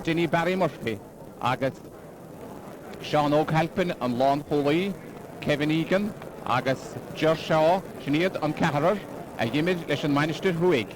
Dinny Barry Murphy, agus Sean O'Calpin an Lán Cholaí, Kevin Egan, agus Ger Shaw, Sinead an Caharar, a dhimid leis an Minister Huig,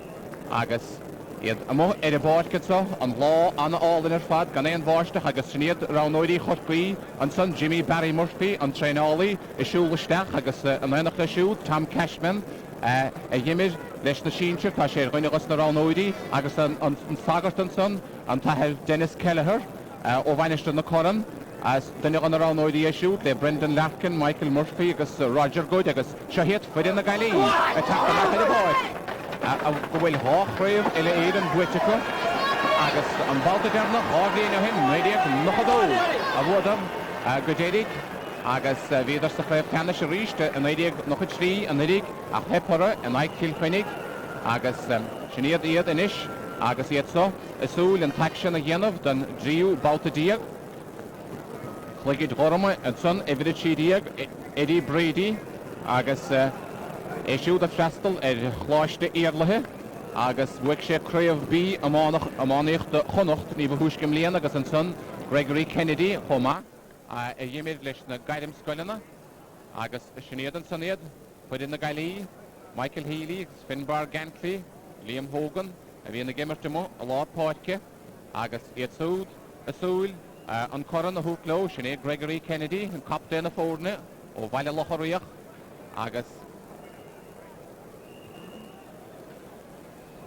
agus iad amo a báircatsa an lá an álan fad gan éon bháiste agus Sinead Ránóirí Chorcaí an son Jimmy Barry Murphy an Trainolí i siúlaisteach agus an éanach le siúd Tom Cashman a dhimid leis na síintir tá sé roiine agus na Ránóirí agus an Sagart an son an taitheh Dennis Kelleher ó bhainiste na Coran as dynnu an Ránóirí a siúd le Brendan Larkin, Michael Murphy agus Roger Good agus Shahiad Fidin na Gailí a tapta na a báid. A bhfuil háchréomh ile éan buitecha agus an baltagarna háglíonn hin méideag nochadó a bhdam go dédig agus bhíidir sa chréibh ceanna sé ríiste an éideag nochad trí an éideag a hepara an éid cilchuinnig agus Sinead iad inis agus iad so isúil an taicsin a dhéanamh don dríú baltadíag chluigid ghorma an son Evirid Sídíag Eddie Brady agus siúd a freastal chláiste éarlathe agus bhuiig sé cruamh bí amánaíocht de chonacht ní bhúscim líana agus an son Gregory Kennedy chomá a dhimid leis na gaidim scoilena agus Sinead an soniad chuid in na Gailí Michael Healy, Finbar Gantley, Liam Hogan a bhí na gimirtimo a lá páirce agus iad súd a súil an coran a thuúcló Sinead Gregory Kennedy an captain a fórne ó bhaile locharíoch agus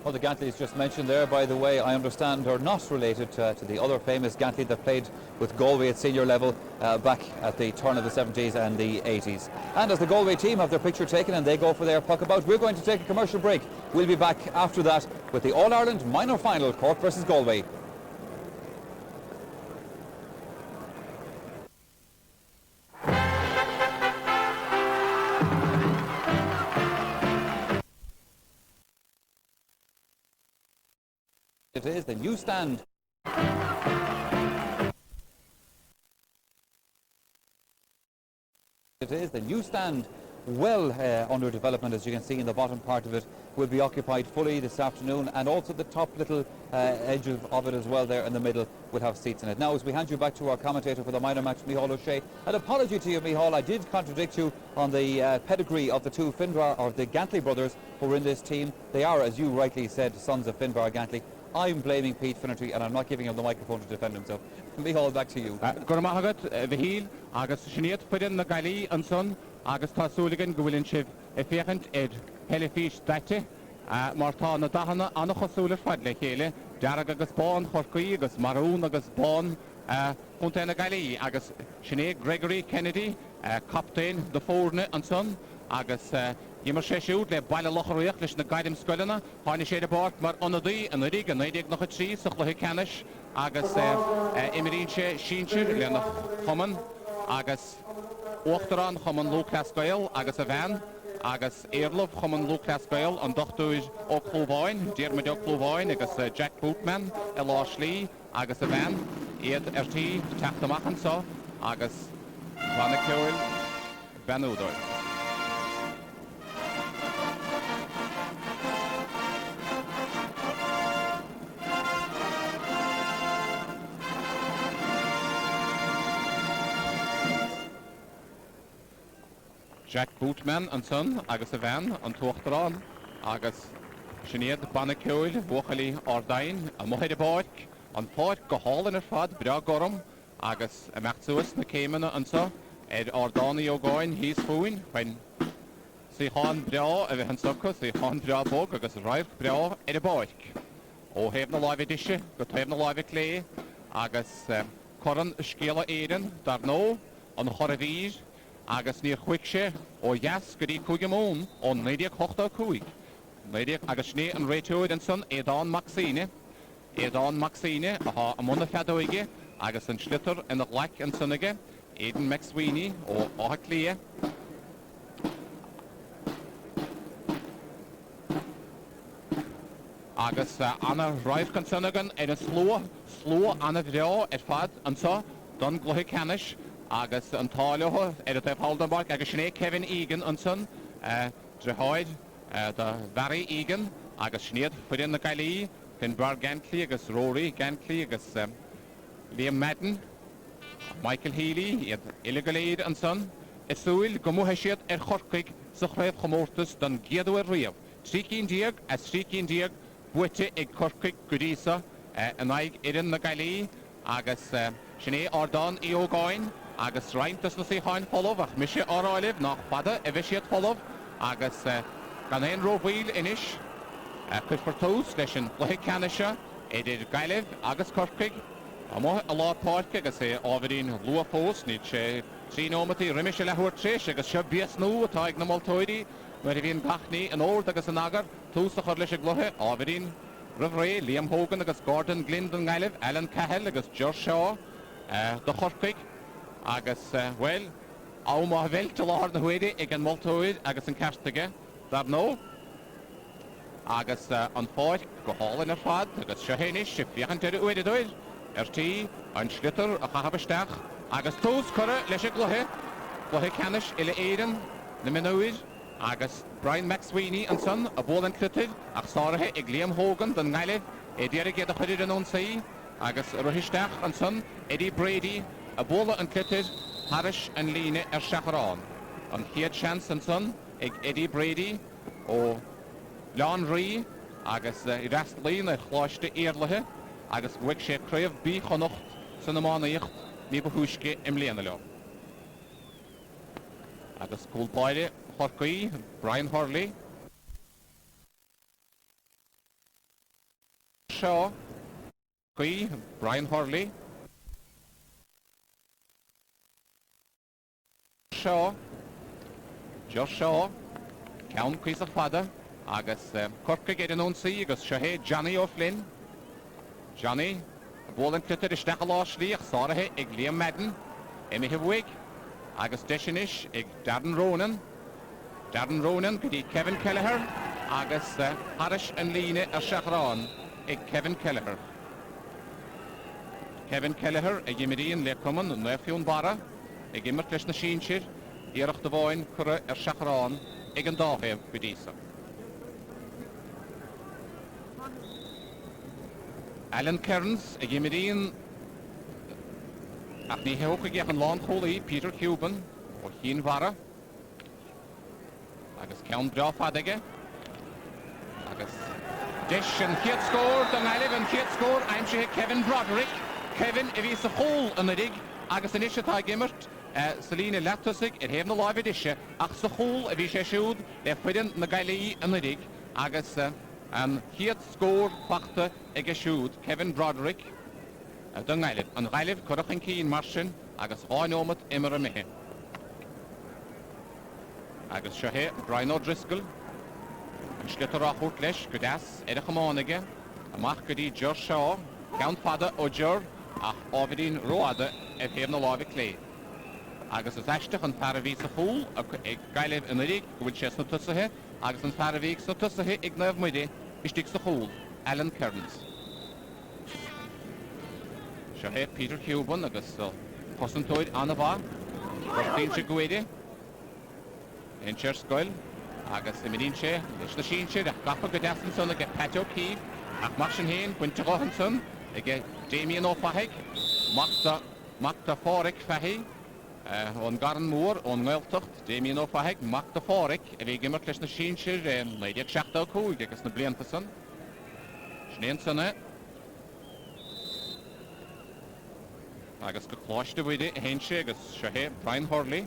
Well, the Gantleys just mentioned there, by the way, I understand are not related to the other famous Gantley that played with Galway at senior level back at the turn of the 70s and the 80s. And as the Galway team have their picture taken and they go for their puck about, we're going to take a commercial break. We'll be back after that with the All-Ireland minor final, Cork versus Galway. It is the new stand. It is the new stand, well under development, as you can see in the bottom part of it, will be occupied fully this afternoon, and also the top little edge of it as well there in the middle will have seats in it. Now, as we hand you back to our commentator for the minor match, Micheál O'Shea, an apology to you, Micheál, I did contradict you on the pedigree of the two Finbar, or the Gantley brothers who are in this team. They are, as you rightly said, sons of Finbar Gantley. I'm blaming Pete Finnerty and I'm not giving him the microphone to defend himself. Micheál, back to you. Gurmahagat, Vihil, agus Sinead Fidin na Gailí an son, agus tá súlagan go bhfuilinn sibh féchant helifís daite, mar tá na dahana anna chosúlar fad le chéile, dearag agus bán Chorcaí agus Marún agus bán chunta na Gailí, agus Sinead Gregory Kennedy, captain de fórne an son, agus Yimar sé siúd le baile locharíoch leis na gaidim scoilena, tháinig sé de bort mar anadaí an éidig an éidig nach a trí sa chluthe canis agus imiríonn sé síintir le na chuman agus uachtarán chuman Lucas Gael agus a bhean agus éirlah chuman Lucas Gael an dochtúid ó Clúbháin, Diarmaid ó Clúbháin agus Jack Bootman a lá slí agus a bhean iad tí teachtamachchan sa agus bhana ceúil benúdóid. Jack Bootman an son agus a bhean an tuachtarán agus Sinead banna ceúil Offaly Ardain a mochaid a báic an páic go hálan fad bra gorum agus a mechtúas na céimena an sa Ardánaí ó gáin híos fúin when sí hán bra a bheith an socha sí hán bra bog agus raibh bra a báic ó hebh na láimh diise go taobh na láimh clé agus coran scéala éireann dar nó an choradír agus níor chuic sé ó dheas go dtí cúige mún ó 9:85. Agus sné an réiteúid an son Éadán Maxine a muna feadóige agus an slitar in a lech an sunige Aidan McSweeney ó átha clia. Agus anna raibh an sunnagan an slua anna bhreo fad an sa don gluthe canis agus an táileocha a taobh Haldenbarg agus sné Kevin Egan an son dreháid da Barry Egan agus Sinead Fidin na Gailí Finbar Gantley agus Rory Gantley agus Liam Madden, Michael Healy, illegal aid and son. Isúil go muhaisiad Corcaig sa chréibh chomórtas don giadú riamh. Trícín diag a trícín diag buite ag Corcaig gudísa an aig irin na Galí agus sinné ardán í ógáin agus reintas na háin follow ach mise áráilib nach fada a bheisiad follow agus gan éon róhíl inis chud fortós leis an luthe caneise idir Gailibh agus Corcaig a lá páirce agus ábharín lua fós ní tríómatí riimiise lethúir tréis agus se bías nó atá ag na moltóidí nuair a bhíon gachnaí an óir agus an agar tús a chur leis a gluthe ábharín Ré, Liam Hogan agus Gordon Glynn Gailibh, Alan Cahill agus George Shaw do Corcaig agus well á má bhfuil til láthar na huide ag an moltóid agus an ceartaige dar nó agus an fáid go hálan ar fad agus se hénis se fiochan teidir uididir tí an slitar a chahabaisteach agus tús chura leis a gluthe canis ile éireann na minúid agus Brian McSweeney an son a bólan clutid ach sáirithe ag Liam Hogan don Gailibh deireadh géad a chuidir an ónsaí agus ruhisteach an son Eddie Brady a bóla an clutid Harris an líne ar seacharán an chiad chance an son ag Eddie Brady ó Lean Rí agus I rast lín ar chláiste éirlathe agus bhuiig sé créamh bí chonocht san amánaíocht ní bhúisce im léana leo. Agus cúlpáide Corcaí, Brian Hurley, Shaw, Corcaí, Brian Hurley, Shaw, Josh Shaw, ceann cuis a fada agus Corcaig idir an ónsaí agus seo Johnny O'Flynn. Johnny, bólan clutid isteach a láslí ach sáirithe ag Liam Madden, imithe bhuaig agus deisinis ag Darren Ronan go dtí Kevin Kelleher agus Harris an líne ar seacharán ag Kevin Kelleher. Kevin Kelleher ag imiríon le cuman an nuafiún bara ag imirt leis na sínsir iarach do bháin cura ar seacharán ag an dáhéamh go dísa. Alan Kearns ag imiríon ach ní heocha ag an lán cholaí Peter Cuban ó Chin Vara agus ceann bra fadaige agus deis an chiad scór don Gailibh an chiad scór aimsithe Kevin Broderick. Kevin a bhí sa chól an rig agus an isitá gimmert sa lína letasig ar héamh na láimhid isise ach sa chól a bhí sé siúd le chuideann na Gailí an rig agus an chiad scór fachta ag a siúd Kevin Broderick don Gailibh. An Gailibh chuireach an cín mar sin agus áinómat imar a mithe. Agus seo Brian O'Driscoll an slitar a chuirt leis go deas ar a chamánaige amach go dtí George Shaw ceann fada ó George ach ábhaidín róada ar théamh na láimh clé. Agus is eisteach an fearrahí sa chól ag Gailibh in rig go bhfuil sé sa tusathe agus an fearrahí sa tusathe ag naomh muide istigh sa chól Alan Kearns. Seo Peter Cuban agus Posantóid anna bha Rostín se goide in Chair Scoil agus imirín sé leis na sínsir ach gapa go deasan son ag Pat O'Keefe ach mar sin héin buinte gohanson ag Damien O'Fahaig Magda Fáric Fahi ón garan mór ón Gaeltacht Damien O'Fahaig Magda Fáric a bhí gimmert leis na sínsir 1975 agus na blianta son snéan sanna agus go chláiste bhuide héin sé agus seo Brian Hurley.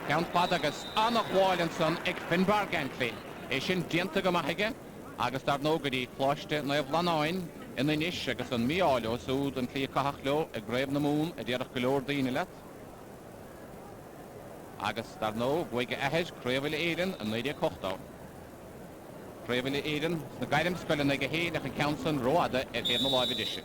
Ceann fad agus annach bháilinn son ag Finbar Gantley é sin dianta go maithaige agus dar nó go dtí chláiste naomh Lanáin ina níis agus an míáileo súd an clí cathach leo ag gréibh na mún a dtíarach go leor daoine leat. Agus dar nó bhuaige ahead créabhaile éireann an 1980. Créabhaile éireann na gairim scoile na go héad ach an ceann son róada ar théamh na láimhid isise.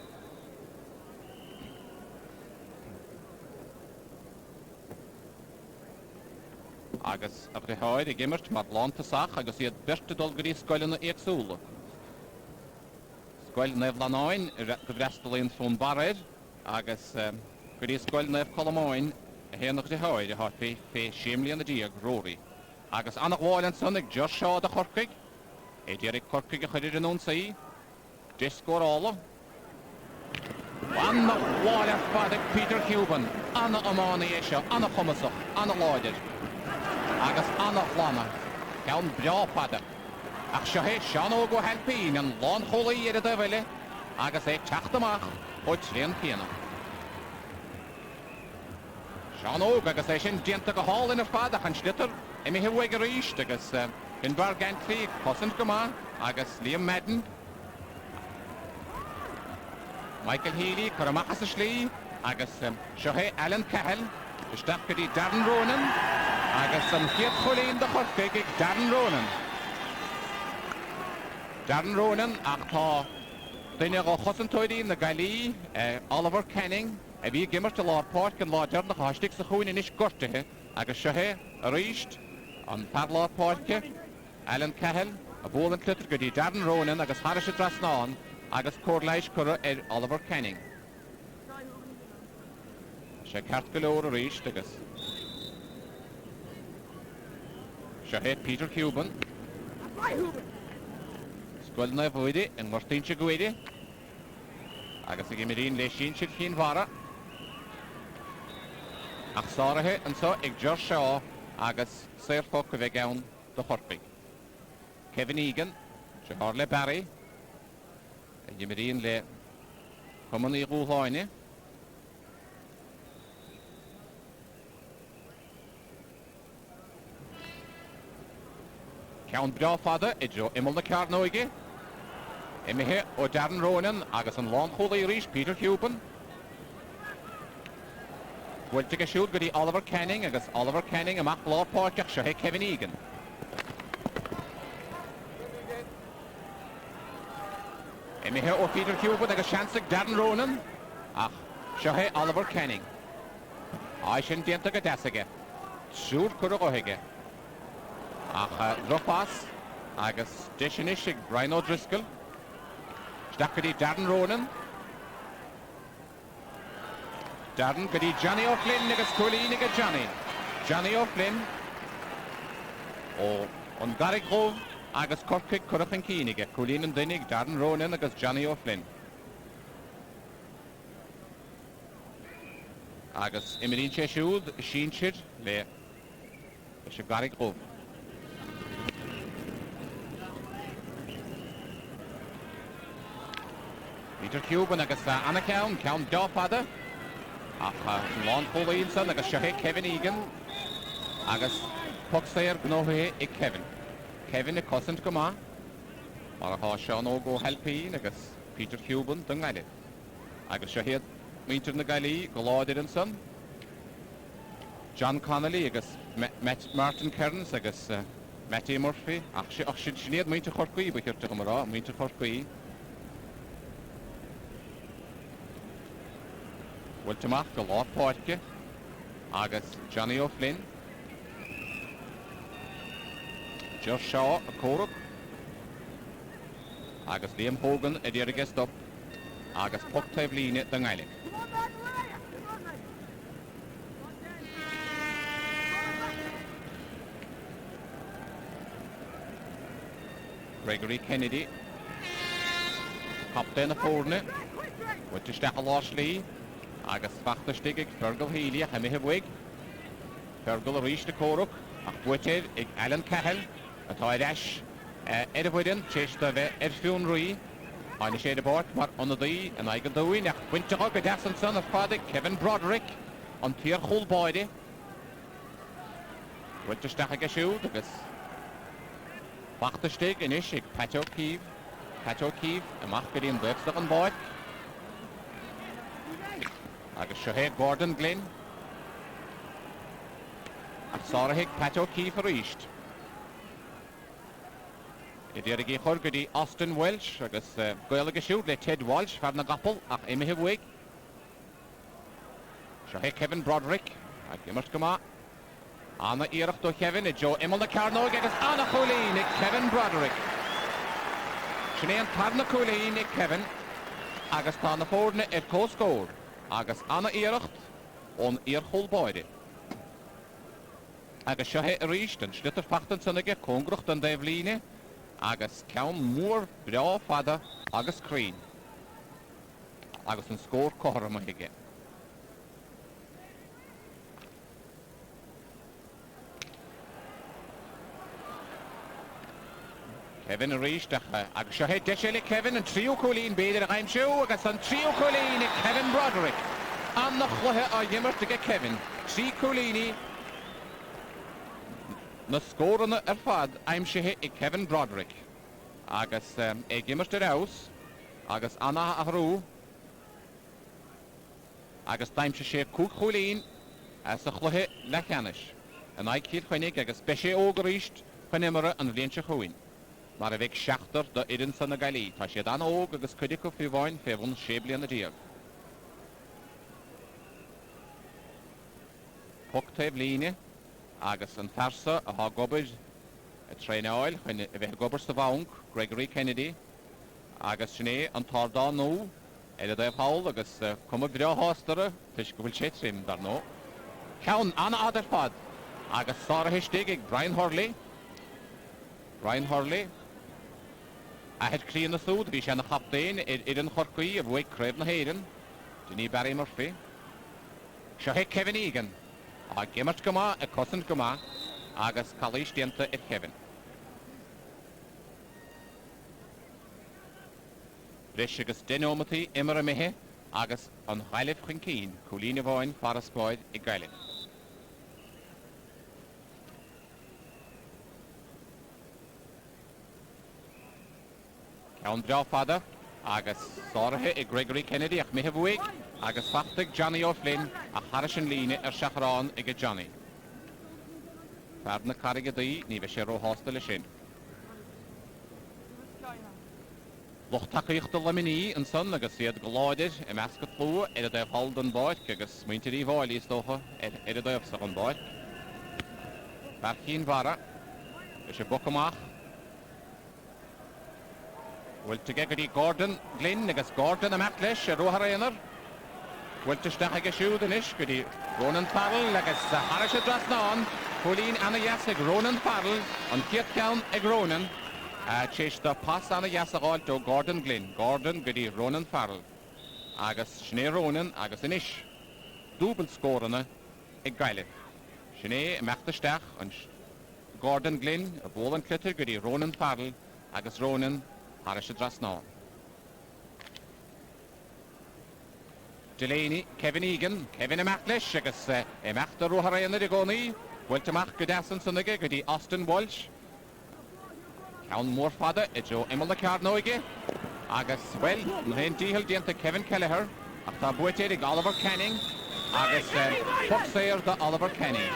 Agus a bhreáid ag gimmert mar blántasach agus iad birte dul go dtí scoile na éagsúla. Scoil naomh Lanáin go bhreastalíonn fón baraid agus go dtí scoil naomh Colomáin a héanach bhreáid a thart fé séimlíon na díag róí. Agus annach bháilinn son ag George Shaw de Corcaig é dtíar ag Corcaig a chuidir an ónsaí Disgwyr ola. Anna Waller Fadig Peter Cuban. Anna Amani Isha. Anna Chumasach. Anna Lloyder. Agus Anna Flana. Cawn bra Fadig. Ach Shahe Shano go helpin and Lon Holy at the Valley. Agus Chachtamach. Otslian Piano. Shano Gagas Asian Genta Hall in a Fadig and Schlitter. Emi Hewegerish. Agus in Bargantry. Cosint Gama. Agus Liam Madden. Michael Healy, Karamachas Shlee, Agus Shahe Alan Cahill, Stakadi Darren Ronan, Agus Fiat Hurling the Cork, Darren Ronan. Darren Ronan, Akta, Daniel Hossentoidi in the Galway, Oliver Canning, a wee gimmer to Lord Park and Lord Jordan, the Hashticks the Hoon in Ish Gorte, Agus Shahe, Reached, on Padlord Park, Alan Cahill, a bowl and clitter, Goody Darren Ronan, Agus Harish Drasnan. Agus Corlaish Curra Oliver Canning. She cart below the reach, Agus. Shahe Peter Cuban. Squadna Voide and Martin Chiguide. Agus Gimerin Leshin Chikin Vara. Aksarahe and so Igger Shaw. Agus Sir Folk of Egown the Horpig. Kevin Egan. Charlie Barry. Jimerin le Common Ruhoine. Count Brafada, Edjo Emil the Carnoige. Emihe o Darren Ronan, Agus and Long Holy Reach, Peter Cuban. Will take a shoot, Goody Oliver Canning, Agus Oliver Canning, a Mac Law Park, Shahe Kevin Egan. Emihe o Peter Cuban, Agus Shansik Darren Ronan. Ach, Shahe Oliver Canning. I shouldn't get a Dasage. Shoot Kurohege. Ach, Dropas, Agus Deshinishig, Brian O'Driscoll. Stakadi Darren Ronan. Darren Goody Johnny O'Flynn, Agus Cooley, Nigga Johnny. Johnny O'Flynn. Oh, on Garrick Grove, Agus Cork Currach and Keenige. Cooley and Dinig, Darren Ronan, Agus Johnny O'Flynn. Agus Emeline Cheshud, Sheenshid, Le. Garrick Grove. Peter Cuban, Agus Anna Count Dofada. Ach, Lon Paulinson, Agus Shahe Kevin Egan. Agus Puxair Gnohe I Kevin. Kevin a Cosint Goma. Or a Sean go helping, Agus Peter Cuban, Dungalit. Agus Shahe Meter Nagali, Golod son. John Connolly, Agus Martin Kearns, Agus Matty Murphy. Ach, she need Meter Corky, but here to Camara, Meter Corky. Will to mark a lot Portke, Agus Johnny O'Flynn, Josh Shaw, a Cork, Agus Liam Hogan, a dear guest up, Agus Puck Tavline, the Nile. Gregory Kennedy, Captain of Forne, with the Stacheloshley. Agus Fachtastig, Fergal Healy, Hemihewig. Fergal Reach the Cork, Achwitted, Alan Cahill, a Toydash, Edwin, Chester, Edfune Ree, on the shade aboard, but on the day, and I can do in, Winterhog, a Dasson son of Father, Kevin Broderick, on Tier Hull Body. Winter Stachakashu, Agus Fachtastig, and Ishik, Pacho Keeve, a Machkadi and Webster on board. Agus Shahe Gordon Glenn. And Sarahig Pat O'Keefe for East. Idirigi Horgadi Austin Welsh. Agus Goyalaga Shoot le Ted Walsh. Farna Gappel. Ach Emihewig. Shahe Kevin Broderick. Ag Gimmert Gama. Anna Irach to Kevin. Joe Emil the Carnog. Agus Anna Colleen. Kevin Broderick. Sinean Parna Colleen. Kevin. Agus Tana Fordne at co-score. Agus Anna Eiracht on Eirchol Boide. Agus Shahe Reached and Schlitter Fachten Sonnige, Kongrucht and Devline, agus ceann mór breá fada agus crín. Agus an scór córa mo hiige. Kevin a ríisteach agus seo hé deisile Kevin an tríú cólín béidir a aimseú agus an tríú cólín i Kevin Broderick. An na chluthe a dhimmart aige Kevin. Trí cólíní na scóranna ar fad aimsethe i Kevin Broderick. Agus é dhimmart ar aus agus anna a hrú agus daimse sé cúg cólín as a chluthe le cheannis. An aig cír chuinnig agus be sé ógaríist chuinimara an bhlionnse chuin. Mar a bheith seachtar do irin san na Galí. Tá sé dan óg agus cuidic go fiúháin fé bhún séblian na díag. Puck taobh líne agus an fersa a há gobaid a tréineáil chuin a bheith gobar sa bhaunk Gregory Kennedy agus sinné an tardá nó a daobh hawl agus cuma bhreá hástara tuis go bhfuil sé trim dar nó. Ceann anna adar fad agus sára histig ag Brian Hurley. Brian Hurley a het crían na súd, bhí sé na chaptéin ar an chorcaí a bhuaigh creibh na héireann, Denny Barry Murphy. Seo hé Kevin Egan, a gimmart go maith a cosint go maith, agus chalís dianta ar Kevin. Bris agus denómatí imar a mithe, agus an chaileh chun cín, cólín a bháin faraspáid i gaiileh. Ceann breá fada agus sáirithe i Gregory Kennedy ach mithe bhuaigh agus fachtaigh Johnny O'Flynn a charis an líne ar seachrán ige Johnny. Fear na carige daí ní bheith sé róhásta le sin. Loch tacaíochta leminí an son agus siad goláidir i measca tlú ar a daobh hald an báid agus muintirí bháilí stócha ar a daobh sa an báid. Fear cín bhara, is sé buc amach. Bhfuilte gegadí Gordon Glynn agus Gordon amach leis a rutharaíonar. Bhfuilte isteach aige siúd inis go dtí Ronan Farrell agus haris a drasnáin, cólín anna dheas ag Ronan Farrell an ciad ceann ag Ronan. Téis do pas anna dheas a gáil do Gordon Glynn. Gordon go dtí Ronan Farrell. Agus sné Ronan agus inis. Dúbal scóranna ag gaiileh. Sné meachta isteach an Gordon Glynn a ból an cluitir go dtí Ronan Farrell agus Ronan haris a drasnáin. Delaney, Kevin Egan, Kevin amach leis agus amach do rutharaíonar i gcónaí. Bhfuilte amach go deasan san aige go dtí Austin Walsh. Ceann mór fada i Joe Imel na Carnoige. Agus, well, na hen díhil dianta Kevin Kelleher ach tá buitéir ag Oliver Canning agus pucksair do Oliver Canning.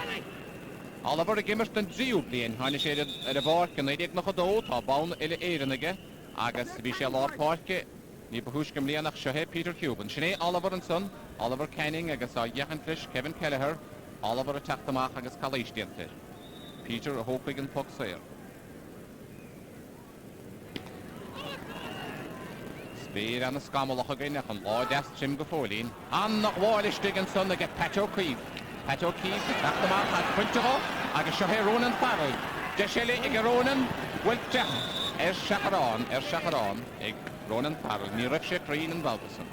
Oliver a gimmert an dríú bliain hána sé ar a bhár go néideag nach dó tá bán ile éireanige agus bhí sé lápáirce ní bhúscam líanach seohé Peter Cuban. Sinné Oliver an son, Oliver Canning agus á dheachanfris Kevin Kelleher, Oliver a teachtamach agus chalís dianta. Peter a hópaig an pucksair. Spéir an na scamalach againn ach an láideas trim go fólín. An nach bháilistig an son aige Pat O'Keefe. Pat O'Keefe teachtamach ag puinteá agus seohé Ronan Farrell. Deisile ag Ronan bhfuilte ar seachrán ag Ronan Farrell. Ní raibh sé crín an bhaltasan.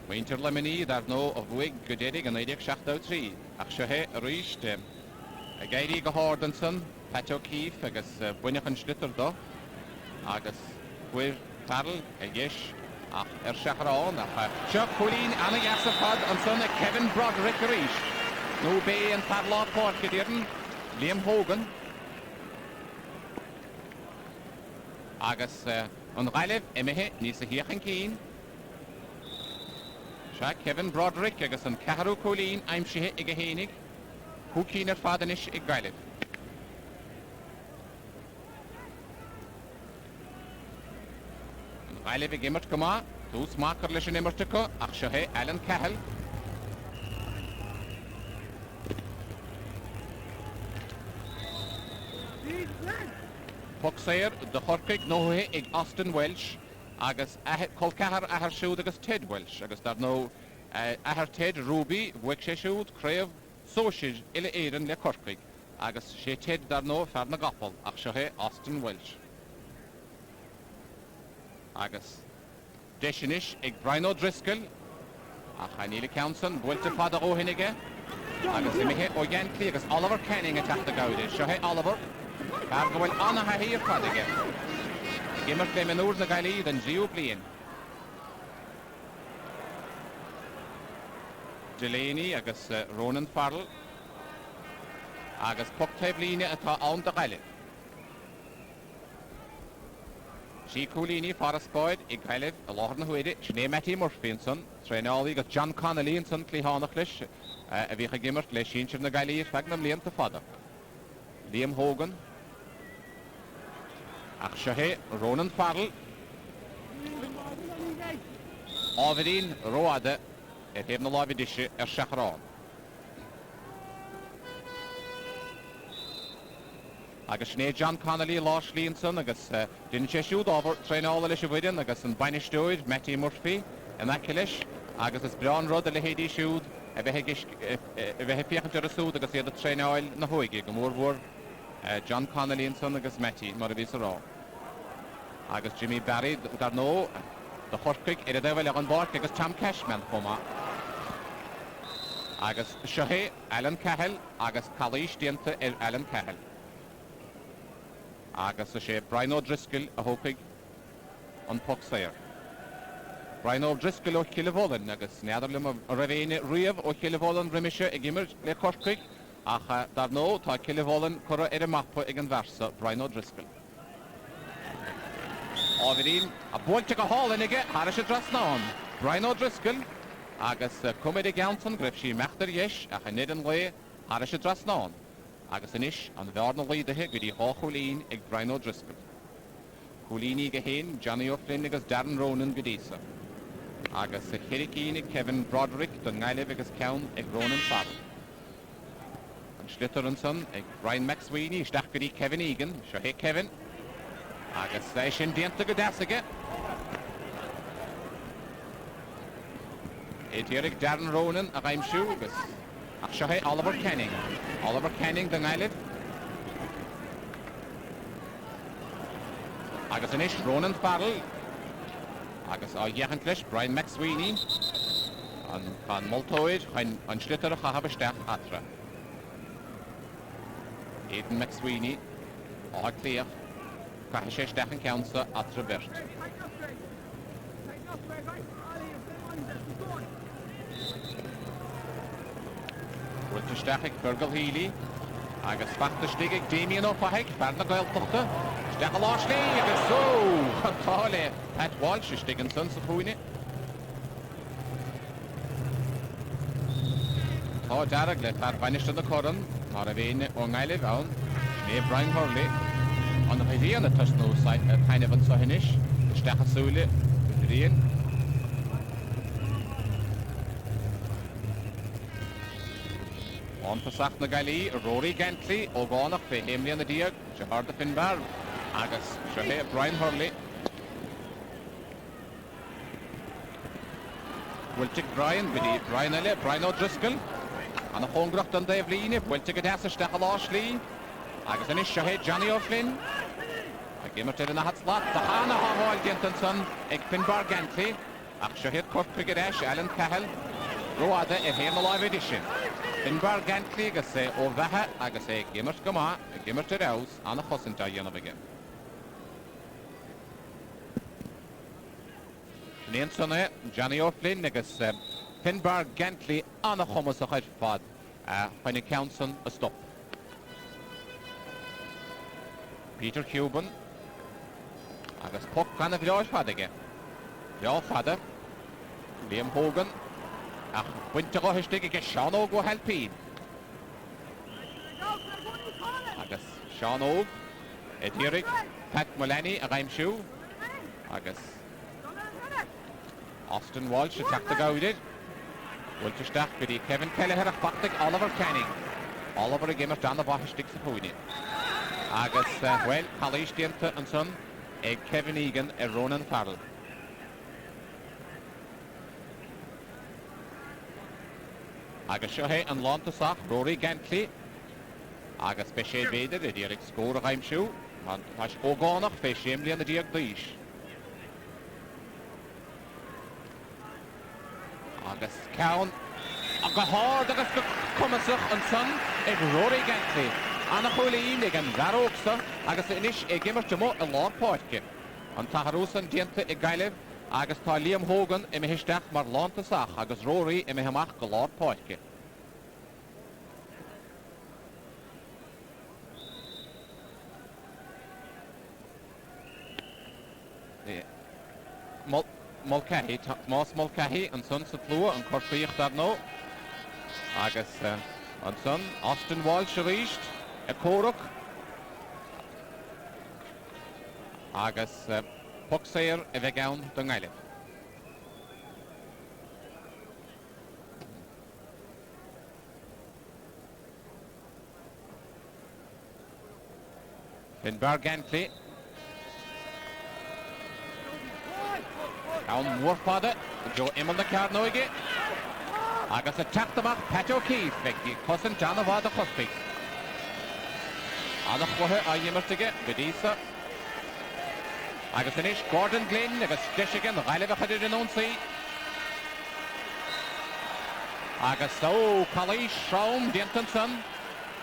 Muintir leminí dar nó a bhuaigh go déidig an 1973 ach seohé a ríist a gairí go Hordanson, Pat O'Keefe agus buineach an slitar do agus bhuair Farrell a gheis ach ar seachrán ach seo cólín anna dheas a fad an son a Kevin Broderick a ríist. Nó bé an Farrell ápáir go dtíorn Liam Hogan agus an ghaileh imithe níos a hiachan cín. Se Kevin Broderick agus an ceathrú cólín aimsithe ag a hénig. Cúcín ar fadanis ag gaiileh. An ghaileh ag immert go maith, dús mácar leis an immerte go ach seohé Alan Cahill. Pucksair do chorcaig nóthe ag Austin Welsh agus colcahar ahar siúd agus Ted Welsh agus dar nó Ahar Ted Ruby, Wicksheshud, Crave, Soshid, Illa Aidan, Le Cork. Agus sé Ted Darno, Farna Goppel, Akshahe, Austin Welsh. Agus Deshinish, Ig Brian O'Driscoll, Achanili Counson, Buelta Father O'Hinnige, Agus Imihe O'Yankly, Agus Oliver Canning attack the Gaudish, Shahe Oliver, Cargawell Anna Hahir Fadige. Gimmer Clemenur the Gali, then Gio Blean. Delaney, Agus Ronan Farrell, Agus Pucktablini at on the Gali. She Coolini, Forest Boyd, Igalev, a Lorna Huede, Schnee Matty Murphinson, Trainali, got John Connolly and Son Clihanachlish, a Vicha Gimmer, Leshinch and the Gali, Fagnum Liam to Father. Liam Hogan, Akshahe, Ronan Farrell, Ovidine, Roade, et Hebna Lavidish, Shachron. Agus Schnee John Connolly, Lars Leanson, Agus didn't she shoot over, train all the Lishavidian, Agus and Banishtoid, Matty Murphy, and Akilish, Agus is Brown Rod, the Lehedi shoot, a Vehepiach to the Sud, Agus the other train oil, Nahoigi, Gumur, John Connolly and son, Agus Matty, Maravisaro. Agus Jimmy Barry, Darno, the Horse Creek, Edeva on board, Agus Tom Cashman, Homa. Agus Shahe, Alan Cahill, Agus Kalish, Dienta, Alan Cahill. Agus a sé Brian O'Driscoll a hopig an puck sair. Brian O'Driscoll o Kilavolan agus neadarlim a ravéine riamh o Kilavolan rimishe ag immer le Cork ach dar no tá Kilavolan cora a mappa ag an versa Brian O'Driscoll. Ávidín a bóilte go hálin ige har sé dras ná Brian O'Driscoll agus cumid Gaunton grib sí mechtar yes ach a nid an le har sé dras ná. Agus anish an bhearna leidathe go dtí Chulín ag Brian O'Driscoll. Chulíní go héin, Johnny O'Flynn agus Darren Ronan go dísa. Agus a Chiricín ag Kevin Broderick don Ngailev agus Cawn ag Ronan Farrell. An Schlitter an son ag Brian McSweeney isteach go dtí Kevin Egan, seo hé Kevin. Agus leis sin dianta go deasige. Éidir ag Darren Ronan a raimsú agus ach seo hé Oliver Canning. Oliver Canning the Ngailev. Agus anish Ronan Farrell. Agus a Jechentlish Brian McSweeney. An Multoid an Schlitter a Chahabesteach atra. Aidan McSweeney a Clear. Cahashesteach an Council atra Bert. Stachig Fergal Healy, agus fachta stigig Damien O'Fahig, Farna Gaeltochta, Stachel Ashley, agus so, Tale, Pat Walsh, Stigan Sons of Hoine. Tá Darag le tar banished on the Coran, Maravane O'Ngailev Own, Schnee Brian Hurley, on the Hidian a touch no site at Heinevan Sohinish, Stachasule, Rian. On Pasach na Gali, Rory Gently, O'Gonach, Fe Hemley and the Diag, Shahar the Finbar, Agus, Shahe, Brian Hurley. Wiltic Brian, Biddy, Brian Elle, Brian O'Driscoll, and a Hongracht on Dave Leane, Wiltic Adassa, Stachel Ashley, Agus and Shahe, Johnny O'Flynn. A gamer to the Hatslot, the Hana Hall Gentonson, Eg Finbar Gently, Ach Shahe, Cork Cricket Alan Cahill, Roada, a Hame Alive edition. Finbar Gently agus ó bhethe agus gimmert go maith, gimmert ar eabhs anna chosanta dhéanamh aige. Níon sanna Johnny O'Flynn agus Finbar Gently anna chumas a chuid fad chuine Counson a stop. Peter Cuban agus puck canna bhleáil fad aige. Bhleá fada, Liam Hogan, ach buinte go histig ige Sean Og go helpín. Agus Sean Og, Ediric, Pat Mullaney a raimsú, agus Austin Walsh a teachta gaudir. Wiltersteach go dtí Kevin Kelleher a chbachtaigh Oliver Canning. Oliver a gimmert an a bhaistig sa púine. Agus well, Calís dianta an son ag Kevin Egan a Ronan Farrell. agus seo hé an lántasach Rory Gantly agus be sé beidir I dtíag scór a chaimsiú man pas ógánach fé séimlí an a díag díis agus ceann a go háir agus go cumasach an son ag Rory Gantly anna choilín ag an bharógsa agus inis ag gimmar mo a lápáitce an taharús an dianta ag gaiileh agus tá Liam Hogan I me histeach mar lántasach agus Rory I me hamach go lápáitce Mulcahy, Más Mulcahy an son sa plua an corfaíocht ar nó agus an son Austin Walsh a ríist a Cork agus puck séir a bheith ann don ngáile. Fin Bar Gantly Cawn mwrfada, Joe Immel na Carnoige. Agus a taptamach Pat O'Keefe, fegdi cosan John of Ada Cosby. Anna chwhe a yimmertige, bedisa. Agus anish Gordon Glynn, agus Dishigan, Riley Vachadir in Onsi. Agus so, Collie, Shaum, Dintonson.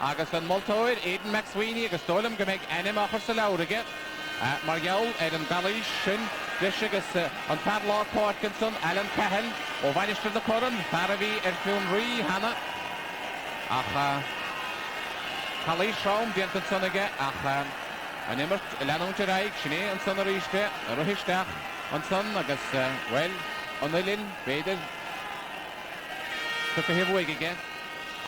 Agus an Multoid, Aidan McSweeney, agus Dolam Gameg, Animachar Salaurige. Mariel, Aidan Galley, Shin. Dishigus an Padlá Parkinson, Alan Cahill, ó bhainistear na Corran, Faraví Fiún Rí, Hannah. Ach, Calí Shaum, Dinton Sonige, ach, an immert, Lenonte Raig, Siné an son a ríiste, a ruhisteach, an son agus, well, an Ilin, Beidir, tucha hifhuigige.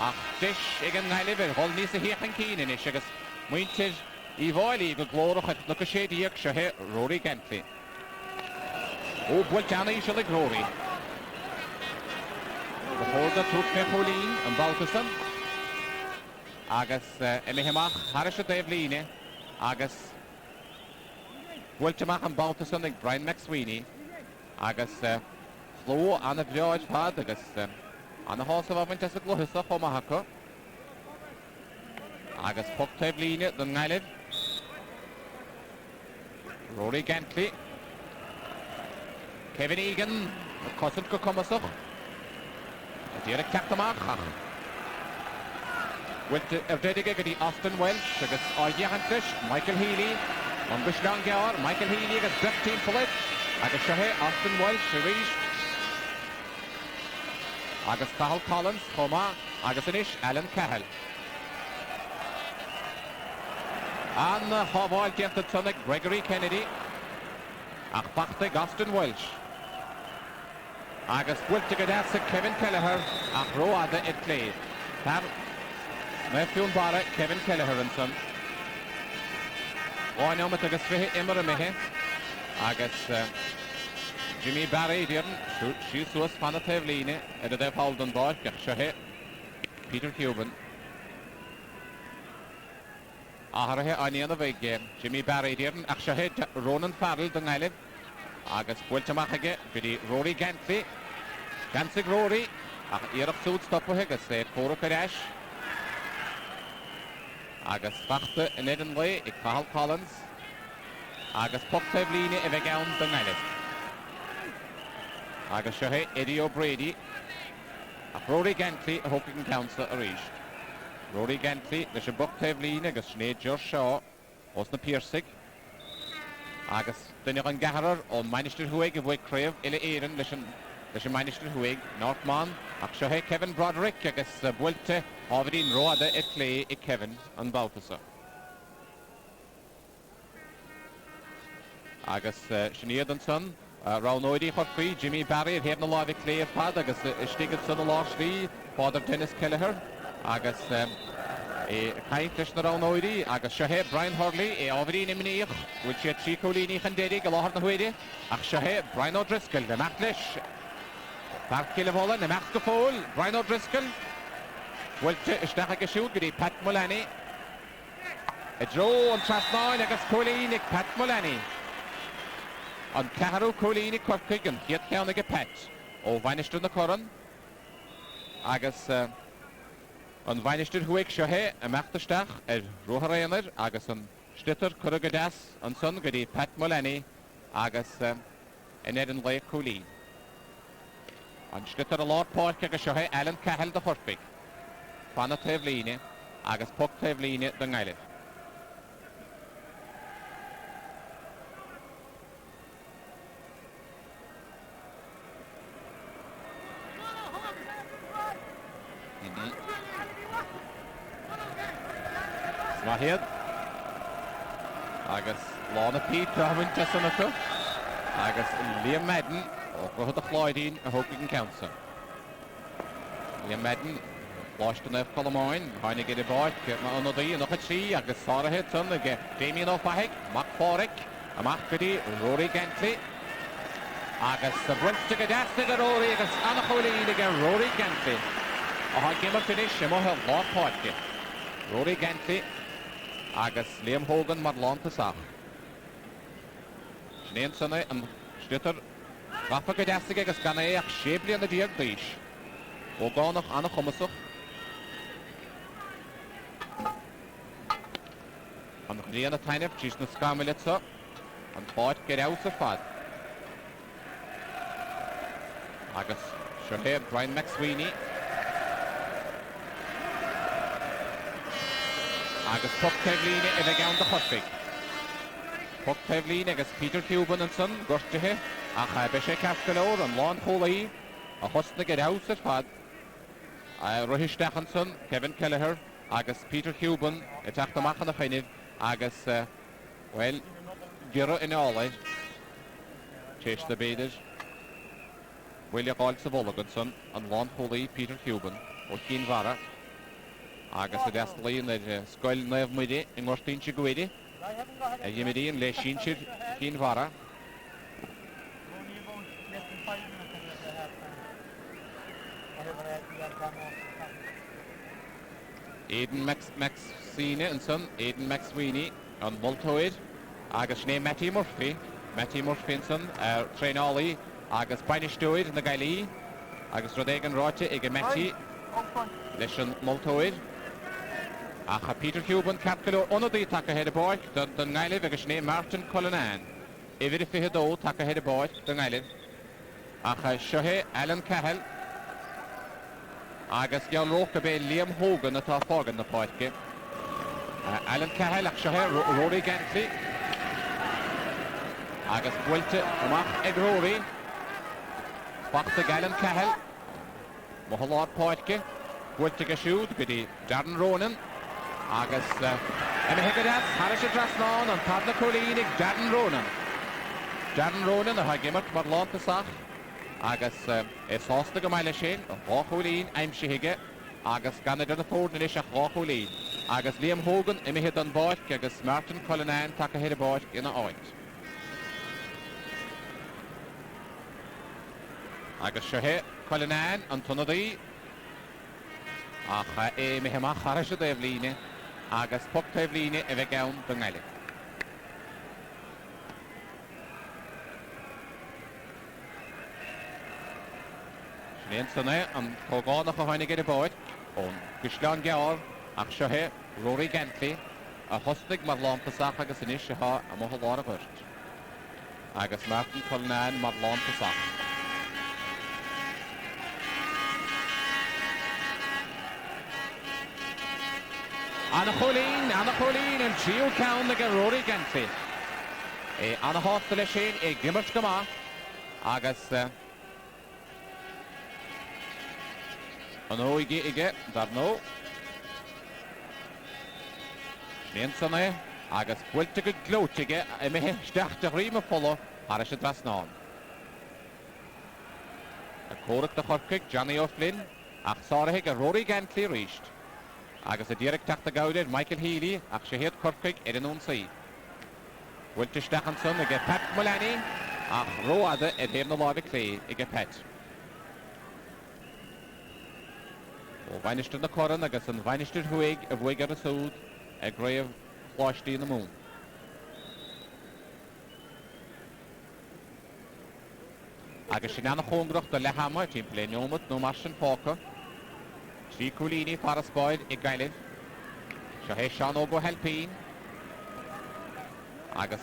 Ach, Dish, ag an Nailiver, hol nís a héchan cín inis, agus muintir I bháilí go glórach at nucha sé díag se he Rory Gantly. Ó bhfuil is le Rory. Before the tút me Pauline an Baltason. Agus emihimach haris a Dave Líne. Agus bhfuilteach an Baltason ag Brian McSweeney. Agus sló anna bhleáid pad agus anna hása bhaint as a gluhisa chomahacha. Agus puck Dave Líne don Ngailid. Rory Gantly. Kevin Egan, cosint go cumasach. Díreach ceachtamach. With Erdedige go dtí Austin Welsh agus á dheachantris Michael Healy. An Bishlan Gear, Michael Healy agus 15 pulit. Agus sehe Austin Welsh a ríist. Agus Cahill Collins, chomá. Agus inis Alan Cahill. An Haváil Gentan Sonnig Gregory Kennedy. Ach bachtig Austin Welsh. Agus bhfuilte go dása Kevin Kelleher ach roáda it clé. Tar me fiún bara Kevin Kelleher an son. Áineomat agus fihe immer a mihe. Agus Jimmy Barry dyrn siú suas fanna teflíne a def haldan bar gach sehe Peter Cuban. Aharhe anian a bheith Jimmy Barry dyrn ach sehe Ronan Farrell don Ngailid. Agus bhfuilteachige go dtí Rory Gantly. Gansig Rory ach iarach súd stoppathe agus Cork a reis. Agus fachta in Eden Way ag Cahill Collins. Agus puck teflíne a bheith ann don Ngailid. Agus sehe Eddie O'Brady ach Rory Gantly a hocking council a ríist. Rory Gantly leis a buck teflíne agus snéad George Shaw os na Piercig. Agus dyna an gaharar o Minister Huig a bhfuig creif ile éireann leis an Minister Huig, Northman, ach sehe Kevin Broderick agus bhfuilte ábhíonn roada i clé I Kevin an Baltasa. Agus sníad an son, Ránóidí chorcaí, Jimmy Barry, heb na lábh clé a pad agus stigad son a láslí, Father Dennis Kelleher, agus Caint leis na Ránóidí, agus sehe Brian Hurley ábhíonn imníoch, bhfuil sé trí cholíní an dédig a láthar na huide, ach sehe Brian O'Driscoll, na meach leis. Parc le bhla, na meach go fóil, Brian O'Driscoll, bhfuilte isteach go siúd go dtí Pat Mullaney. A dro an trasnáin agus cholín ag Pat Mullaney. An ceharú cholín I corcaig an chiad ceann ag Pat ó bhainistear na Corran. agus an bhainisteir thuig seo hé a meachtasteach rutharaonar agus an stitar chugadas an son go dtí Pat Mullaney agus in an le cúlí. An stitar a lápáice agus seo hé Alan Cahill de Chorpaig. Fanna taobhlíne agus puck taobhlíne don Gaillimh. Smahiad agus Lana Pete Travinta san acu agus Liam Madden ó Gruthad a Chláidín a thugad an Council. Liam Madden láiste na Colmáin, tháinig idir báid na anadaí nach a trí agus sáirithe san ag Damien O'Fahic, Mac Fáric, amach go dtí Rory Gantley agus sa bhainte go deasta go Rory agus Anna Cholín ag Rory Gantley. A tha gimar finis sem mothe lápáice. Rory Gantley agus Liam Hogan mar lántasach. Snéan sanna an stitar rafa go deasta agus gan é ach séblian na díag díis. Ó gánach Anna Chumasach. An chríanna taineh tís na scamilitsa an fáid go raibh sa fad. Agus seo hé Brian McSweeney agus puck taobhlíne a bheith ann de Chorpaig. Puck taobhlíne agus Peter Cuban an son gortathe ach be sé ceascailóir an lán cholaí a chusna go raibh sa fad. Rohisteach an son Kevin Kelleher agus Peter Cuban a teachta amach na chaineh agus well gira in ála téiste béidir bhuiile gáil sa bholagan son an lán cholaí Peter Cuban ó cín mhara agus a deastalíon ar scoil naomh muide in ngortaín si goide a dhéimiríon le sin siad cín mhara. Aidan McSweeney an son, Aidan McSweeney an Multoid agus sné Matty Murphy an son Trainolí agus Bainisteoid na Gailí agus Rodégan Ráte ag Matty leis an Multoid ach a Peter Cuban capcaló onadaí take ahead a báid don Gaillimh agus sné Martin Cullinan ifir a fiche dó take ahead a báid don Gaillimh ach a seo hé Alan Cahill agus geall rócha bé Liam Hogan atá fágan na páidce. Alan Cahill ach seo hé Rory Gantley agus bhfuilte amach ag Rory fachta Alan Cahill mo lád páidce bhfuilte go siúd go dtí Darren Ronan agus hegadas Harris a drasnán an Padna Colín ag Darren Ronan a ha gimmert mar lántasach agus sásta go maiile sin a cháchúlín aimse hiige agus gan idir na fórna is a cháchúlín agus Liam Hogan imimehead an báid agus Martin Cullinan take ahead a báid ina áid. Agus seo hé Cullinan an tunadaí ach imimeheach Harris a taobhlíne agus puck taobhlíne a bheith ann don Gaillimh. Snéan sanna an cógánach a tháinig idir báid ón Gusleán Geall ach seo hé Rory Gantley a thostig mar lántasach agus inis se há a motha lára bhirt agus Martin Cullinan mar lántasach. Anna Cholín an tríú ceann ag Rory Gantley. Anna hásta lei sin ag gimmert go maith agus an óige ige dar nó. Snéan sanna agus bhfuilte go glóteige a mithe steachta rím a polo Harris a drasnán. A córaach de Chorcaig Johnny O'Flynn ach sáirithe go Rory Gantley ríist. Agus a ddíreach teachta gabhaidir Michael Healy ach sé héad Corcaig ar an únsaí. Bhfuilte steach an son ag Pat Mullaney ach róada a dhéim na lábh clé ag Pat. Ó bhainisteir na coran agus an bhainisteir thuig a bhuaig ar a súd ag raibh chláistí na mún. Agus sin anna chóngracht a lehama timp le neomad nó mar sin fáca Trí Coolini Farasboyd I Gailin. Seo Sean Ó go helpín. Agus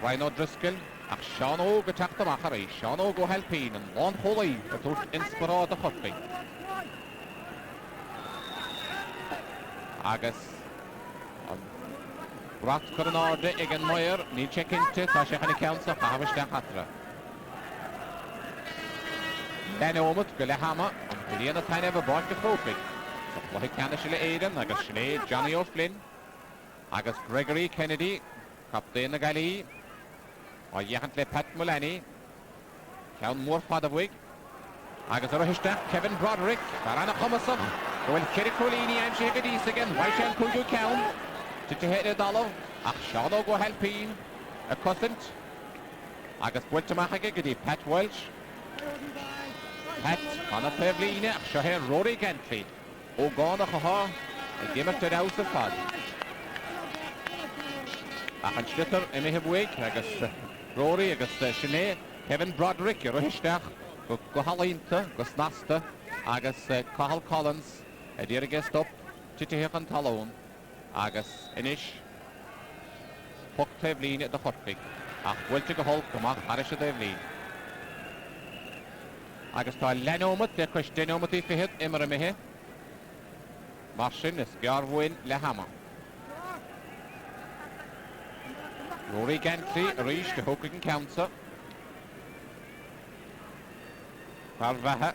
Ryan O'Driscoll. Ach Sean Ó go teachta machar Sean Ó go helpín an Lán Holaí a dúirt inspirad a chorpaí. Agus Rat Coronarde ag an Moir, ní checkinte tá sé chana ceansa chahabiste chatra. Lenómut go le hama an bhíonna taine bh báid go Croke. Lothaigh ceanna se le éireann agus sné Johnny O'Flynn agus Gregory Kennedy, captain na Gailí, á dhéchant le Pat Mullaney, ceann mór fadamhaig, agus ar Kevin Broderick, ar anna chumasach, go bhfuil Kerry Coolini aim sé go dís again, bhaid sé an cúigiú ceann, Tite héad dalav, ach Sean Ó go helpín, a cosint, agus builteach aige go dtí Pat Welsh. Pat, anna Pevline, ach seo hé Rory Gentry, ó gána chutha, a gimmert ar aus a fad. Ach an slitter I mithe buig, agus Rory, agus sinné, Kevin Broderick, ar uhisteach, go halaínta, go snasta, agus Cathal Collins, a dtír aige stop, tite héach an talón. Agus inis Puck Pevline de chorpaí ach bhfuilte go holp gomach aris a Pevline. Agus tá lenómat de chuis denómat I fihead imar a mithe. Mar sin is gearmhain le hama. Rory Gentry a rís de thucaigh an ceansa. Par bheithe.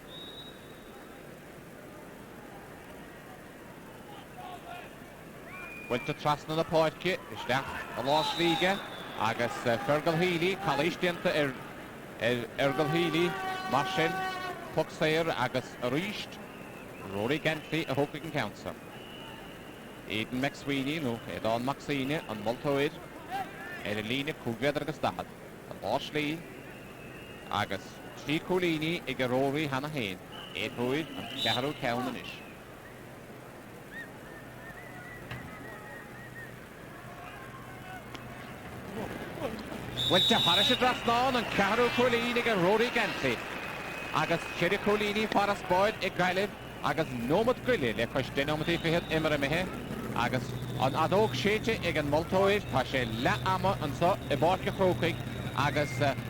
Bhfuilte trasna na páidce, isteach a Lás Líge, agus Fergal Healy, chalísteanta Ergal Healy, mar sin, Puck Sayer agus a ríist, Rory Gentry a thucaigh an ceansa. Aidan McSweeney, nó Aidan Maxine an Multóid, a líne cúgaidir agus dahad. A Lás Lí, agus Trí Coolini ag a Rory hana hain, éadhuid an ceharú ceann inis. Bhfuilte haris a drasnán an ceharú Coolini ag a Rory Gentry. Agus Kerry Coolini Farasboyd ag Gailin, agus nómad Grilli le chuis denómat I fihead imar a mithe, agus an adóg séite ag an Multóid tá sé le ama an so I báirce Croke, agus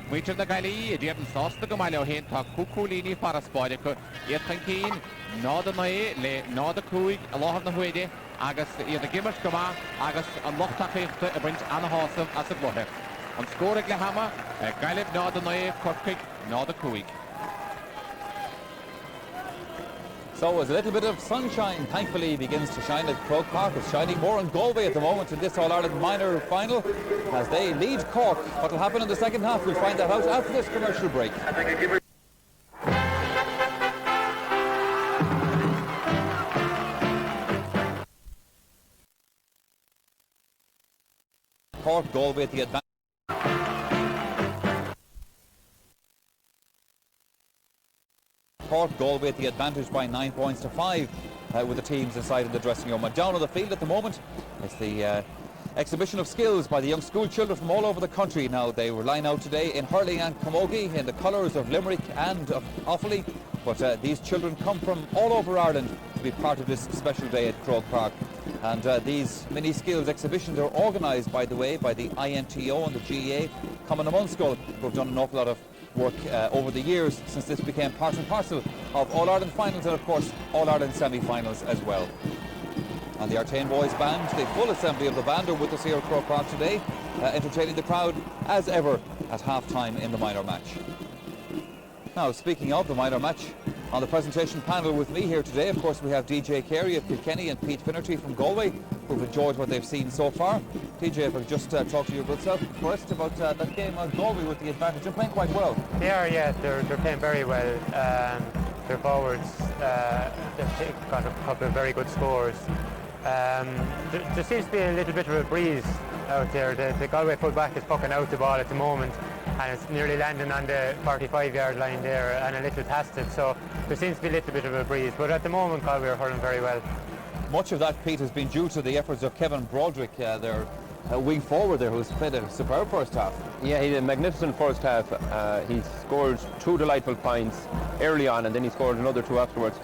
muintir na Gailí I dtíobh an sásta go maiile ó héin tá Coolini Farasboyd acu iad chan cín nád a naé le nád a cúig a láthar na huide, agus iad a gimmert go má, agus an lochtaíochta a baint anna hásamh as a gluthe. An scóraigh le hama, Gailib nád a naé Corcaigh nád a cúig. So as a little bit of sunshine thankfully begins to shine at Croke Park. It's shining more in Galway at the moment in this All-Ireland minor final as they lead Cork. What will happen in the second half, we'll find that out after this commercial break. Cork, Galway at the advantage. Cork, Galway at the advantage by 9 points to 5 with the teams inside in the dressing room. And down on the field at the moment is the exhibition of skills by the young school children from all over the country. Now they were lined out today in hurling and camogie in the colours of Limerick and of Offaly, but these children come from all over Ireland to be part of this special day at Croke Park. And these mini skills exhibitions are organised, by the way, by the INTO and the GEA Common Munskell, who have done an awful lot of work over the years since this became part and parcel of All-Ireland finals and of course All-Ireland semi-finals as well. And the Artane Boys Band, the full assembly of the band, are with us here at Croke Park today, entertaining the crowd as ever at half-time in the minor match. Now, speaking of the minor match, on the presentation panel with me here today, of course, we have DJ Carey of Kilkenny and Pete Finnerty from Galway, who've enjoyed what they've seen so far. DJ, if I could just talk to your good self first about that game on Galway with the advantage. They're playing quite well. They are, yeah, they're playing very well. Their forwards, they've got a couple of very good scores. There seems to be a little bit of a breeze out there. The Galway full-back is pucking out the ball at the moment, and it's nearly landing on the 45-yard line there and a little past it, so there seems to be a little bit of a breeze, but at the moment Galway are hurling very well. Much of that, Pete, has been due to the efforts of Kevin Broderick, their wing forward there who's played a superb first half. Yeah, he did a magnificent first half. He scored 2 delightful points early on, and then he scored another 2 afterwards.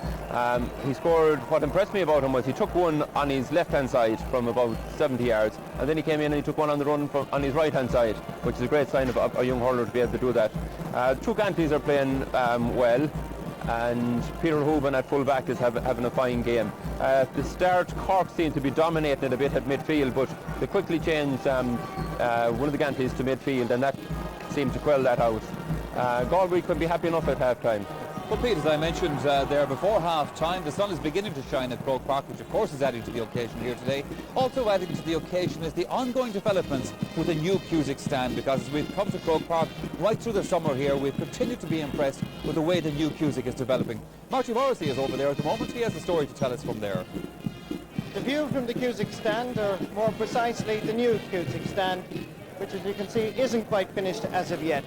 He scored, what impressed me about him was he took one on his left-hand side from about 70 yards, and then he came in and he took one on the run on his right-hand side, which is a great sign of a young hurler to be able to do that. 2 Ganties are playing well, and Peter Hooban at full back is having a fine game. At the start, Cork seemed to be dominating it a bit at midfield, but they quickly changed one of the Ganties to midfield, and that seemed to quell that out. Galway could be happy enough at half-time. Well, Pete, as I mentioned there before half-time, the sun is beginning to shine at Croke Park, which of course is adding to the occasion here today. Also adding to the occasion is the ongoing developments with the new Cusick stand, because as we've come to Croke Park right through the summer here, we've continued to be impressed with the way the new Cusick is developing. Marty Morrissey is over there at the moment. He has a story to tell us from there. The view from the Cusick stand, or more precisely the new Cusick stand, which as you can see isn't quite finished as of yet.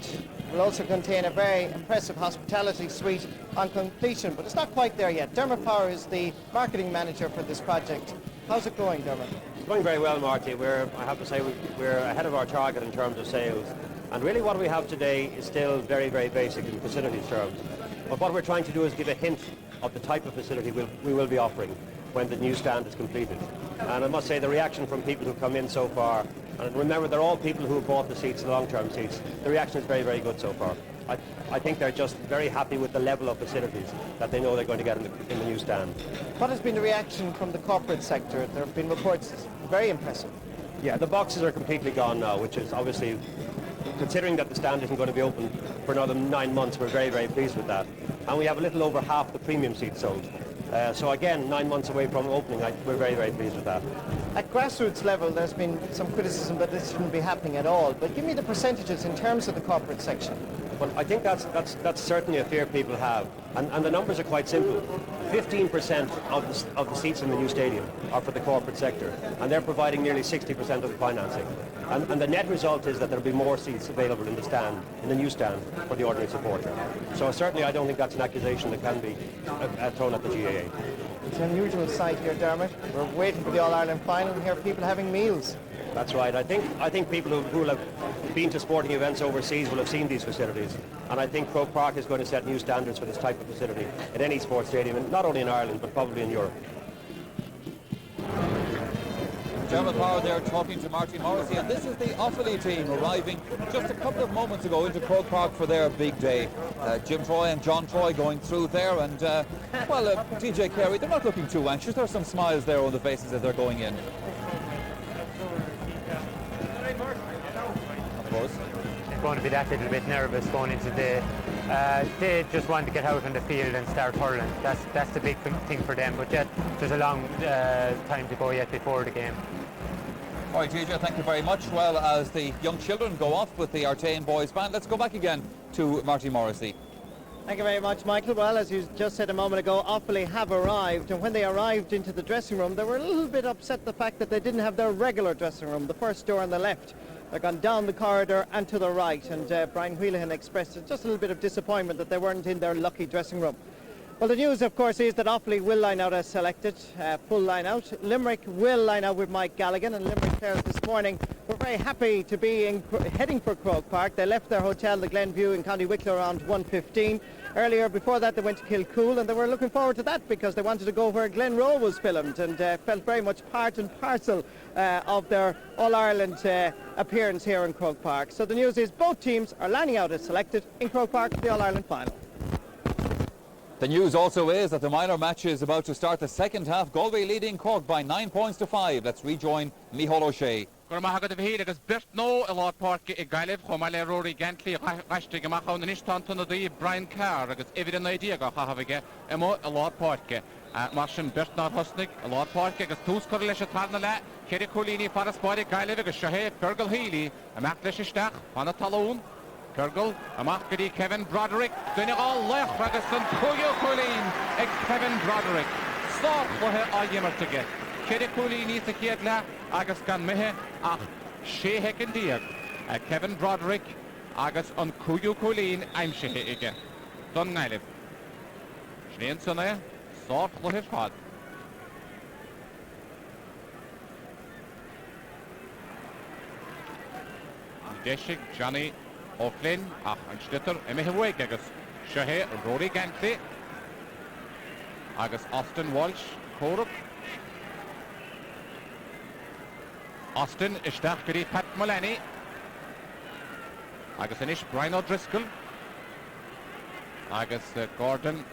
Will also contain a very impressive hospitality suite on completion, but it's not quite there yet. Dermot Power is the marketing manager for this project. How's it going, Dermot? It's going very well, Marty. I have to say we're ahead of our target in terms of sales. And really what we have today is still very, very basic in facilities terms. But what we're trying to do is give a hint of the type of facility we will be offering when the new stand is completed. And I must say the reaction from people who've come in so far, and remember they're all people who have bought the seats, the long-term seats, the reaction is very, very good so far. I think they're just very happy with the level of facilities that they know they're going to get in the new stand. What has been the reaction from the corporate sector? There have been reports very impressive. Yeah, the boxes are completely gone now, which is obviously, considering that the stand isn't going to be open for another 9 months, we're very, very pleased with that. And we have a little over half the premium seats sold. So again, 9 months away from opening, we're very, very pleased with that. At grassroots level, there's been some criticism that this shouldn't be happening at all, but give me the percentages in terms of the corporate section. Well, I think that's certainly a fear people have, and the numbers are quite simple. 15% of the seats in the new stadium are for the corporate sector, and they're providing nearly 60% of the financing. And the net result is that there'll be more seats available in the new stand for the ordinary supporter. So certainly I don't think that's an accusation that can be thrown at the GAA. It's an unusual sight here, Dermot. We're waiting for the All-Ireland final and here are people having meals. That's right. I think people who have been to sporting events overseas will have seen these facilities, and I think Croke Park is going to set new standards for this type of facility in any sports stadium, and not only in Ireland but probably in Europe. Dermot Power there talking to Marty Morrissey, and this is the Offaly team arriving just a couple of moments ago into Croke Park for their big day. Jim Troy and John Troy going through there, and DJ Carey, they're not looking too anxious. There's some smiles there on the faces as they're going in. Of course. They're going to be that little bit nervous going into the... they just want to get out on the field and start hurling. That's the big thing for them, but yet there's a long time to go yet before the game. All right, TJ, thank you very much. Well, as the young children go off with the Artane Boys Band, let's go back again to Marty Morrissey. Thank you very much, Michael. Well, as you just said a moment ago, Offaly have arrived, and when they arrived into the dressing room, they were a little bit upset the fact that they didn't have their regular dressing room, the first door on the left. They've gone down the corridor and to the right, and Brian Wheelahan expressed just a little bit of disappointment that they weren't in their lucky dressing room. Well, the news, of course, is that Offaly will line out as selected, full line out. Limerick will line out with Mike Galligan, and Limerick players this morning were very happy to be heading for Croke Park. They left their hotel, the Glenview in County Wicklow, around 1:15. Earlier, before that, they went to Kilcool, and they were looking forward to that because they wanted to go where Glenroe was filmed, and felt very much part and parcel of their All-Ireland appearance here in Croke Park. So the news is both teams are lining out as selected in Croke Park for the All-Ireland final. The news also is that the minor match is about to start the second half. Galway leading Cork by 9 points to 5. Let's rejoin Micheál O'Shea. Gurmahagad of Hee, agus Bert no a lot park a Gailib, Homale Rory Gantly, Rashtig, Machaun, and Ishtanton, the Brian Carr, agus evident idea, Gahavige, Emo, a lot park. Martian Bert not Hosnik, a lot park, agus Tus Correlation Tarnala, Kerry Colini, Faras Body, Gailib, agus Shahe, Fergal Healy, a Maclish Stach, Panataloon. Fergal, a Markedy, Kevin Broderick, General Lech, agus and Puyo Colleen, Kevin Broderick. Stop for her argument to get. Kerry Colini, the Kiedla, agus gan mehe, she hecken diag. Kevin Broderick, agus on Puyo Colleen, I'm she again. Don Nailif. Schneen Sonne, stop for his hard. Deisig Johnny O'Flynn ach an Schlitter Emiheweg agus Shahe Rory Gantley agus Austin Walsh Cork. Austin isteach gyda Pat Mullaney agus anish Brian O'Driscoll agus Gordon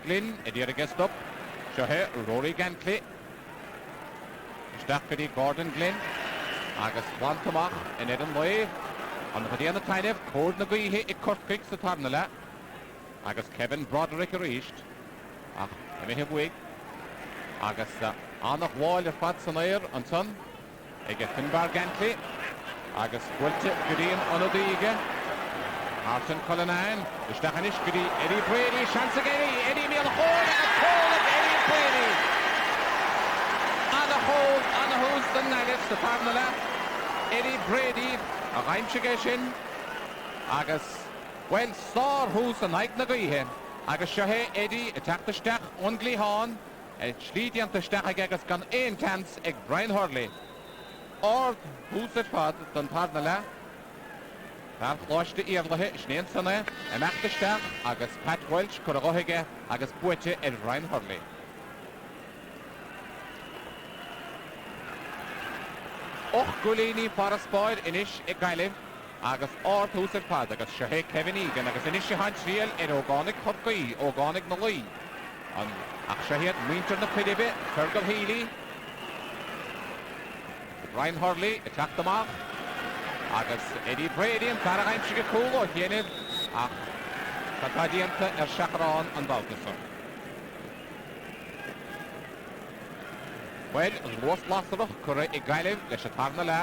Glynn ydy'r agest up Shahe Rory Gantley isteach gyda Gordon Glynn agus Juan Tomach yn edrych mwy ond ydy yn y tainef cwrdd na gwyhi I Cork sy tarnala agus Kevin Broderick yr eist ach ymwneud wyg agus anach wall i'r fad sy'n air ond son ag Finbar Gantley agus gwylte gyda'n onodige Arton Colinain ystach anish gyda Eddie Brady sians ag Eddie mi an hôl ag col ag Eddie Brady an y hwys dyn nagets y tarnala Eddie Brady a gaimsig sin agus wel star hwys yn aig na gwyhe agus Shahe Eddie y tach ystach ongli hon slídiant ystach ag agus gan ein cans ag Brian Hurley or hús yr fad don tarnala Dar chláiste íarlathe snéan sanna amachtasteach agus Pat Welch cwragóhige agus buite Brian Hurley. Och gwleini Forrestboyd inis Galway agus ort hús yr fad agus Shahe Kevin Egan agus inis haint riel ógánig Corcaí ógánig na Lí. Ach Shahe muintir na pidibe Fergal Healy Brian Hurley y tach dymach agus Eddie Brady yn paragaim sy'n gwyl o hienydd ach catadianta siachrán an Baltasar. Wel, yn lwys lasarwch cwrw I Galway leis y tarna la.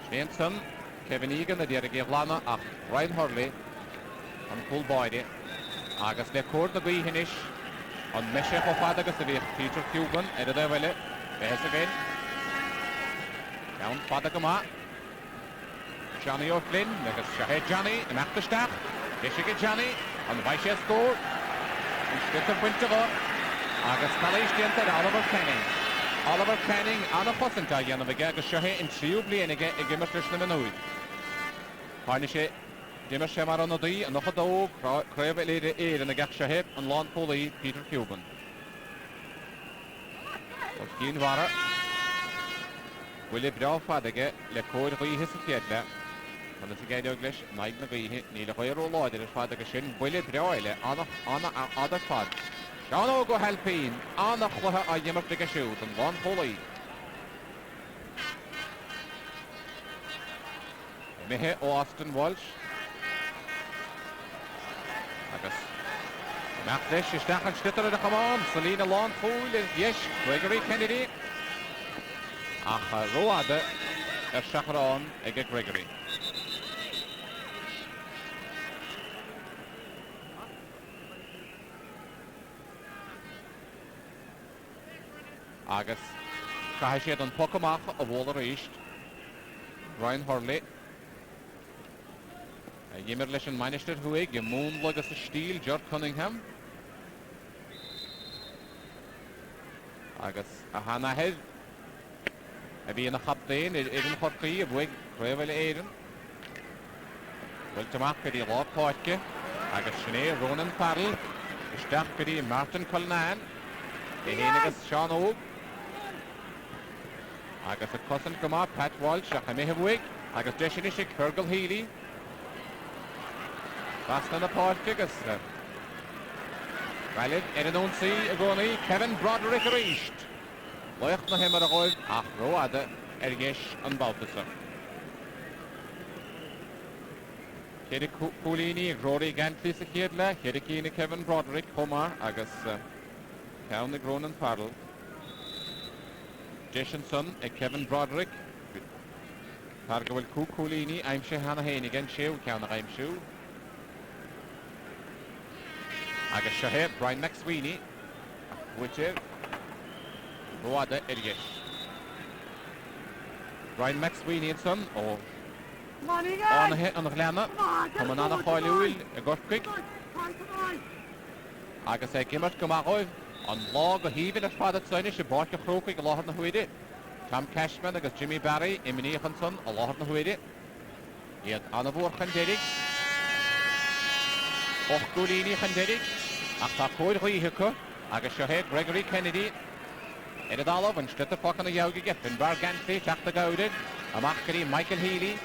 Sneanson, Kevin Egan ydy'r geirlana ach Brian Hurley yn cwl boedi agus le cwrdd na gwy hynish ond mesech o fad agus y fi Peter Cuban edrych e wele Behes again Iawn fad ag yma Johnny O'Flynn agus Shahe Johnny yn achterstach Gesig e Johnny ond faes e sgôr yn sgwrt y bwynt o fo agus cael eich diant ar Oliver Canning an y chwasynta gan o fe agus Shahe yn triw blienige I gymryd rys na mynwyd Parnish e Dimmer sé mar an dí an noch a dó craibh léide yn y gach Shahe an lán pólí Peter Cuban. Os cín vara Bhuiile breá fadige le cóir ghuithe sa fiadle an is géideog leis naig na ghuithe ní le chuir ó láidir fadige sin bhuiile breáile anna adar fad. Seán ó go helpín anna chluthe a dhimmar dige siúd an lán pólí. Mithe ó Austin Walsh agus Macht leis isteach an slitter ar a chamán Salína lán fúil yes Gregory Kennedy ach roade siachrán ag Gregory agus caithé siad an pocamach a bhólar éist Brian Hurley Gimmer leis an Minister Huig, y mún agus y stíl George Cunningham. Agus a hana hedd. A fi yn y chaptein, Eirin Corcaí, y bwig crefel Eirin. Wel tymach gyda Lord Poitke. Agus syne Ronan Farrell. Ystach gyda Martin Colnan. Y hyn agus Sean Og. Agus y cosan gyma Pat Walsh a chymau hywig. Agus desin eisiau Fergal Healy. Basna na Poitke agus Galway yn o'n si y gwni Kevin Broderick yr eist. Loich na hym ar y gwyl ach roade gys yn Baltasar. Cyd y cwlini Rory Gantley sy'n cydle, cyd y cyn Kevin Broderick hwma agus cawn y Ronan Farrell. Jeshenson Kevin Broderick. Targwyl cwlini aim se hana hen igen siw cawn ag aim siw. Agus Shahe Brian McSweeney Wytir Roada Ergis Brian McSweeney yn son o Onhe yn Glena Kom yn anna chwailiwyl y gorfgwig Agus gimmert gymagoedd ond log o hifin ar ffadat synish y borch o Croke y lohar na hwydi Tom Cashman agus Jimmy Barry imini Hanson a láthar na huide. Iad anna bhórchan derig. Och gúlíní chan derig. Ach tá cóir chuíthe agus seo Gregory Kennedy. Iad alah an stute fochan na jauge gefin bar Gantley teachta gaudir. Amach garí Michael Healy.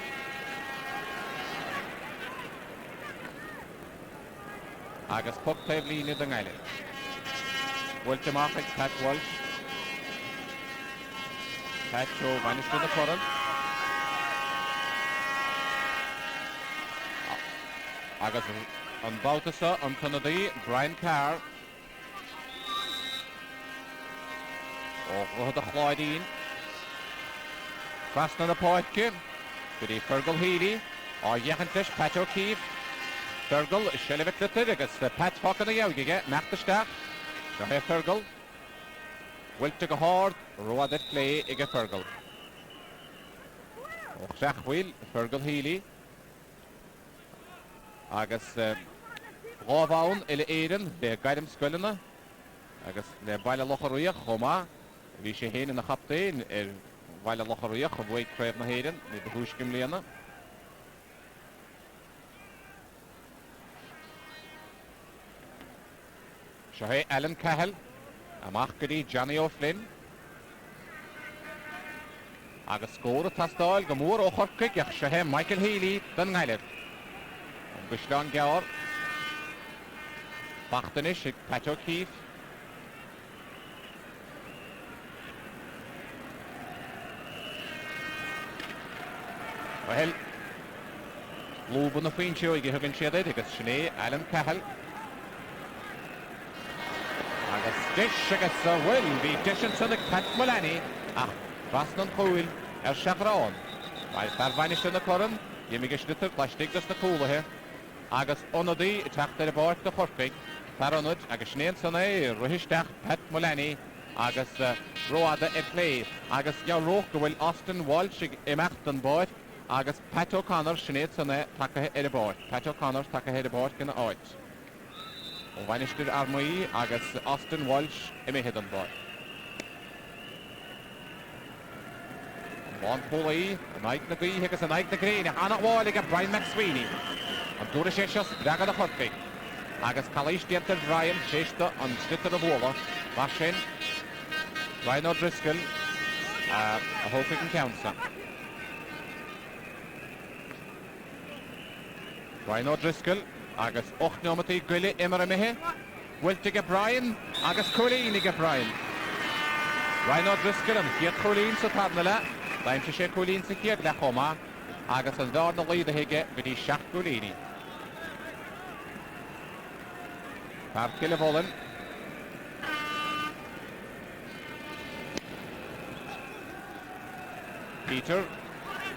Agus puck taobh líne den gaile. Walsh amach ag Pat Walsh. Pat Joe Bannister na corran. Agus an Bautasa an Tunadaí Brian Carr. Rohad a chláidín. Frasna na páitce. Gydí Fergal Healy. A Jechantis Pat O'Keefe. Fergal Shelivit Litter agus Pat Fochan na Jaugige. Nachtasteach. Seo Fergal. Wilte go hard. Road it play ige Fergal. Och Shachwil Fergal Healy. Agus Rábhaun ile éireann be gaidim scoilena. Agus le baile locharíoch chomá. Bhí sé héana na chaptaí baile locharíoch a bhfuid creibh na héireann ní do thuaiscim léana. Seo Alan Cahill. Amach goí Johnny O'Flynn. Agus scór a tastáil go mór ó chorcaig ach seo Michael Healy den ngailir. An Bishlan Gawr. Bachtanis ag Pat O'Keefe. Well, lúban na faoinseo ag thugann siad agus sinné Alan Cahill. Agus dis agus bhfuil bhí disin ag Pat Mullaney ach Frasna an chúil Seachrán. Tar bhainiste na corran, dhéimiige slitar plastig gus na cúlathe. Agus onadaí teachta ar báirt na chorcaig. Tar anad agus snéan sanna ruhisteach Pat Mullaney agus roada ar clé. Agus geallróch go bhfuil Austin Walsh imecht an báirt agus Pat O'Connor snéad sanna takathe ar báirt. Pat O'Connor takathe ar báirt gna áit. Ó bhainiste armaí agus Austin Walsh imimehead an báirt. One Foley, a night na gui, higus a night na green, Anna Wallig and Brian McSweeney. And Dura Sheshus, Braga the Hurting. Agus Kalish Dientel Brian, Sheshta, and Slitter of Waller. Bashin, Brian O'Driscoll, a Hoping and Council. Brian O'Driscoll, Agus Ochnomati Gully Emmermehe. Wiltige Brian, Agus Colleen Brian. Brian O'Driscoll and Fiat Colleen Satarnala. Daim se sé Colleen sa chiad le chomá, agus an dar na líad a hiige go dtí seach Colleeny. Par cile bholan. Peter,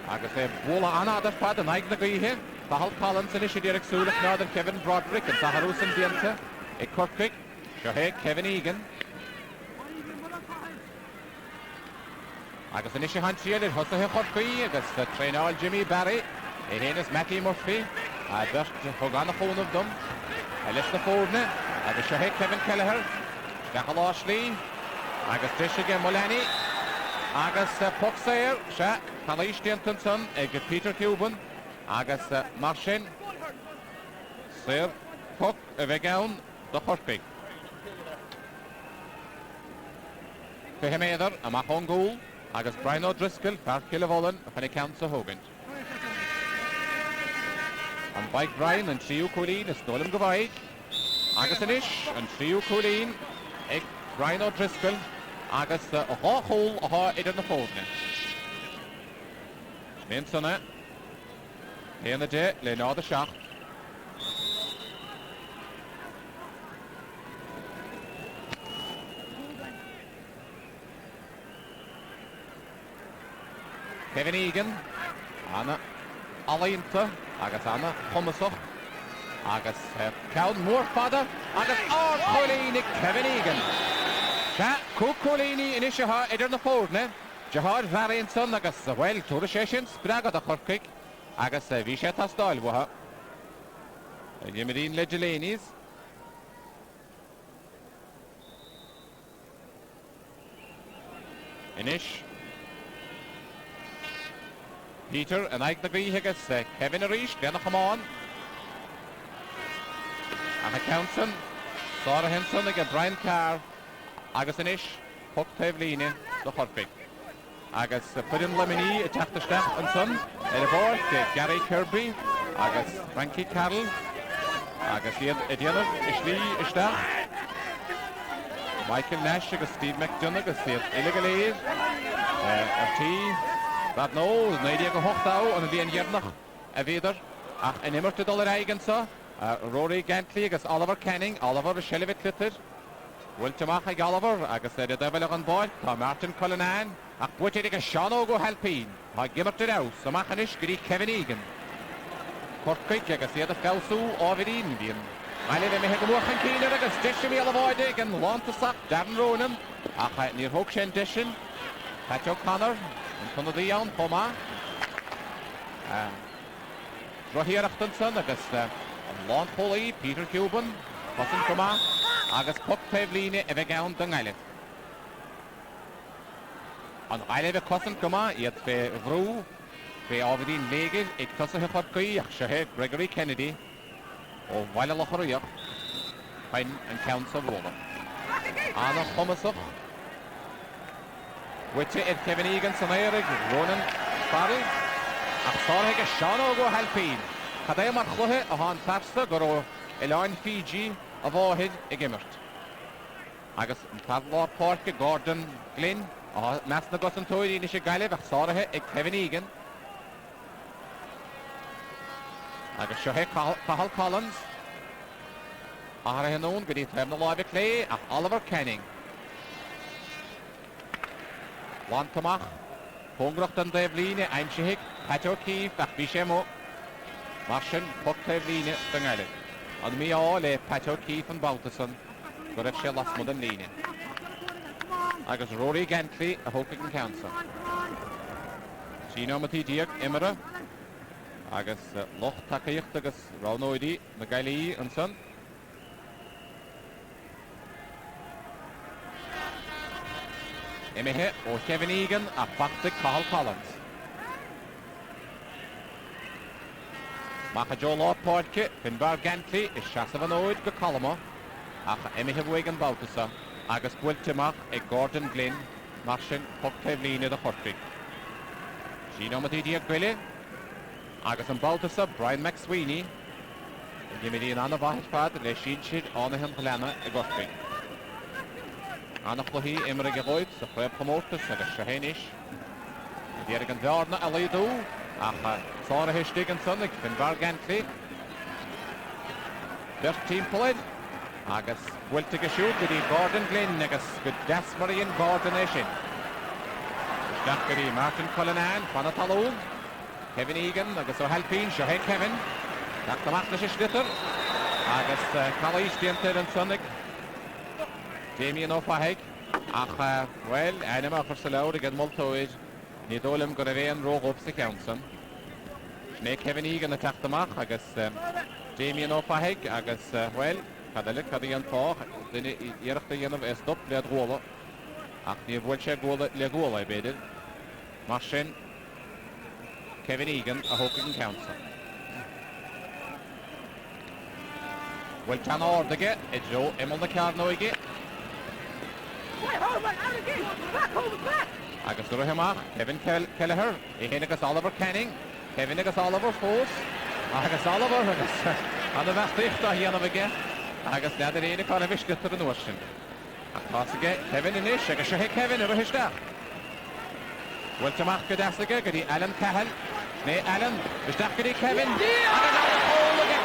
agus bhóla anad ar fad an aig na gaithe, Fahal Collins in isi díreg súlach nád an Kevin Broderick an Saharús an dianta, ag Corcaig, seo Kevin Egan. Agus in isi hansiad ar hosathe Corcaig agus trénáil Jimmy Barry, héananas Matty Murphy, a bert thugan na fónamh dom, a leis na fórne, agus seo Kevin Kelleher, Stachel Ashley, agus Tisige Mullaney, agus Puck Sayer, se Kalish Dientonson ag Peter Cuban, agus Marshin, Sayer Puck a bheith do Corcaig. Feheméadar amach an gúl, agus Brian O'Driscoll, fear cile bholan a fannig count sa Hogan. An bike Brian an Triú Colleen is dólam go bhaig, agus an ish an Triú Colleen ag Brian O'Driscoll, agus a háchúl a há idir na fódne. Snéan sanna, héana de le nád a seach. Kevin Egan, Anna Alainta, agus Anna Thomasach, agus Cawn mór fada, agus Colleen Kevin Egan. Se Colleen in isisio idir na fórne, Jahar Varianson agus well túra sésin spragad a Corcaig, agus bhí sé tastáil bhatha. Dhéimerín le Delaney's. Inis, Peter yn aig na grih agos Kevin Arish, Glenna Chamon. Ach Counson, Sarah Henson ag Brian Carr, agos yn ish, Puck Tevline, the Horpig. Agos Puddin Lemony, y tach stach yn son, y bord, Gary Kirby, agos Frankie Carroll, agos Idianov, Ishli, Ishtach. Michael Nash agos Steve McDonough agos Illegaleir, T. Brad No, Nadia go hochtau, and the Enjernach, a Vader, ach en immer te dollar eigen so. Rory Gantley agus Oliver Canning, Oliver a Shelley Clitter. Wiltamach ag Oliver agus the devil on board, Tá Martin Cullinan, ach bwytig ag Sean go helpin. Tá gimmert it out, so machanish gri Kevin Egan. Cork agus the Felsú Ovidin Vian. I live in Mehigamwach Keener agus Dishimi Olivoid Egan, Lantasak, Darren Ronan, ach near Hokshen Dishin, Pat O'Connor, and Connor Dion, Poma. Rohir Achtonson agus Lon Foley, Peter Cuban, Cossin Coma, agus Puck Tevline a vegaun dang Eilif. An Eilif a Cossin Coma, yet fe Vrou, fe Ovidin Legil, ag Tosa Hechorkui, Shahe Gregory Kennedy, o Waila Lochoriach, Pine and Counts of Roller. Anna Thomasach, Witty Ed Kevin Egan, Sanarig, Ronan Farrell, Achsorheg a Shano go Halpine. Cadai mar chluhe a han tarsta goro Elaine Fiji a bháhid I gimmert. Agus Padlaw Park Gordon Glynn a mesna gosan tóirí ní sé gaileh ach sárathe ag Kevin Egan. Agus seohe Cahal Collins a har henón go dtí trefna láimh clé ach Oliver Canning. Lantamach Hongracht an Devline Einshihig Pat O'Keefe ach bhí sé mo. Martian, Puck Tevline, Dungailin. And me all Pat O'Keefe and Baltason, go raibh sé lasmod an líne. Agus Rory Gantley a Hokigan Council. Sino matí diag imara. Agus loch takeíocht agus Raunoidi na Gailí an son. Imihe o Kevin Egan a Patrick Cahal Collins. Macha Joe Law Portke, Finbar Gantley, is Shasa van Oid go Coloma, ach Emihe Wigan Baltasa, agus Gwiltimach e Gordon Glynn, Martian Puck Tevline the Hortrig. Gino Matidia Gwille, agus an Baltasa, Brian McSweeney, and Gimidi and Anna Vahishpad, Le Sheedshid, Anna Hilhelana, e Gortrig. Anna Chlohi, Emre Geroid, the Freb Promotus, agus Shahenish, Diergan Varna, Alidu, ach Sarah Hishtiganson ag Finbar Gantley. 13 pulid. Agus Wiltig a shoot godi Gordon Glynn agus good Desmarie and Gordon Eshin. Stach godi Martin Cullinan, Fanataloon. Kevin Egan agus O'Halpine, Shahe Kevin. Stach the Machnish Schlitter. Agus Calais Dianter and Sonnig. Damien O'Fahig. Ach, well, Anima Chursalawd again Multoid. Nidolem go raibh roch up sa Counson. Sné Kevin Egan a teachtamach agus Damien O'Fahig agus well, cadalik cadí an fách, duine iarachta dhéanamh is stop le dhóla ach ní bhfuil sé le góla beidir. Mar sin Kevin Egan a Hokigan Council. Bhfuil tean ordaige I Joe Emil na Carnoige. Agus Ruhemach, Kevin Kelleher, Ihen agus Oliver Canning, Kevin agus Oliver Foss, agus Oliver agus an the Vestichta here of again, agus Nether Ene Carnavish to the Notion. Across again, Kevin in Ish, agus Shahe Kevin over his staff. Wiltamach Gadasiga, Gadi Alan Cahill, Nay Alan, the staff Gadi Kevin,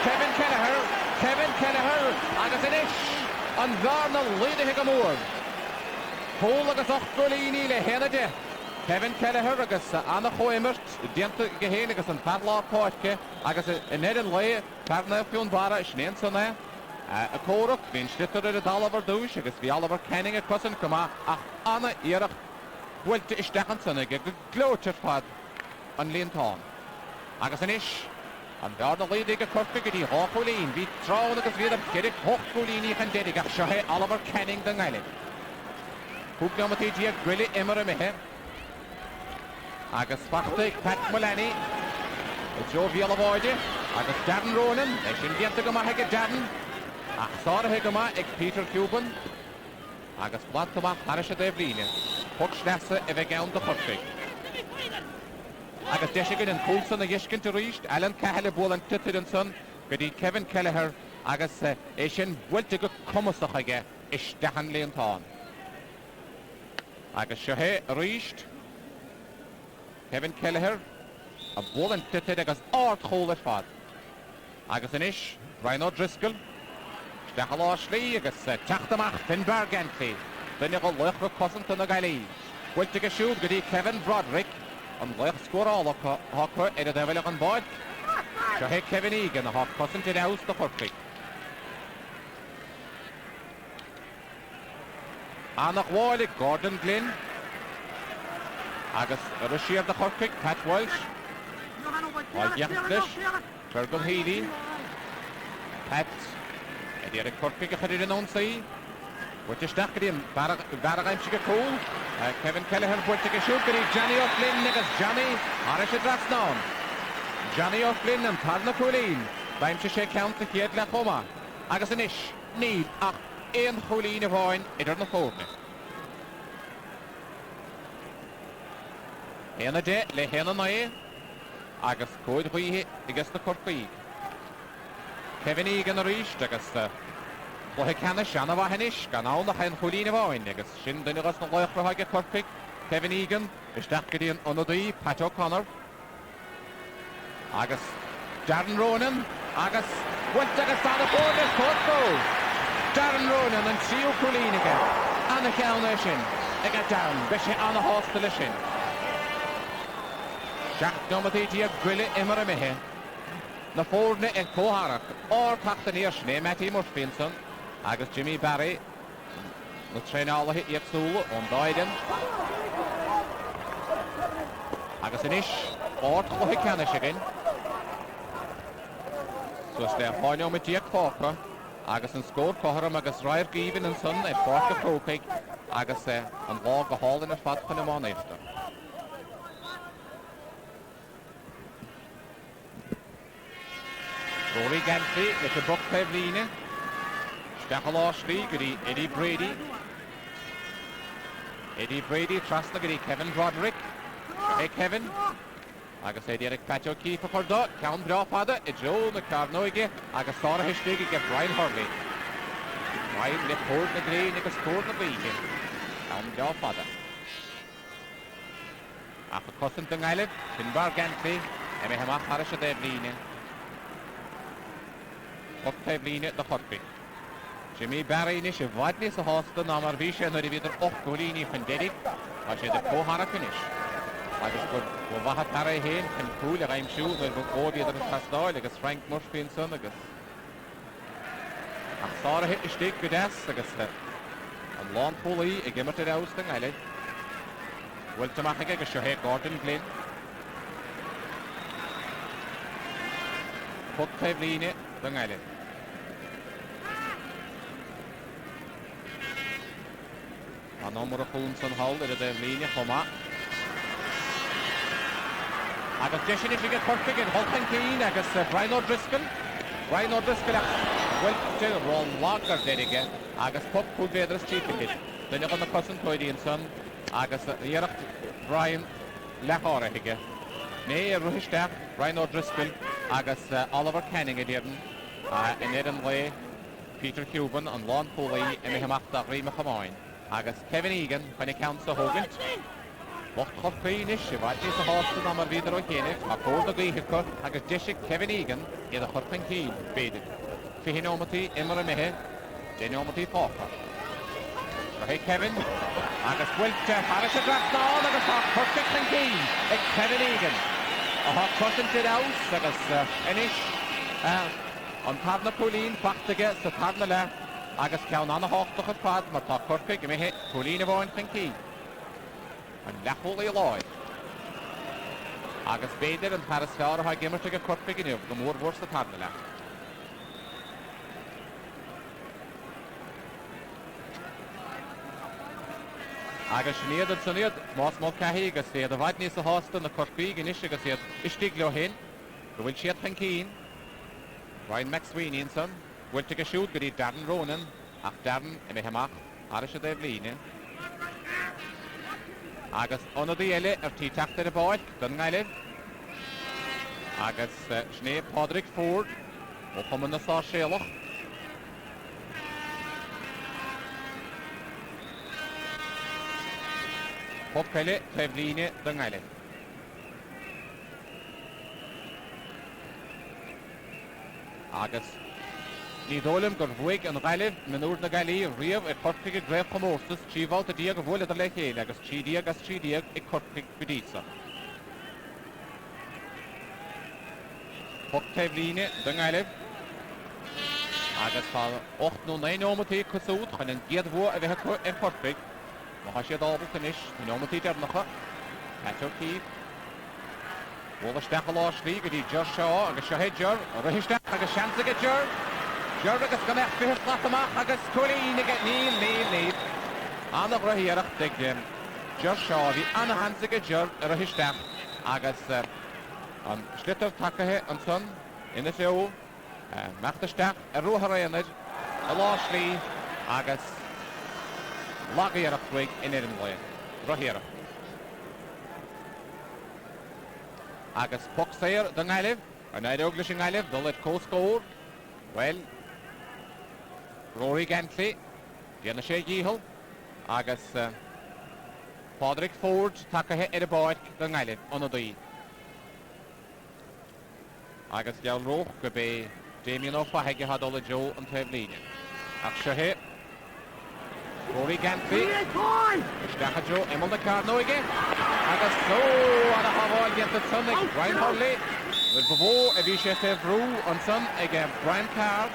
Kevin Kelleher, agus in Ish, and Varna Lady Higamore. Hol agus 8 golíní le héanaide. Kevin Kelleher agus Anna Choimert, dianta gehéin agus an Padlaw Portke, agus in Erin Lea, Parna Fion Bara, Snean Sonne, a Cork, Vin Schlitter at Oliver Douche, agus vi Oliver Canning a Cousin Coma, ach Anna Irach, Wilte Istechen Sonne, Glocher Fad, an Leontown. Agus an Ish, an Garda Lady a Cork, di Hocholín, vi Traun agus vi Gerik Hocholíní and Dedic, ach Shahe Oliver Canning the Island. Húgnamatí díag Gwili Imar a Mehe. agus Fachtig, Pat Mullaney, Joe Vialavoide, agus Darren Ronan, sin dianta go maith ag Darren, ach sáirithe go maith ag Peter Cuban, agus blad go maith Haris a Devlíne, Puck Schnessa a bheith gán do Chorcaig. Agus deisigin an Coulson a Yishkin to Richt, Alan Cahill a Bolan Titidinson, Gadi Kevin Kelleher, agus sin bhfuilte go cumasach aige is dehan léon tán. Agus Shohé Richt, Kevin Kelleher, a Bolan Titid agus art chól at fad. Agus inis, Brian O'Driscoll, Stechal Ashley, agus Tachtamach, Finbar Gantly, Dynne go loch go cosint yn y gael Bhfuilte go siúd Gadi Kevin Broderick, an loch sgwrálach hocra ar a defilach an bod. Shohé Kevin Egan a hoc cosint in aus do Chorcaig. Annach Wally, Gordon Glynn, agus Rashir de Chorcaig, Pat Walsh, Jachlish, Fergal Healy, Pat, Eric Chorcaig a chyrir yn o'n sa'i, Bwyti stach gyda'n barag aim sy'n cool, Kevin Kelleher bwyti gysiwg gyda Johnny O'Flynn agus Johnny Arish y dras nawn. Johnny O'Flynn yn parna chwilin, baim sy'n sé count y chiad le choma, agus yn ish, nid ach ein chwilin y fwain idr na ffwrni. Hen y de, le hen y nai, agus cwyd hwy agus na Chorcaig. Kevin Egan ar eist agus Lohe canna Shanna Vahanish, gan awn nach ein chwilin y fwain, agus sy'n dyn agos na loech rhaid y Chorcaig. Kevin Egan, ysdach gyda'n onodwy, Pat O'Connor. Agus Darren Ronan, agus wynt agus dan y bod ys Corco. Darren Ronan yn trio chwilin aga, anna cawn y sy'n, aga Darren, bysio anna hostel y sy'n. Siach nomad i ti a gwyleymar y mehe. Na ffwrne yn coharach, o'r pachtan i'r sne, Matty Murphinson, agus Jimmy Barry, na trenala hit i'r sŵl o'n doeden. Agus yn ish, o'r chlohi canis agyn. So ys le ffonio med Diak Fawca, agus yn sgwr coharam agus rhaid gifin yn syn e ffordd y Croke, agus yn log o hol yn y ffad pan y mon eistedd. Rory Gantry, with the book Pevline. Stachel Ashley, gyda Eddie Brady. Eddie Brady, trasna gyda Kevin Broderick. Hey Kevin. Agus Eric Pat O'Keefe for do, cawn bra fada, y Joe na Carno ige, agus Sara Hystig ige Brian Hurling. Brian le cwrdd na grein agus cwrdd na beidio. Cawn bra fada. Ach y cosyn dyngailid, Finbar Gantry, eme hymach haris y Devline. Op Pevline de Chorcaig. Jimmy Barry nish y fadni sa hostan am ar fisio yn yr i fydd yr gwlini ffindedig, a sydd y cohara finish. Agus go fahat para hen, can cool a gaim siw, fel go godi ar y tasdol, agus Frank Murphinson, agus. Ach Sara hit y stig gydas, agus an lon pwli y gymryd yr awst yng Ngaelid. Weltamach ag agus Shohé Gordon Glynn. Puck Pevline yng Ngaelid. An omr o Chwnsyn Hall yr y Devlíne choma. Agus desin i chi'n Chorcaig yn Holchan Keen agus Brian O'Driscoll. Brian O'Driscoll ach gwelte Ron Lager derige agus pop cwlfeddrys chiefigid. Dyna gwn y cosyn coedi yn syn agus iarach Brian Lechore hige. Neu rwysdach Brian O'Driscoll agus Oliver Canning ydy'n yn edrych le Peter Cuban yn lon pwli yn ei hymach da rym y chymoen. Agus Kevin Egan, pan ei count sa Hogan. Loch Chorcaig nish, y fadni sa hostan am ar fydd ar o'i chenig, a cwrdd o gleihicwr, agus desig Kevin Egan iddo Chorcaig Keen, bedig. Fi hyn omati imar y mehe, dyn omati Fawca. Rohi Kevin, agus gwylte, haris y dras na on, agus hoch Chorcaig Keen, ag Kevin Egan. A hoch cosyn dyd aws, agus enish, on parna pwlin, bachtige, sa parna le, agus cawn anna hochtach y fad, mae ta Chorcaig y mehe, pwlin y fo'n Keen. Yn lechol ei loi. Agus beidir yn parasgar o hae gymryd ag y Chorcaig yn yw, gymwr fwrs y tarna lech. Agus sníad an suniad, más má caihí agus iad a bhaid níos a hásta na Corcaí gan isis agus iad istigh leo hin. Go bhfuil siad chan cín. Ryan McSweeney yn son. Bhfuil te go siúd go dtí Darren Ronan ach Darren i mehamach ar is a déh líne. Agus onadí eile ar tí teachta a báid don ngaileh. Agus sné Padraig Ford ó chuman na sá séalach. Popcaile déh líne don ngaileh. Agus ní dólam gur bhuaig an ghaileh minúr na gailí riamh i Corcaigh gréibh chomórtas tíomháil a díag a bhfuil a le chéile agus trídíag i Corcaigh godísa. Pop taobh líne don ghaileh. Agus tá 8 nó 9 nómatí cosúd chun an giad bhua a bheith in Corcaigh. Má siad ábal inis na nómatí dearnacha. Peteor Keith. Bhfuil láslí go dtí Ger seo agus seohéidir roihisteach agus seansa go Ger. Ger agus go meach fihir slatamach agus cúlín ag níl. Annach roihiarach dig Ger seo bhí anna hansa go Ger roihisteach agus an slitar tacathe an son ina fiú meachtasteach ruthar réanid a láslí agus lagaíarach chuig in éan lein. Roihiarach. Agus Poxair don ngaileh, an éireoglis an ngaileh, dulad cóscór. Well, Rory Gantley, déanna sé díhal. Agus Padraig Ford, tacathe ar a báid don ngaileh, onadaí. Agus deall roch go bé Damien Offaly had dulad Joe an taobh líne. Ach seohé, Rory Gantley, isteach a Joe, imol na car nóige. Agus an a haváil géanta son ag Brian Hurley. Bhfuil bhó a bhí sé féhrú an son ag Brian Carr.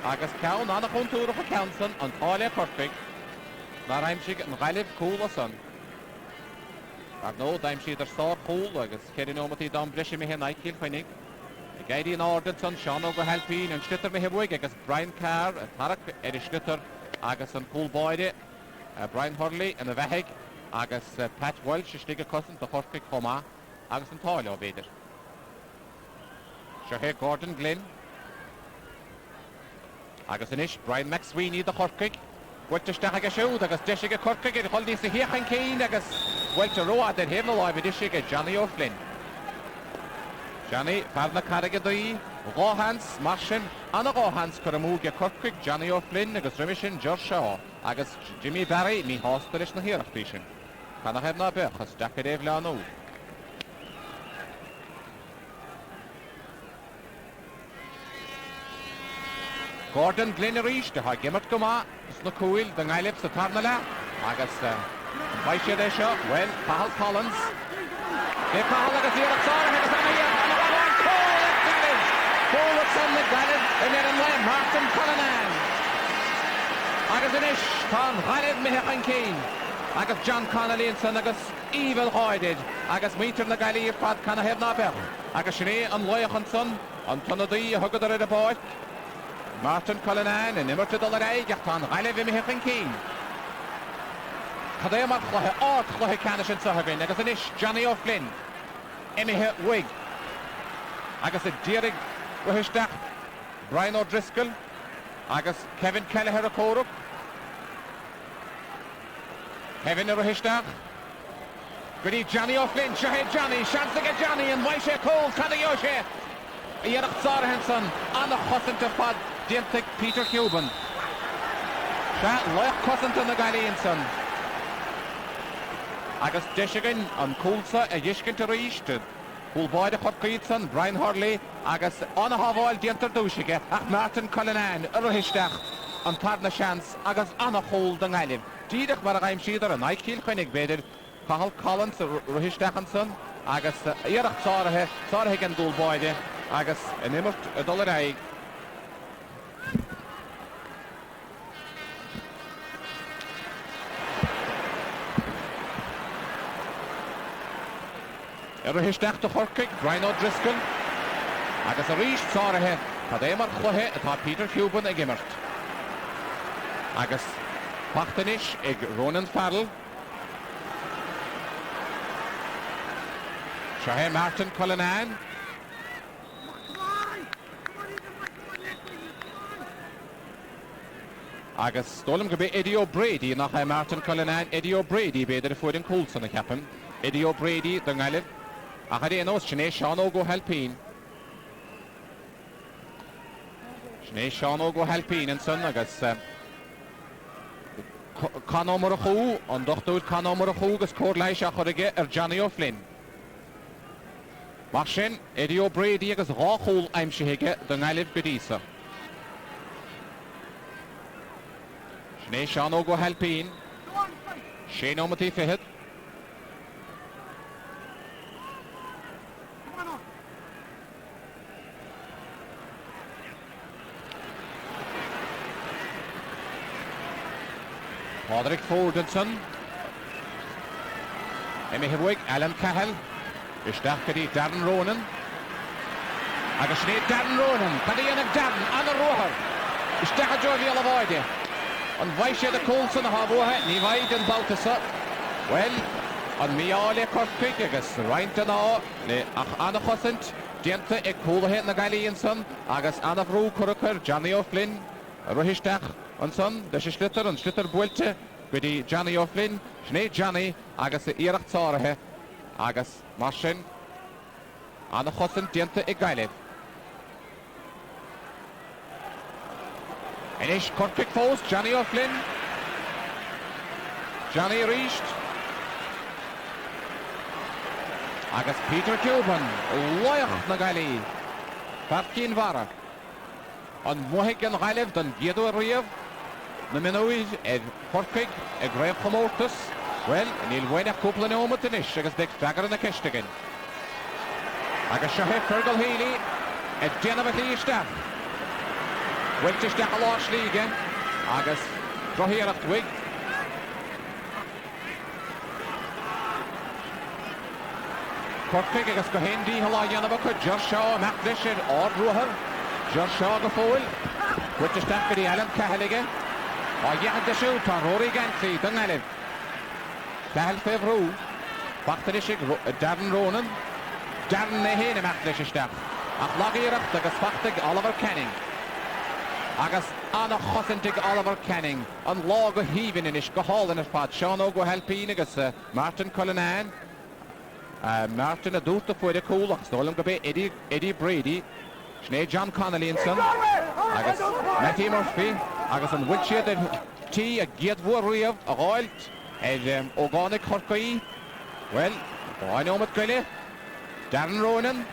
Agus ceann anna chontúracha ceansan an táile Corcaigh. Ná raim siad an ghaileh cúil a son. Ag nó daim siad ar sár cúil agus céirí nómatí dám breisi mé hen aicíl chuinnig. I gairí an ádan son Sean ó go helpín an slitar mé hebhuaig agus Brian Carr a tarach ar i slitar agus an cúil báide Brian Hurley an a bheithaig. Agus Pat Welsh is stig a cosan do Corcaigh chomá agus an táile ó beidir. Seohé Gordon Glynn. Agus inis Brian McSweeney do Corcaigh. Bhuiilteach a siúd agus deisig a Corcaigh ar choilní sa héchan céin agus bhuiilte roiad ar héimna láimh deisig a Johnny O'Flynn. Johnny farna carige daí, Gáhans mar sin anna Gáhans chur amúg a Corcaigh Johnny O'Flynn agus riimisin Ger seo agus Jimmy Barry mí hásta leis na hiarachtaí sin. Canach heb na bech as dach éh leanú. Gordon Glynn a ríis de ha gimmert go má is na cúil den ngaileh sa tarna le agus bhaid siad é seo, well, Cathal Collins. Dé Cathal agus iarach sára agus anna iarach cúil san na gaileh in an le Martin Cullinan. Agus inis tá an ghaileh mithechan céin. Agus John Connolly and son agus Evil Hoided agus mítar na gailí fad canna heb na bech. Agus sné an loich an son an tonadaí a thugad ar a báid. Martin Cullinan in immerta dul aig ach tá an ghaileh mithechan céin. Cad é mar chluthe áit chluthe canna sin sathagain agus inis Johnny O'Flynn imithe wig. Agus a dírig roihisteach Brian O'Driscoll agus Kevin Kelleher a córaach. Kevin a roihisteach. Goodí Johnny O'Flynn, seohé Johnny, seansa go Johnny an bhaid sé cóil cadaío sé. Iarach Sarhenson anna chosanta fad diantaigh Peter Cuban. Se loich cosanta na gailíon son. Agus deisigan an cúlsa a dhiiscint a ríiste. Cúil báid a Corcaigh son Brian Hurley agus anna haváil diantar dúisige ach Martin Cullinan a roihisteach an tarna seans agus anna chóil den ngaileh. Díadach mar a gaim siadar an aicíl chuinnig beidir Cathal Collins a roihisteach an son agus iarach sáirithe an gúil báide agus an imirt a dul aig. A roihisteach do Corcaigh Brian O'Driscoll agus a ríist sáirithe tá é mar chluthe atá Peter Cuban ag imirt. Agus pachtanis ag Ronan Farrell Shahe Martin Cullinan. Agus stolam go be Eddie O'Brady nach Martin Cullinan, Eddie O'Brady beidir fuin Coulson a capan. Eddie O'Brady the ngalib. A had enos Sinead Sean go helpin. Sinead Sean go helpin and son agus Canomar a chó an dochtúid Canomar a chó agus cór a chorige Johnny O'Flynn. Mar sin Eddie O'Brady agus ráchúil aimsithe the ngalib godísa. Sinead Sean go helpin. Shane O'Matty fihid. Padraig Fordenson. Emmy Hibwig, Alan Cahill. Isteach gadi Darren Ronan. Agus Sinead Darren Ronan. Paddy and Darren and the roher. Isteach a Georgie Alavoide. An bhaise de Coulson a habúthe, ní bhaid an Baltasa. Well, an miále Cork agus roiint an á, le ach anna chosint, dienta ag cúlathe na Galíon son, agus anna bhrú curachar Johnny O'Flynn, a ruhisteach an son, de sé slitter an slitter builte, gudi Johnny O'Flynn, Sinead Johnny, agus a iarach táirithe, agus mar sin, anna chosint dienta ag Gailib. Inish Cork fós, Johnny O'Flynn. Johnny reached. Agus Peter Cuban, loich na Galí. Farcín Vara. An muhic an Gailib don Giedo Riamh. Na minúid Cork ag raibh chomórtas. Well, níl bhainach cúpla nómat inish agus dig feagar na ceistegin. Agus Shahe Fergal Healy déanamh líisteach. Wiltisteach a lás líige, agus drohiarach wig. Cork agus go hindi hala dhéanamh chu Josh Shaw a meachlisir árdrúthar. Josh Shaw go fóil. Wiltisteach gadi Alan Cahilige. A dhéad de siú tá Rory Gantly don Elif. Cahill febrú. Bachtarisig Darren Ronan. Darren na héna meachlisirsteach. Ach lagíireach agus fachtig Oliver Canning. Agus anna chosantig Oliver Canning an lá go híbin inis go hálin ar fad Sean go helpín agus Martin Cullinan. Martin a dúta fuide cúlach stólam go be Eddie Brady, Sinead John Connolly and son, agus Matty Murphy, agus an Wiltshire tí a giadmhór riamh a gáilt ógánig Corcaí. Well, báin ómat goile, Darren Ronan,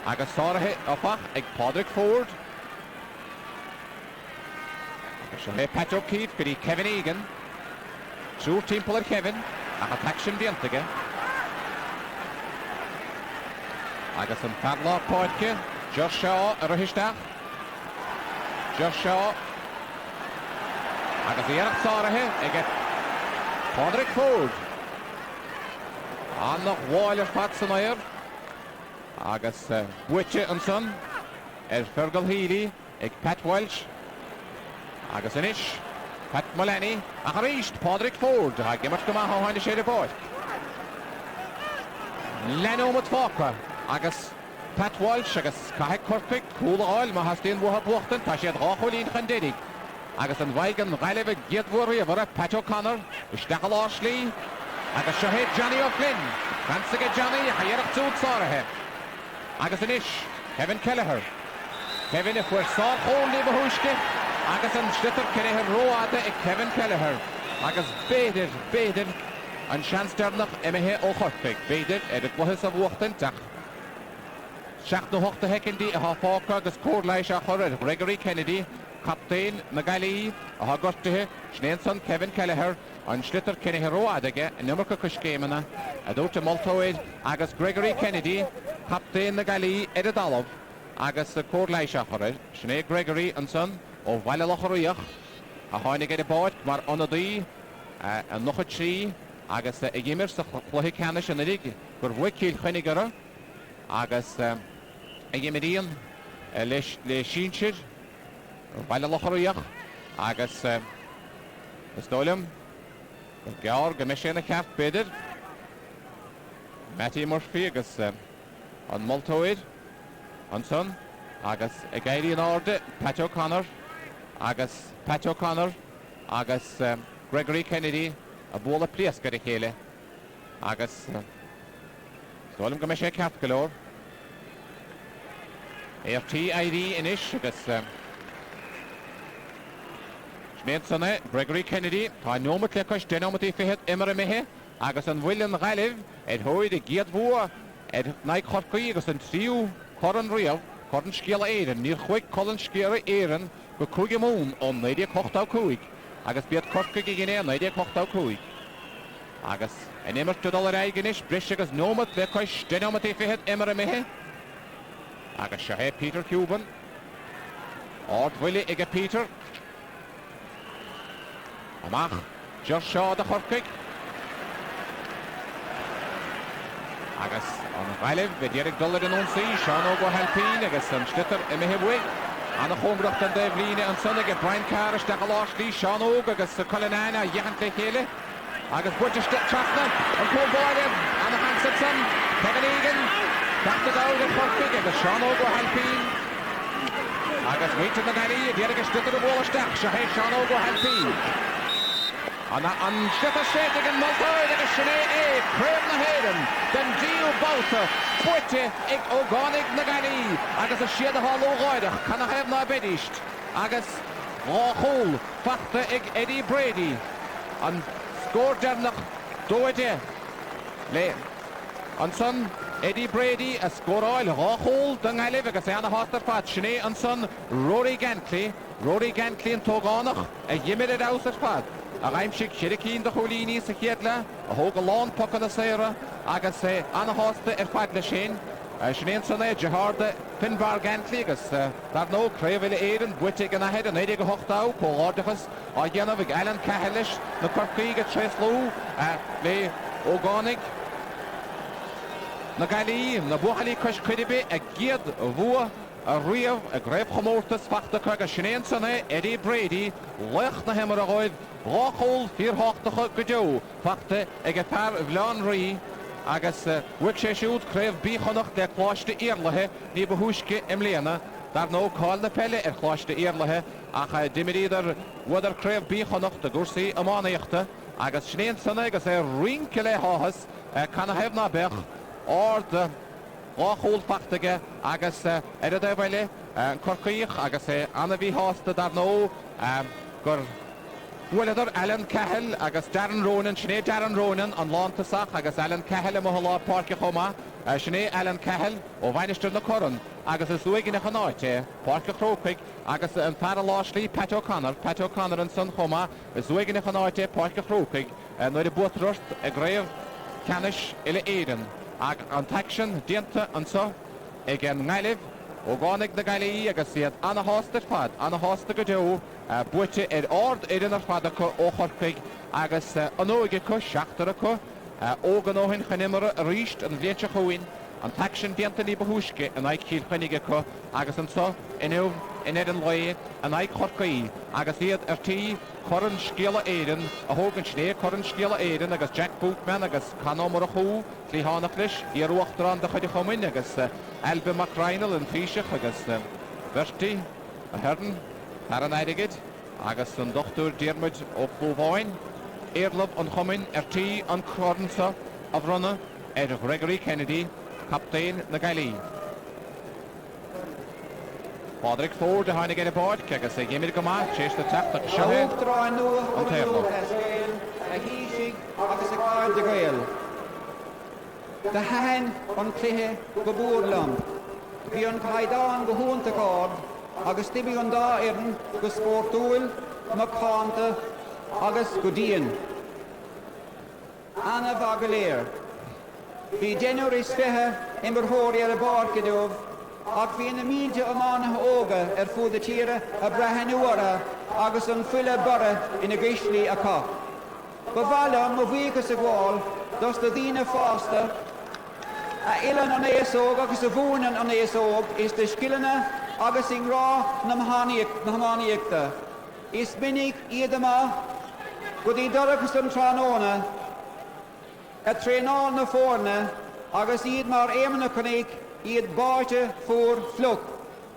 agus sáirithe opach ag Padraig Ford. Shahe Pat O'Keefe gadi Kevin Egan. Trúr timppla Kevin, ach a taction diantaige. Agus an Padlá Páidce, Josh Shaw a ruhisteach. Josh Shaw. Agus iarach sáirithe ag Padraig Ford. Annach bháil ar fad san air. Agus buite an son, Fergal Healy ag Pat Welsh. Agus inish, Pat Mullaney, ach reached Padraig Ford, ha gimmert go maith háinne sé de báid. Leno mat fáca, agus Pat Walsh, agus caitheg Cork, cúla áil, ma has díon bútha buachtan, tá siad ráchólín chandédig. Agus an bhaigan Gailibh giadmhórí a bhra Pat O'Connor, isteach a láslí, agus Shahe Johnny O'Flynn, fansaige Johnny, a dhéireach túd sáirithe. Agus inish, Kevin Kelleher. Kevin if we're sá chón lí bhúisce, agus an slitter cinethe róáda ag Kevin Kelleher. Agus béidir an seanstarnach imithe ó Cork. Béidir a gluthas a bhuachtain teach. Seach na hochta hecindí a fáca agus cór leis a chur Gregory Kennedy, captain na Galí a hagortathe, Snéanson Kevin Kelleher, an slitter cinethe róádaige a numarcha cuscéimena a dúirte Multóid agus Gregory Kennedy, captain na Galí a dalamh agus a cór leis a chur Sinead Gregory an son ó bhaile locharíoch a tháinig é de báid mar anadaí an nocha trí agus a dhéimir sa chluthaí ceanna sin rig gur bhuicíil chuinigara agus a dhéimiríon le sínsir bhaile locharíoch agus is dólam gear go me sé na ceart beidir Matty Murphy agus an Multoid an son agus a gairi an orde Pat O'Connor agus Gregory Kennedy a bóla pliascar a chéile agus Stolim go me sé ceart golóir tí ID inis agus Snéad sanna Gregory Kennedy tá nómat le cois dénomatí fihead imar a mithe agus an bhfuil ghaileh hóid a giad bhua naig chorcaí agus an tríú choran riamh choran scéala éireann níor chuig cholan scéala éireann go cúig mún ó 9:45 agus bead corca i gine 9:45 agus an imar tudal a inis bris agus nómat le cois dénomatí fihead imar a mithe agus se hé Peter Cuban ard bhuiile ige Peter amach just seo de chorcaig agus an ghaileh be deireadh dul an ónsaí Seán ó go helpín agus an stitar i mithe buig anna chomgracht an de bhlíine an son ige Brian Carrish de galáslí Seán óg agus Colin-Anna dheachant le chéile agus buirte trasna an cóbáile anna Hansenson Kevin Egan Dr. Dowd an chorcaig agus Seán ó go helpín agus muinte na gailí a deireadh stitar a bhólasteach se hé Seán ó go helpín an stitar séideag an Multoid agus sinné craobh na héireann den díú báta buirte ag ógánig na gailí agus a siad a hall ógáideach chuna hebh ná bedíist agus ráchúil fachta ag Eddie Brady an scór dernach dóide le an son Eddie Brady a scóráil ráchúil den gaileh agus anna hátar fad sinné an son Rory Gantley an tógánach a dhimimiid a dás ar fad a raimsig Shirikín de cholíní sa chéadle a thóg a lán pocan a séire agus anna hásta ar fad le sin sinnéan sanna Jaharda Finbar Gantley agus dar nó craobhile éireann buite gan ahead an 9:8 cóádachas á dhéanamh ag Alan Cahill na Corcaí go tréslú le ógánig na gailí na buchalí cois cuidibe a giad bhua a riamh a gréibh chomórtas fachta chuig a sinnéan sanna Eddie Brady lech na himar a ghóid ráchúil fíorthachtacha go deo fachta ag a fear bhleán rií agus bhuiig sé siúd craobh bíchonach le chláiste iarlathe ní bhúisce im léana dar nó cáil na pelle ar chláiste iarlathe ach dimiríidir bhuidir craobh bíchonach de gúrsaí amánaíochta agus sinnéan sanna agus rince le háthas chuna hebh ná bech ard ráchúil fachtaige agus ar a bhile Corcaíoch agus anna bhí hásta dar nó gur bhuileidir Alan Cahill agus Darren Ronan sinné Darren Ronan an lántasach agus Alan Cahill am lá páirce chomá sinné Alan Cahill ó bhainisteir na coran agus is uigine chanáite páirce Croke agus an fear láslí Pat O'Connor an son chomá is uigine chanáite páirce Croke nuair a buatrust a gréibh canis ile éireann ag an taction dianta an so ag an ngaileh ógánig na gailí agus iad anna hásta fad anna hásta go deo buite ard éireann ar fada chu ó chorcaig agus an óige chu seachtar a chu ógan óhin chanimara a ríist an bhléinte chuin an taction dianta ní bhúisce an ag cíl chuinige chu agus an so inniu in an le an ag chorcaí agus iad ar tí choran scéala éireann a thógann sné choran scéala éireann agus Jack Bookman agus Canomar a chú lí hánach leis í ruachtarán de chuide chomuin agus Elbe McReinal an fíiseach agus Verti a herden ar an aidigid agus an dochtúr Diarmuid ó Clúbháin éirlab an chomuin ar tí an choransa a bhronna ar Gregory Kennedy captain na gailí. Padraig Ford a hánig ar a báid agus a gimir go má séis na teach a seohé an téirlab. A hísigh agus a cáil de gail. De hain an cluiche go búrlam. Bhí an caidáin go húnta cád agus tibí an dá éireann go spórtúil na cáanta agus go díon. Anna Vagaléir. Bhí déanúir is fithe imbarthóirí ar a bád go dómh ach bhí na mílte amánach óga ar fud a tíre a breithnúara agus an fuile bara ina gríslí a cá. Ba bhaile mo bhuíchas a gháil dos do dtíine fásta a ilan an éasóg agus a bhúnan an éasóg is de skillene agus in rá na mháníochta. Is minic iad amá go dtí doragus an tránóna a trénáil na fórne agus iad mar éimena chunig iad báte fór fluch.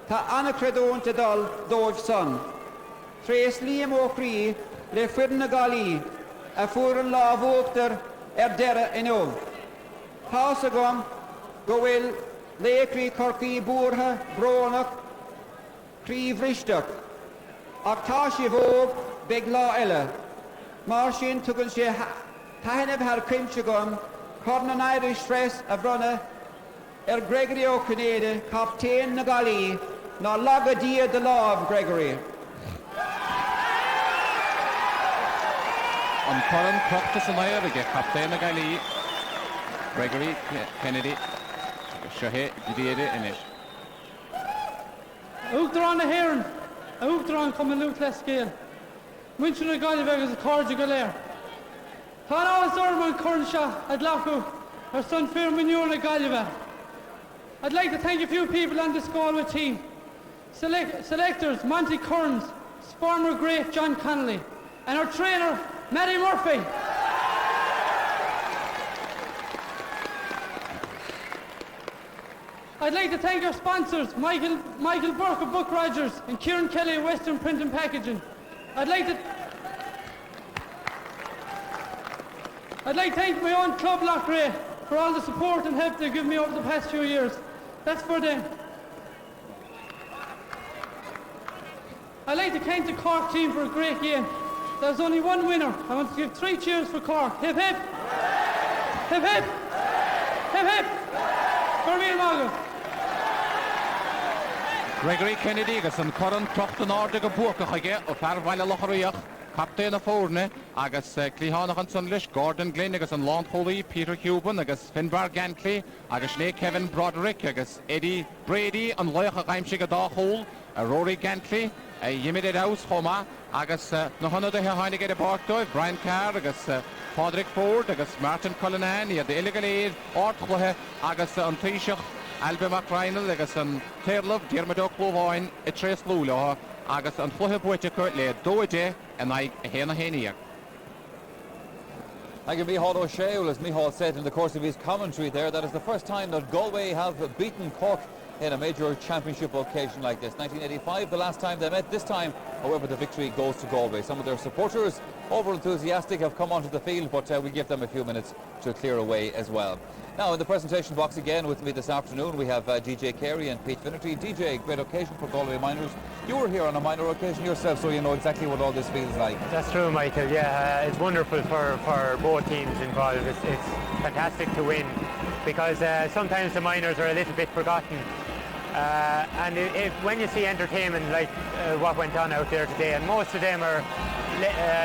Tá anna credónta dal dóibh son. Trés líam ó chrí le fuidan na galí a fuair an lá bhógtar deireadh in óg. Tás agam go bhfuil léicrí corcaí búrtha brónach crí bhristeach. Ach tá sé bhóg beag lá eile. Mar sin tugann sé taithnimh thar cuimse agam chun an Irish stress a bhronna Gregory O'Connell, captain na galí, ná lagadia de láb Gregory. An Coran Croke san air ige captain na galí Gregory Kennedy Shahe Didier inis. Úachtar na Héireann, úachtar cum an lút le scéal. Muintir na Galway agus a cóide go léir. Tá álas orm an corn seo a dlachu ar son fear miniúr na Galway. I'd like to thank a few people on this Galway team. Selectors Monty Kearns, former great John Connolly, and our trainer Matty Murphy. I'd like to thank our sponsors, Michael Burke of Book Rogers and Kieran Kelly of Western Print and Packaging. I'd like to thank my own club Loughrea for all the support and help they've given me over the past few years. That's for them. I'd like to thank the Cork team for a great game. There's only one winner. I want to give 3 cheers for Cork. Hip hip! Hip hip! Hip hip! For me and Margaret. Gregory Kennedy agus an Coran Croke an áde go búrcach aige ó fear bhaile lochraíoch captain na fórne agus clíhánach an son leis Gordon Glynn agus an Lawn Foley, Peter Cuban agus Finbar Gantley agus Sné Kevin Broderick agus Eddie Brady an loich a gaimsig a dáhól a Rory Gantley a Yimid House Choma agus na honna de hainnig a Barkdóibh Brian Carr agus Padraig Ford agus Martin Cullinan iad illegal aid ortchluthe agus an Taoiseach Alba McReinal agus an Tairlove Diarmid O'Clováin i Tres Lúla agus an chluthe buite chuir le dóide an ag a héna héniach. Thank you, Micheál O'Shea. As Micheál said in the course of his commentary there, that is the first time that Galway have beaten Cork in a major championship occasion like this. 1985, the last time they met. This time, however, the victory goes to Galway. Some of their supporters, over-enthusiastic, have come onto the field, but we give them a few minutes to clear away as well. Now, in the presentation box again with me this afternoon, we have DJ Carey and Pete Finnerty. DJ, great occasion for Galway minors. You were here on a minor occasion yourself, so you know exactly what all this feels like. That's true, Michael. Yeah, it's wonderful for both teams involved. It's fantastic to win because sometimes the minors are a little bit forgotten. And when you see entertainment like what went on out there today, and most of them are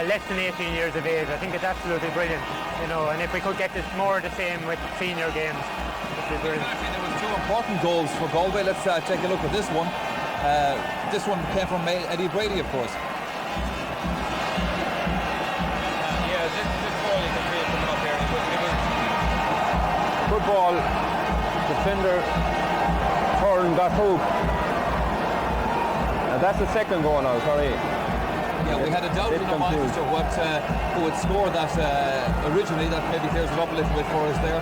less than 18 years of age, I think it's absolutely brilliant. You know, and if we could get this more of the same with senior games, it would be brilliant. There was 2 important goals for Galway. Let's take a look at this one. This one came from Eddie Brady, of course. Yeah, this ball you can see it coming up here. It was good ball. Defender Hurling got hooked. That's the second goal now, sorry. Yeah, we had a doubt in our minds as to who had scored that originally. That maybe clears it up a little bit for us there.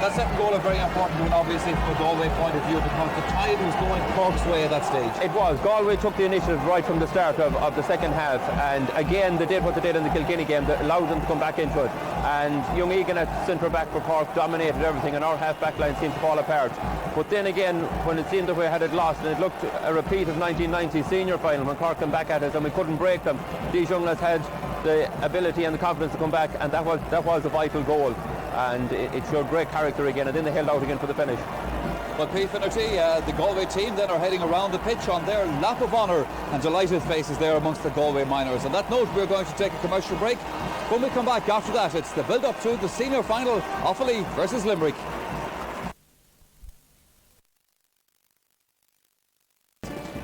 That second goal, a very important one, obviously, from a Galway point of view, because the tide was going Cork's way at that stage. It was. Galway took the initiative right from the start of the second half, and again they did what they did in the Kilkenny game that allowed them to come back into it. And young Egan at centre back for Cork dominated everything, and our half back line seemed to fall apart. But then again, when it seemed that we had it lost, and it looked a repeat of 1990 senior final when Cork came back at us and we couldn't break them, these young lads had the ability and the confidence to come back, and that was a vital goal. And it showed great character again, and then they held out again for the finish. But Pete Finnerty, the Galway team then are heading around the pitch on their lap of honour, and delighted faces there amongst the Galway minors. On that note, we're going to take a commercial break. When we come back after that, it's the build-up to the senior final, Offaly versus Limerick.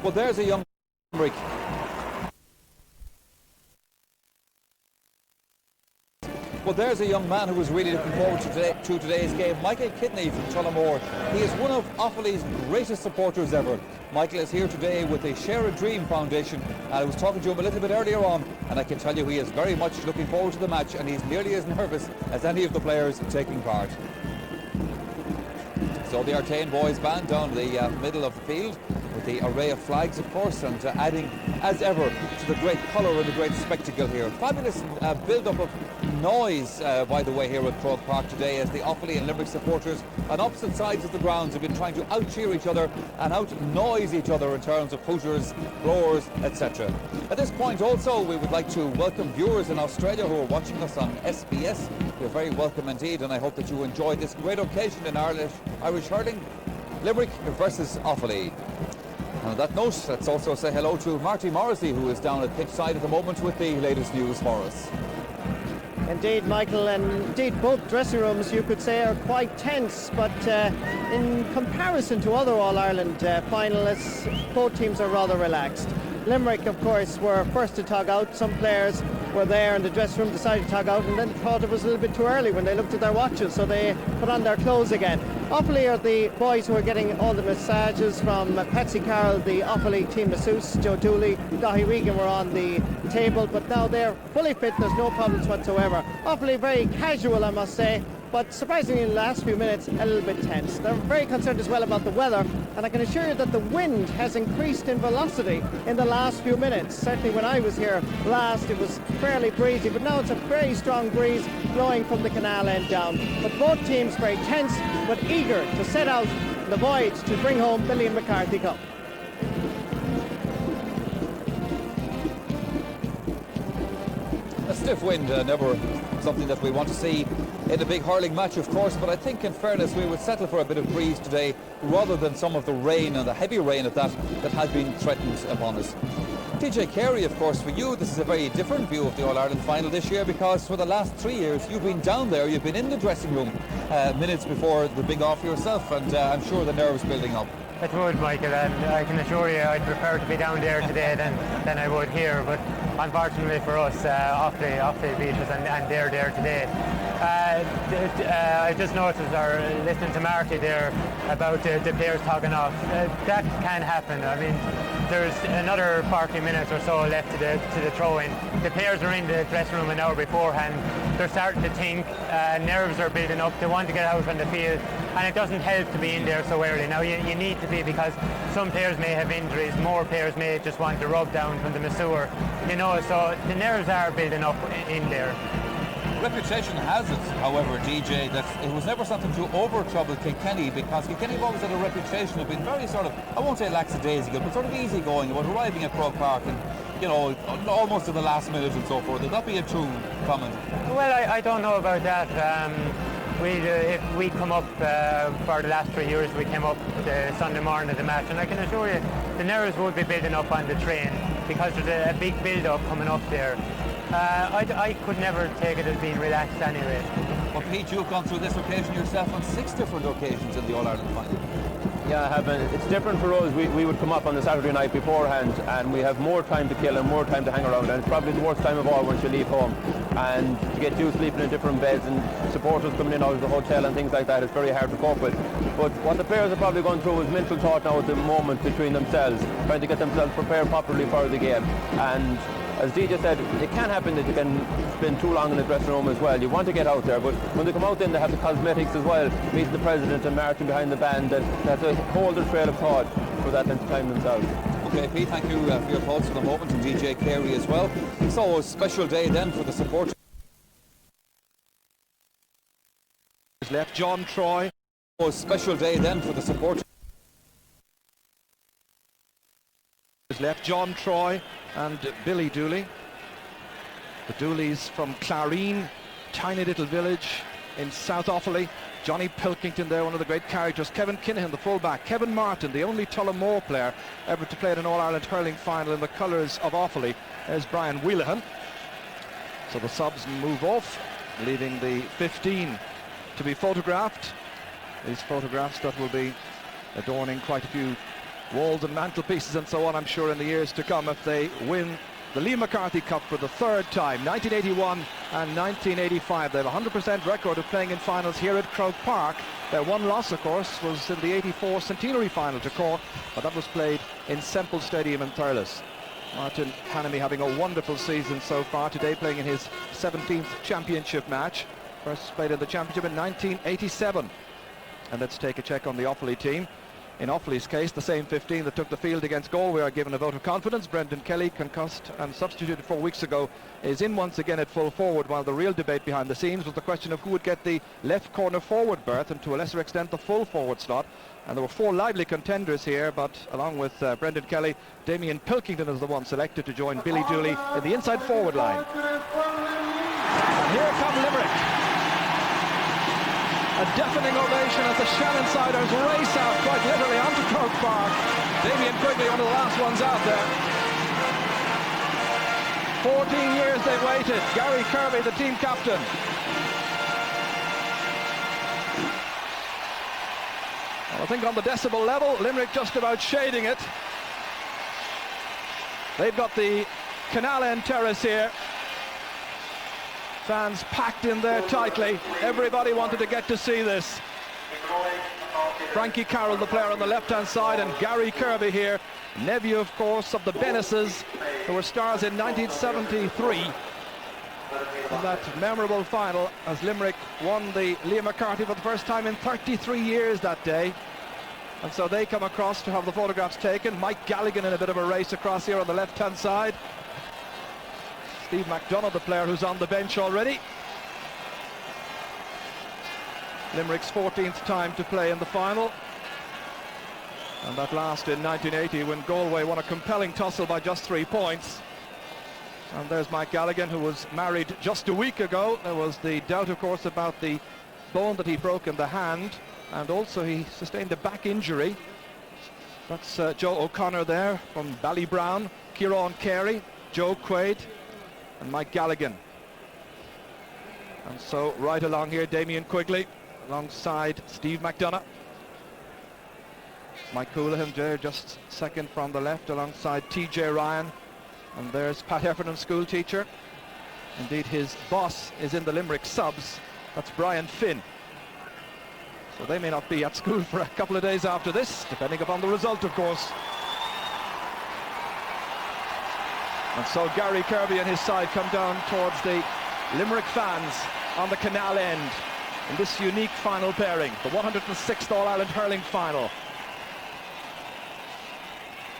Well, there's a young Limerick. Well, there's a young man who was really looking forward to today's game, Michael Kidney from Tullamore. He is one of Offaly's greatest supporters ever. Michael is here today with the Share a Dream Foundation, and I was talking to him a little bit earlier on, and I can tell you he is very much looking forward to the match, and he's nearly as nervous as any of the players taking part. So the Artane boys band down the middle of the field with the array of flags, of course, and adding, as ever, to the great colour and the great spectacle here. Fabulous build-up of noise, by the way, here at Croke Park today, as the Offaly and Limerick supporters on opposite sides of the grounds have been trying to out-cheer each other and out-noise each other in terms of hooters, blowers, etc. At this point also, we would like to welcome viewers in Australia who are watching us on SBS. You're very welcome indeed, and I hope that you enjoyed this great occasion in Irish hurling, Limerick versus Offaly. And on that note, let's also say hello to Marty Morrissey, who is down at pitch side at the moment with the latest news for us. Indeed, Michael, and indeed both dressing rooms, you could say, are quite tense, but in comparison to other All-Ireland finalists, both teams are rather relaxed. Limerick, of course, were first to tug out. Some players were there in the dressing room, decided to tug out, and then thought it was a little bit too early when they looked at their watches, so they put on their clothes again. Offaly are the boys who are getting all the massages from Patsy Carroll, the Offaly team masseuse. Joe Dooley, Dahi Regan were on the table, but now they're fully fit, there's no problems whatsoever. Offaly very casual, I must say, but surprisingly in the last few minutes a little bit tense. They're very concerned as well about the weather, and I can assure you that the wind has increased in velocity in the last few minutes. Certainly when I was here last it was fairly breezy, but now it's a very strong breeze blowing from the canal end down. But both teams very tense but eager to set out the voyage to bring home the Liam McCarthy Cup. A stiff wind, never something that we want to see in a big hurling match, of course, but I think in fairness we would settle for a bit of breeze today rather than some of the rain, and the heavy rain at that has been threatened upon us. TJ Carey, of course, for you this is a very different view of the All-Ireland final this year, because for the last 3 years you've been down there, you've been in the dressing room minutes before the big off yourself, and I'm sure the nerves building up. It would, Michael, and I can assure you I'd prefer to be down there today than I would here, but unfortunately for us, Offaly beat us and they're there today. I just noticed, or listening to Marty there about the players talking off. That can happen. I mean, there's another 40 minutes or so left to the throw-in. The players are in the dressing room an hour beforehand. They're starting to think, nerves are building up, they want to get out on the field, and it doesn't help to be in there so early. Now you need to be, because some players may have injuries, more players may just want to rub down from the masseur, you know, so the nerves are building up in there. Reputation has it, however, DJ, that it was never something to over-trouble Kilkenny, because Kilkenny have always had a reputation of being very sort of, I won't say lackadaisical, but sort of easygoing about arriving at Croke Park and, you know, almost to the last minute and so forth. Would that be a true comment? Well, I don't know about that. If we come up for the last 3 years, we came up the Sunday morning of the match, and I can assure you the nerves would be building up on the train, because there's a big build-up coming up there. I could never take it as being relaxed anyway. Well, Pete, you've gone through this occasion yourself on 6 different occasions in the All-Ireland final. Yeah, I have been. It's different for us. We would come up on the Saturday night beforehand, and we have more time to kill and more time to hang around, and it's probably the worst time of all once you leave home. And to get you sleeping in different beds and supporters coming in out of the hotel and things like that, it's very hard to cope with. But what the players are probably going through is mental thought now at the moment between themselves, trying to get themselves prepared properly for the game. And as DJ said, it can happen that you can spend too long in the dressing room as well. You want to get out there, but when they come out then they have the cosmetics as well, meeting the president and marching behind the band, and that's a whole other trail of thought for that length of time themselves. Okay, Pete, thank you for your thoughts for the moment, and DJ Carey as well. So a special day then for the supporters. Left John Troy. A special day then for the supporters. Left John Troy and Billy Dooley. The Dooleys from Clareen, tiny little village in South Offaly. Johnny Pilkington there, one of the great characters. Kevin Kinahan, the fullback. Kevin Martin, the only Tullamore player ever to play at an All-Ireland hurling final in the colours of Offaly. There's Brian Wheelahan. So the subs move off, leaving the 15 to be photographed. These photographs that will be adorning quite a few walls and mantelpieces and so on, I'm sure, in the years to come, if they win the Liam McCarthy Cup for the third time, 1981 and 1985. They have a 100% record of playing in finals here at Croke Park. Their one loss, of course, was in the 84 centenary final to Cork, but that was played in Semple Stadium in Thurles. Martin Hanamy having a wonderful season so far, today playing in his 17th championship match. First played in the championship in 1987. And let's take a check on the Offaly team. In Offaly's case, the same 15 that took the field against Galway are given a vote of confidence. Brendan Kelly, concussed and substituted 4 weeks ago, is in once again at full forward, while the real debate behind the scenes was the question of who would get the left corner forward berth, and to a lesser extent the full forward slot. And there were 4 lively contenders here, but along with Brendan Kelly, Damien Pilkington is the one selected to join Billy Dooley in the inside forward line. And here come Limerick. A deafening ovation as the Shannonsiders race out quite literally onto Croke Park. Damien Quigley, one of the last ones out there. 14 years they've waited. Gary Kirby, the team captain. Well, I think on the decibel level, Limerick just about shading it. They've got the Canal End terrace here. Fans packed in there tightly. Everybody wanted to get to see this. Frankie Carroll, the player on the left-hand side, and Gary Kirby here, nephew, of course, of the Bennisses, who were stars in 1973 in that memorable final as Limerick won the Liam McCarthy for the first time in 33 years that day. And so they come across to have the photographs taken. Mike Galligan in a bit of a race across here on the left-hand side. Steve McDonough, the player who's on the bench already. Limerick's 14th time to play in the final. And that last in 1980 when Galway won a compelling tussle by just 3 points. And there's Mike Galligan, who was married just a week ago. There was the doubt, of course, about the bone that he broke in the hand. And also he sustained a back injury. That's Joe O'Connor there from Ballybrown, Kieran Carey, Joe Quaid, and Mike Galligan. And so right along here, Damien Quigley alongside Steve McDonough. Mike Houlihan there just second from the left alongside TJ Ryan. And there's Pat Heffernan, school teacher. Indeed, his boss is in the Limerick subs. That's Brian Finn. So they may not be at school for a couple of days after this, depending upon the result, of course. And so Gary Kirby and his side come down towards the Limerick fans on the Canal End in this unique final pairing, the 106th All-Ireland Hurling final.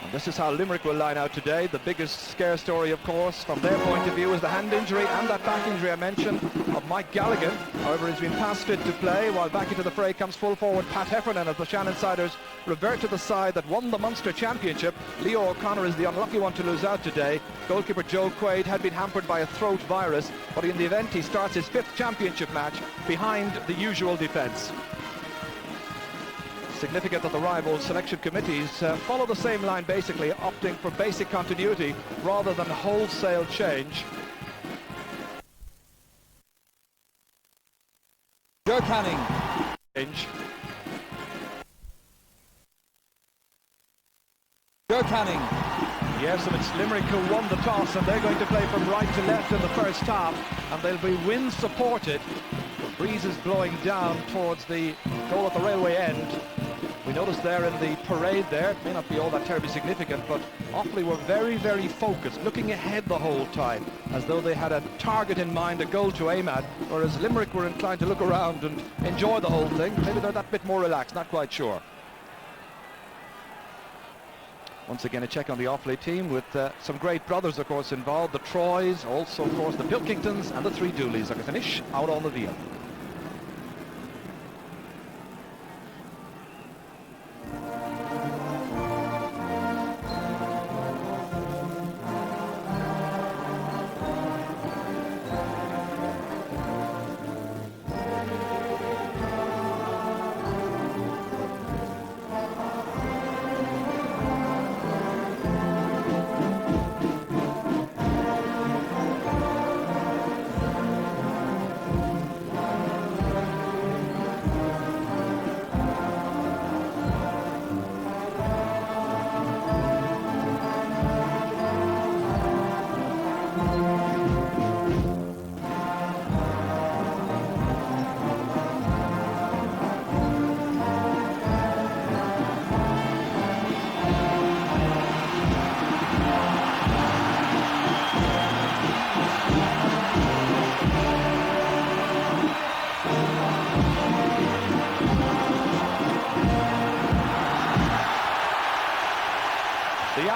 And this is how Limerick will line out today. The biggest scare story, of course, from their point of view is the hand injury and that back injury I mentioned of Mike Galligan. However, he's been past fit to play, while back into the fray comes full forward Pat Heffernan as the Shannonsiders revert to the side that won the Munster Championship. Leo O'Connor is the unlucky one to lose out today. Goalkeeper Joe Quaid had been hampered by a throat virus, but in the event he starts his 5th championship match behind the usual defence. Significant that the rival selection committees follow the same line, basically opting for basic continuity rather than wholesale change. Joe Canning. Joe Canning. Yes, and it's Limerick who won the toss, and they're going to play from right to left in the first half, and they'll be wind supported. The breeze is blowing down towards the goal at the railway end. We noticed there in the parade there, it may not be all that terribly significant, but Offaly were very, very focused, looking ahead the whole time, as though they had a target in mind, a goal to aim at, whereas Limerick were inclined to look around and enjoy the whole thing. Maybe they're that bit more relaxed, not quite sure. Once again, a check on the Offaly team with some great brothers, of course, involved. The Troys, also, of course, the Pilkingtons and the 3 Dooleys. Like a finish out on the field.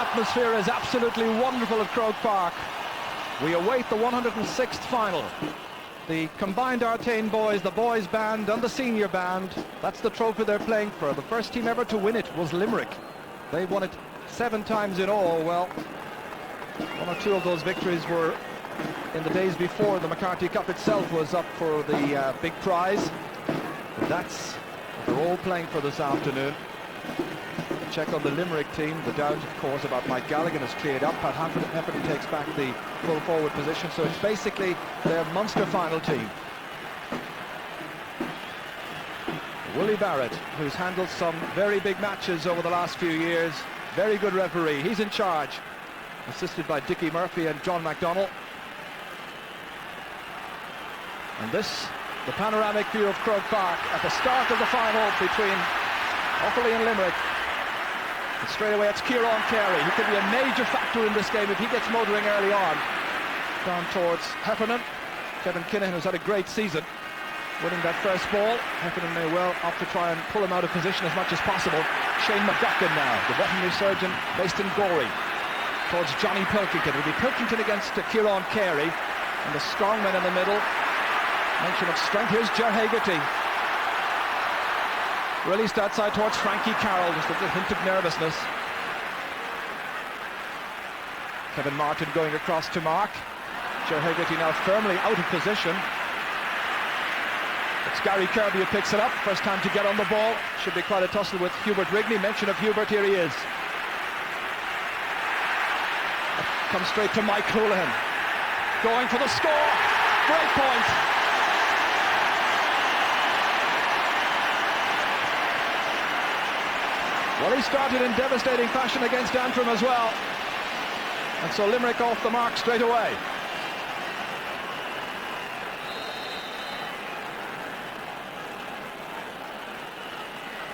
atmosphere is absolutely wonderful at Croke Park. We await the 106th final. The combined Artane boys, the boys band and the senior band, that's the trophy they're playing for. The first team ever to win it was Limerick. They won it 7 times in all. Well, 1 or 2 of those victories were in the days before the McCarthy Cup itself was up for the big prize. But that's what they're all playing for this afternoon. Check on the Limerick team. The doubt, of course, about Mike Galligan has cleared up. Pat Heffernan takes back the full forward position, so it's basically their Munster final team. Willie Barrett, who's handled some very big matches over the last few years, very good referee. He's in charge, assisted by Dickie Murphy and John MacDonald. And this, the panoramic view of Croke Park at the start of the final between Offaly and Limerick. And straight away it's Kieran Carey. He could be a major factor in this game if he gets motoring early on. Down towards Heffernan. Kevin Kinahan, who's had a great season, winning that first ball. Heffernan may well opt to try and pull him out of position as much as possible. Shane McGuckin now, the veterinary surgeon based in Galway, towards Johnny Pilkington. It'll be Pilkington against Kieran Carey, and the strong men in the middle. Mention of strength. Here's Ger Hegarty. Released outside towards Frankie Carroll, just a little hint of nervousness. Kevin Martin going across to Mark. Ger Hegarty now firmly out of position. It's Gary Kirby who picks it up. First time to get on the ball. Should be quite a tussle with Hubert Rigney. Mention of Hubert, here he is. Comes straight to Mike Houlihan. Going for the score. Great point. Well, he started in devastating fashion against Antrim as well. And so Limerick off the mark straight away.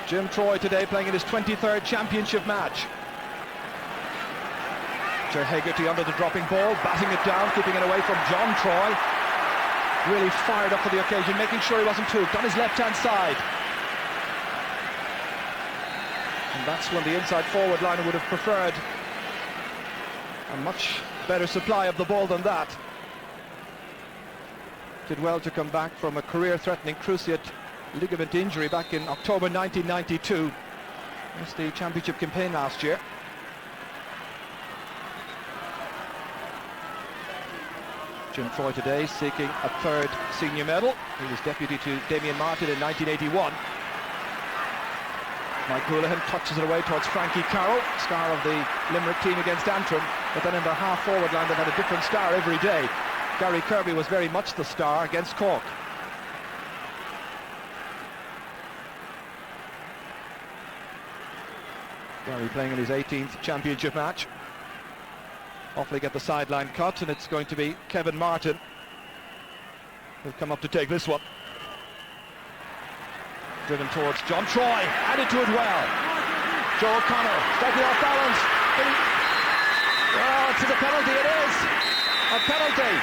Jim Troy today playing in his 23rd championship match. Ger Hegarty under the dropping ball, batting it down, keeping it away from John Troy. Really fired up for the occasion, making sure he wasn't tooked on his left-hand side. And that's when the inside forward line would have preferred a much better supply of the ball than that. Did well to come back from a career-threatening cruciate ligament injury back in October 1992. Missed the championship campaign last year. Jim Troy today seeking a 3rd senior medal. He was deputy to Damien Martin in 1981. Mike Houlihan touches it away towards Frankie Carroll, star of the Limerick team against Antrim, but then in their half-forward line they've had a different star every day. Gary Kirby was very much the star against Cork. Gary playing in his 18th championship match. Offaly get the sideline cut, and it's going to be Kevin Martin who'll come up to take this one. Driven towards John Troy, added to it well. Joe O'Connor, slightly off balance. Oh, it's a penalty, it is! A penalty!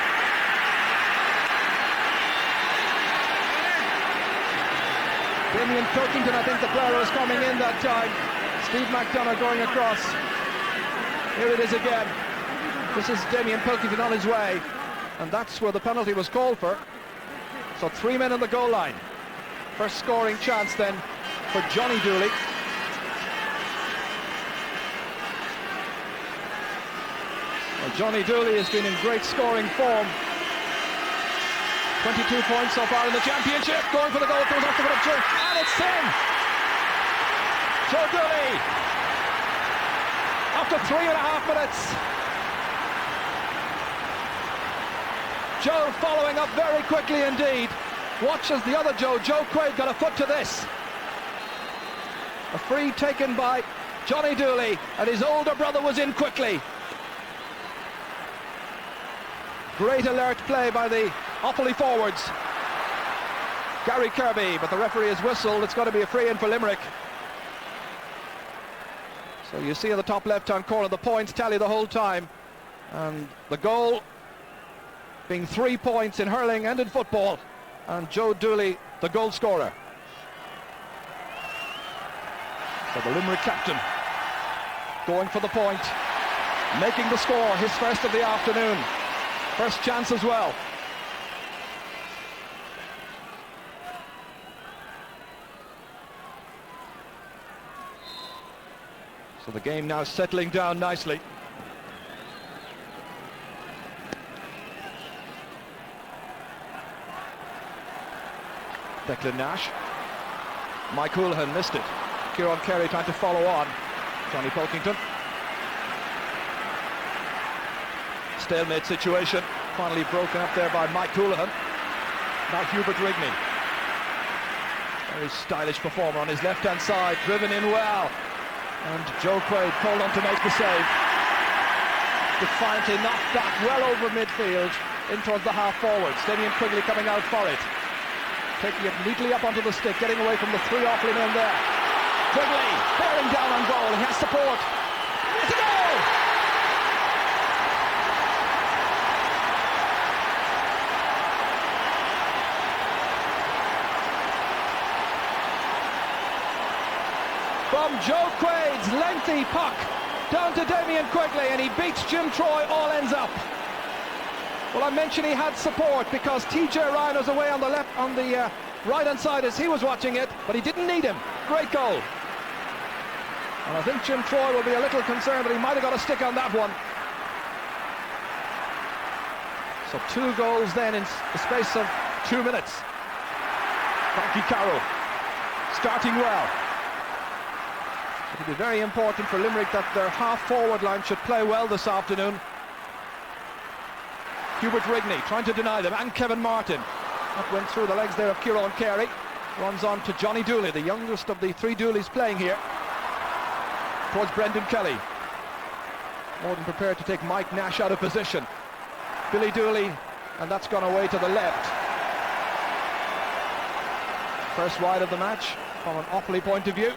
Damien Pilkington, I think the player was coming in that time. Steve McDonough going across. Here it is again. This is Damien Pilkington on his way. And that's where the penalty was called for. So 3 men on the goal line. First scoring chance then for Johnny Dooley. Well, Johnny Dooley has been in great scoring form. 22 points so far in the championship. Going for the goal, goes off the foot of Joe, and it's in! Joe Dooley, after 3.5 minutes. Joe following up very quickly indeed. Watch as the other Joe Quaid, got a foot to this. A free taken by Johnny Dooley, and his older brother was in quickly. Great alert play by the Offaly forwards. Gary Kirby, but the referee has whistled. It's got to be a free in for Limerick. So you see in the top left-hand corner the points tally the whole time, and the goal being 3 points in hurling and in football, and Joe Dooley the goal scorer. So the Limerick captain going for the point. making the score, his first of the afternoon. First chance as well. So the game now settling down nicely. Declan Nash. Mike Houlihan missed it. Kieran Carey trying to follow on. Johnny Pilkington. Stalemate situation. Finally broken up there by Mike Houlihan. Now Hubert Rigney. Very stylish performer on his left-hand side. Driven in well. And Joe Quaid called on to make the save. Defiantly knocked back well over midfield in towards the half forwards. Damien Quigley coming out for it. Taking it neatly up onto the stick, getting away from the three Offaly men there. Quigley bearing down on goal. He has support. It's a goal! From Joe Quaid's lengthy puck down to Damien Quigley, and he beats Jim Troy, all ends up. Well, I mentioned he had support because TJ Ryan was away on the left, on the right-hand side as he was watching it, but he didn't need him. Great goal. And I think Jim Troy will be a little concerned that he might have got a stick on that one. So 2 goals then in the space of 2 minutes. Frankie Carroll starting well. It'll be very important for Limerick that their half-forward line should play well this afternoon. Hubert Rigney trying to deny them, and Kevin Martin. That went through the legs there of Kieran Carey. Runs on to Johnny Dooley, the youngest of the 3 Dooleys playing here. Towards Brendan Kelly. More than prepared to take Mike Nash out of position. Billy Dooley, and that's gone away to the left. First wide of the match from an Offaly point of view.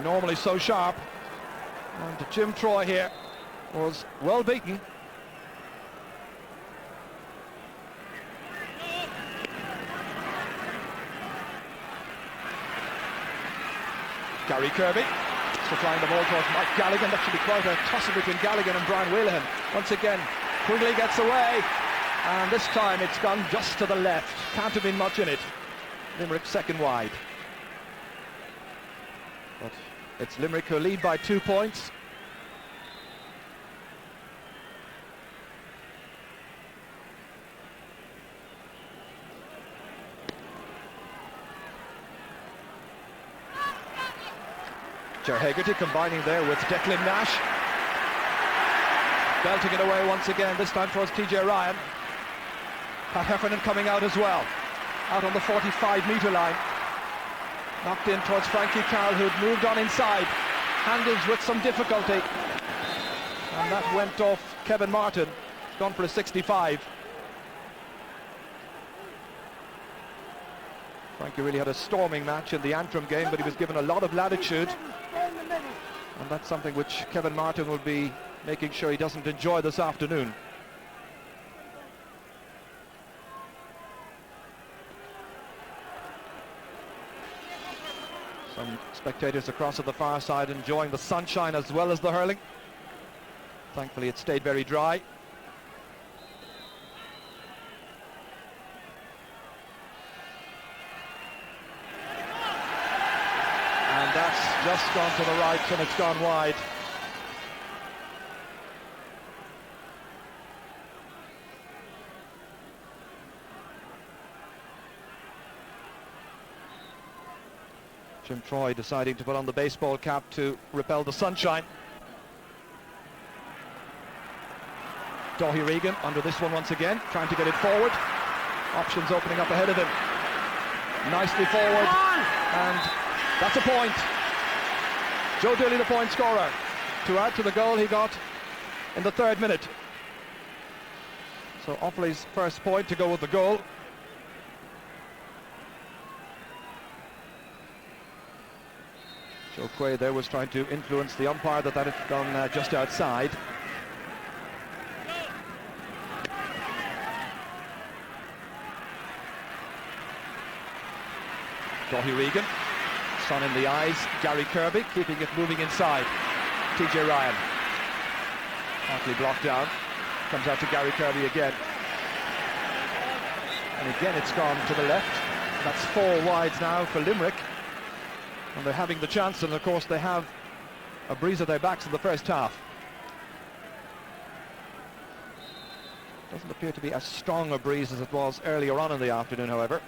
Normally so sharp. And Jim Troy here was well beaten. Gary Kirby supplying the ball towards Mike Galligan. That should be quite a tussle between Galligan and Brian Whalehan. Once again, Quigley gets away, and this time it's gone just to the left. Can't have been much in it. Limerick second wide. But it's Limerick who lead by 2 points. Ger Hegarty combining there with Declan Nash. Belting it away once again, this time towards TJ Ryan. Pat Heffernan coming out as well. Out on the 45-metre line. Knocked in towards Frankie Carroll, who'd moved on inside. Handles with some difficulty. And that went off Kevin Martin. Gone for a 65. Frankie really had a storming match in the Antrim game, but he was given a lot of latitude. And that's something which Kevin Martin will be making sure he doesn't enjoy this afternoon. Some spectators across at the far side enjoying the sunshine as well as the hurling. Thankfully it stayed very dry. And that's just gone to the right and it's gone wide. Jim Troy deciding to put on the baseball cap to repel the sunshine. Daithí Regan under this one once again, trying to get it forward. Options opening up ahead of him. Nicely forward, and that's a point. Joe Dooley, the point scorer, to add to the goal he got in the 3rd minute. So Offaly's first point to go with the goal. Joe Quaid there was trying to influence the umpire that had gone just outside. Daithí Regan sun in the eyes. Gary Kirby keeping it moving inside. TJ Ryan. Partly blocked down. Comes out to Gary Kirby again. And again it's gone to the left. That's 4 wides now for Limerick. And they're having the chance, and of course they have a breeze at their backs in the first half. Doesn't appear to be as strong a breeze as it was earlier on in the afternoon, however.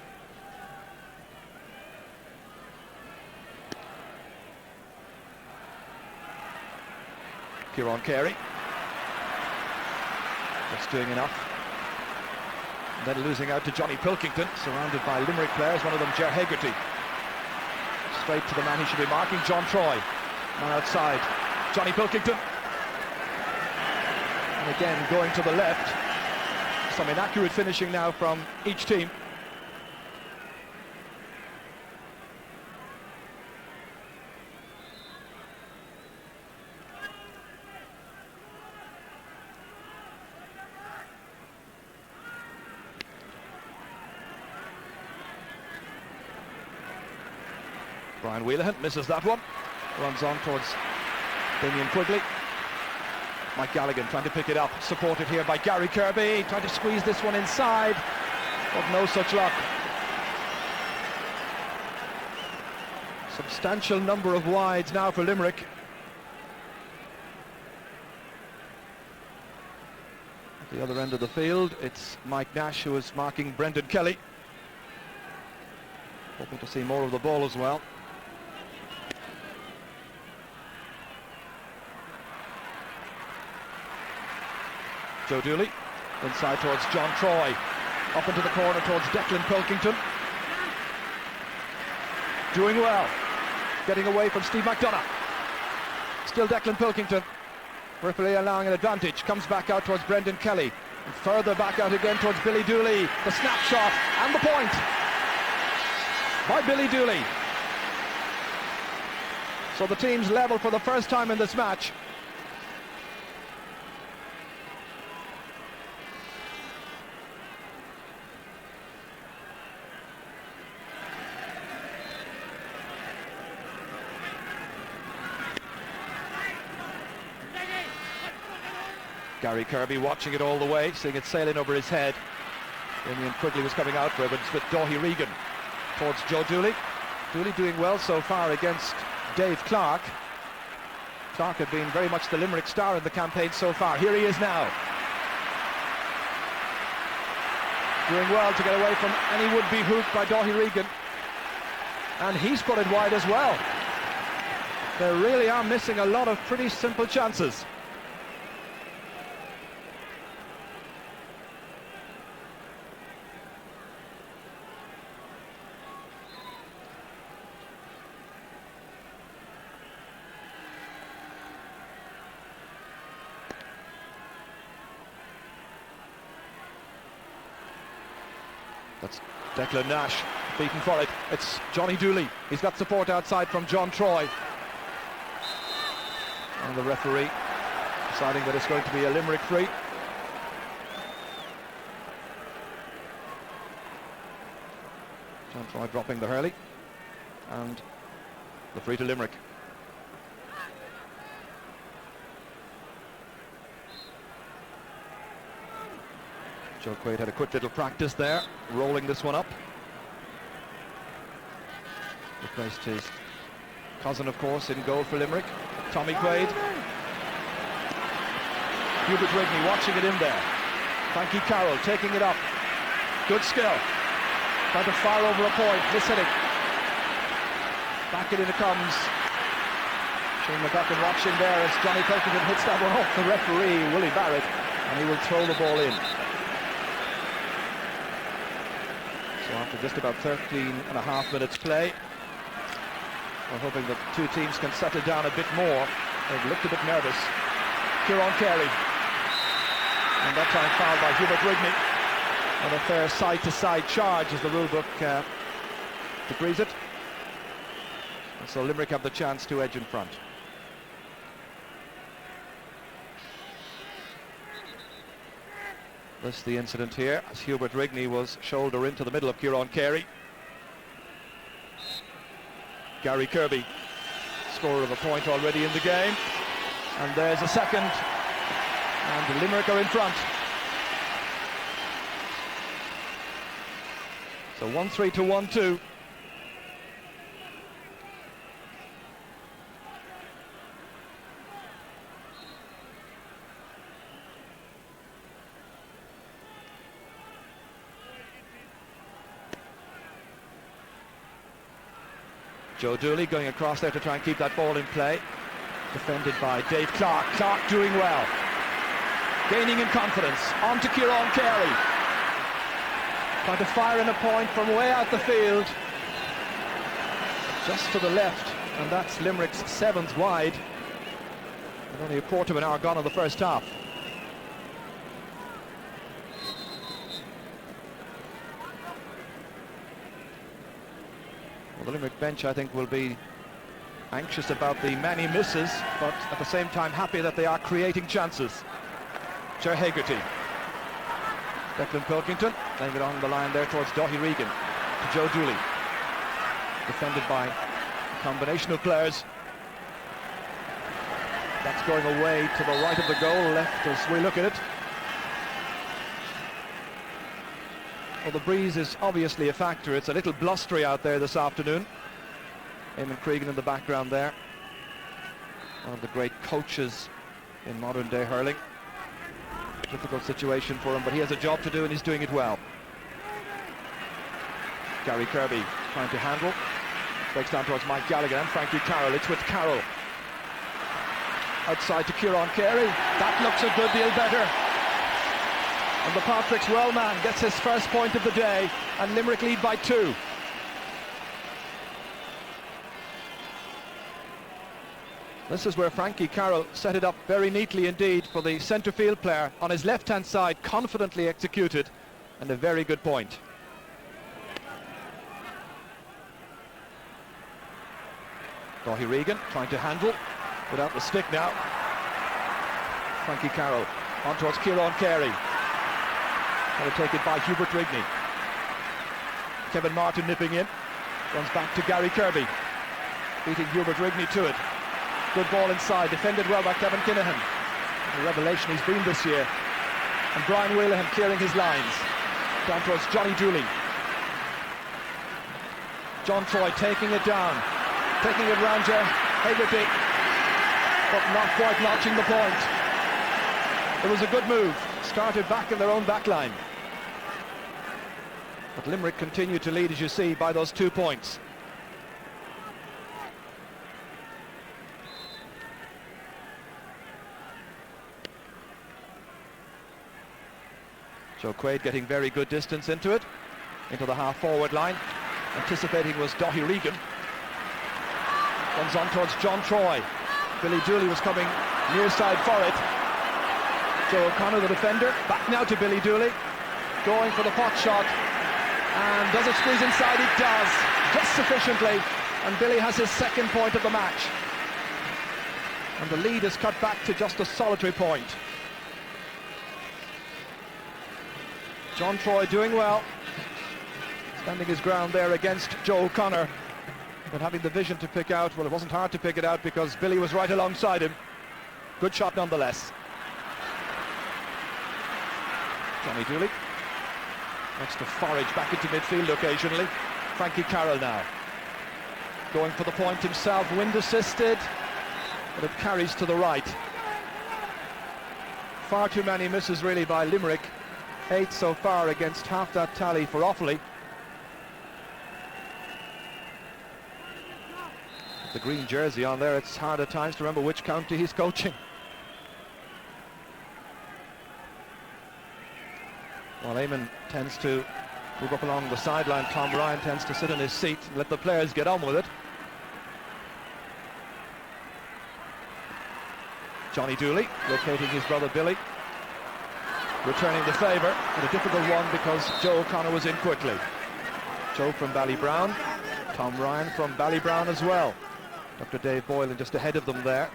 Kieran Carey. Just doing enough. And then losing out to Johnny Pilkington, surrounded by Limerick players, one of them Ger Hegarty. Straight to the man he should be marking, John Troy. Man outside, Johnny Pilkington. And again going to the left. Some inaccurate finishing now from each team. Brian Wheelahan misses that one. Runs on towards Damien Quigley. Mike Galligan trying to pick it up, supported here by Gary Kirby, trying to squeeze this one inside, but no such luck. Substantial number of wides now for Limerick. At the other end of the field, it's Mike Nash who is marking Brendan Kelly. Hoping to see more of the ball as well. Joe Dooley, inside towards John Troy, up into the corner towards Declan Pilkington. Doing well, getting away from Steve McDonough. Still Declan Pilkington, referee allowing an advantage, comes back out towards Brendan Kelly, and further back out again towards Billy Dooley. The snapshot and the point by Billy Dooley. So the team's level for the first time in this match. Gary Kirby watching it all the way, seeing it sailing over his head. Damien Quigley was coming out for it, but it's with Daithí Regan towards Joe Dooley. Dooley doing well so far against Dave Clark. Clark had been very much the Limerick star in the campaign so far. Here he is now. Doing well to get away from any would-be hoop by Daithí Regan. And he's put it wide as well. They really are missing a lot of pretty simple chances. That's Declan Nash beaten for it. It's Johnny Dooley. He's got support outside from John Troy. And the referee deciding that it's going to be a Limerick free. John Troy dropping the hurley. And the free to Limerick. Joe Quaid had a quick little practice there, rolling this one up. Replaced his cousin, of course, in goal for Limerick, Tommy Quaid. Hubert Rigney watching it in there. Frankie Carroll taking it up. Good skill. Trying to fire over a point, mishitting. Back it comes. Shane McGuckin watching there as Johnny Pilkington hits that one off the referee, Willie Barrett, and he will throw the ball in. So after just about 13.5 minutes play, we're hoping that the two teams can settle down a bit more. They've looked a bit nervous. Kieran Carey. And that time fouled by Hubert Rigney. And a fair side-to-side charge as the rule book decrees it. And so Limerick have the chance to edge in front. This is the incident here as Hubert Rigney was shoulder into the middle of Kieran Carey. Gary Kirby, scorer of a point already in the game. And there's a second, and Limerick are in front. So 1-3 to 1-2. Joe Dooley going across there to try and keep that ball in play. Defended by Dave Clark. Clark doing well. Gaining in confidence. On to Kieran Carey. Trying to fire in a point from way out the field. Just to the left. And that's Limerick's 7th wide. And only a quarter of an hour gone in the first half. Well, the Limerick bench, I think, will be anxious about the many misses, but at the same time happy that they are creating chances. Ger Hegarty. Declan Pilkington laying it on the line there towards Daithí Regan to Joe Dooley. Defended by a combination of players. That's going away to the right of the goal, left as we look at it. Well, the breeze is obviously a factor. It's a little blustery out there this afternoon. Eamon Cregan in the background there. One of the great coaches in modern day hurling. Difficult situation for him, but he has a job to do and he's doing it well. Gary Kirby trying to handle. Breaks down towards Mike Gallagher and Frankie Carroll. It's with Carroll. Outside to Kieran Carey. That looks a good deal better. And the Patrick's well man gets his first point of the day, and Limerick lead by 2. This is where Frankie Carroll set it up very neatly indeed for the centre field player on his left hand side, confidently executed, and a very good point. Daithí Regan trying to handle without the stick now. Frankie Carroll on towards Kieran Carey. Trying to take it by Hubert Rigney. Kevin Martin nipping in. Runs back to Gary Kirby. Beating Hubert Rigney to it. Good ball inside. Defended well by Kevin Kinahan. The revelation he's been this year. And Brian Whelan clearing his lines. Down towards Johnny Dooley. John Troy taking it down. Taking it round to Hegarty. But not quite notching the point. It was a good move. Started back in their own back line. But Limerick continue to lead, as you see, by those 2 points. Joe Quaid getting very good distance into it, into the half-forward line. Anticipating was Daithí Regan. Runs on towards John Troy. Billy Dooley was coming near side for it. Joe O'Connor, the defender, back now to Billy Dooley. Going for the pot shot. And does it squeeze inside? It does, just sufficiently. And Billy has his second point of the match. And the lead is cut back to just a solitary point. John Troy doing well. Standing his ground there against Joe O'Connor. But having the vision to pick out, well, it wasn't hard to pick it out because Billy was right alongside him. Good shot nonetheless. Johnny Dooley. Next to forage back into midfield occasionally. Frankie Carroll now. Going for the point himself, wind assisted, but it carries to the right. Far too many misses really by Limerick. 8 so far against half that tally for Offaly. The green jersey on there, it's hard at times to remember which county he's coaching. Well, Eamon tends to move up along the sideline. Tom Ryan tends to sit in his seat and let the players get on with it. Johnny Dooley locating his brother Billy. Returning the favour, and a difficult one because Joe O'Connor was in quickly. Joe from Ballybrown, Tom Ryan from Ballybrown as well. Dr. Dave Boylan just ahead of them there.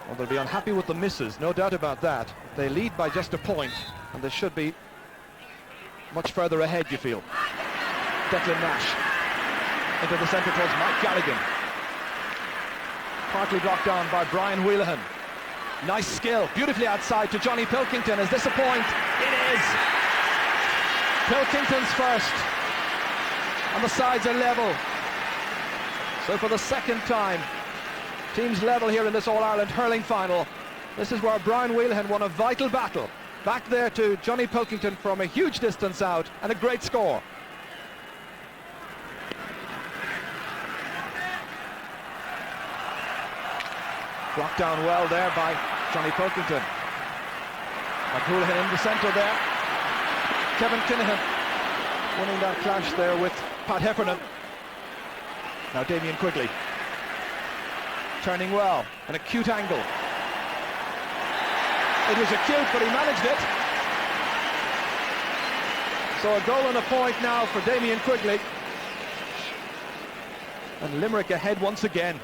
Well, they'll be unhappy with the misses, no doubt about that. They lead by just a point, and they should be much further ahead, you feel. Declan Nash. Into the centre towards Mike Galligan. Partly blocked down by Brian Wheelahan. Nice skill, beautifully outside to Johnny Pilkington. Is this a point? It is! Pilkington's first. And the sides are level. So for the second time, teams level here in this All-Ireland hurling final. This is where Brian Wheelahan won a vital battle. Back there to Johnny Pilkington from a huge distance out, and a great score. Blocked down well there by Johnny Pilkington. And Hurling in the centre there. Kevin Kinahan winning that clash there with Pat Heffernan. Now Damien Quigley. Turning well, an acute angle. It was acute, but he managed it. So a goal and a point now for Damien Quigley. And Limerick ahead once again.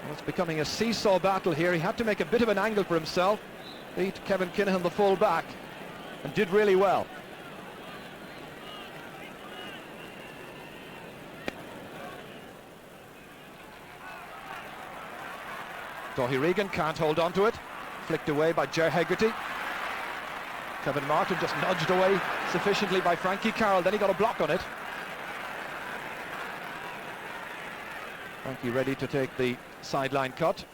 Well, it's becoming a seesaw battle here. He had to make a bit of an angle for himself. Beat Kevin Kinahan, the full back, and did really well. Dáithí Regan can't hold on to it. Flicked away by Ger Hegarty. Kevin Martin just nudged away sufficiently by Frankie Carroll. Then he got a block on it. Frankie ready to take the sideline cut.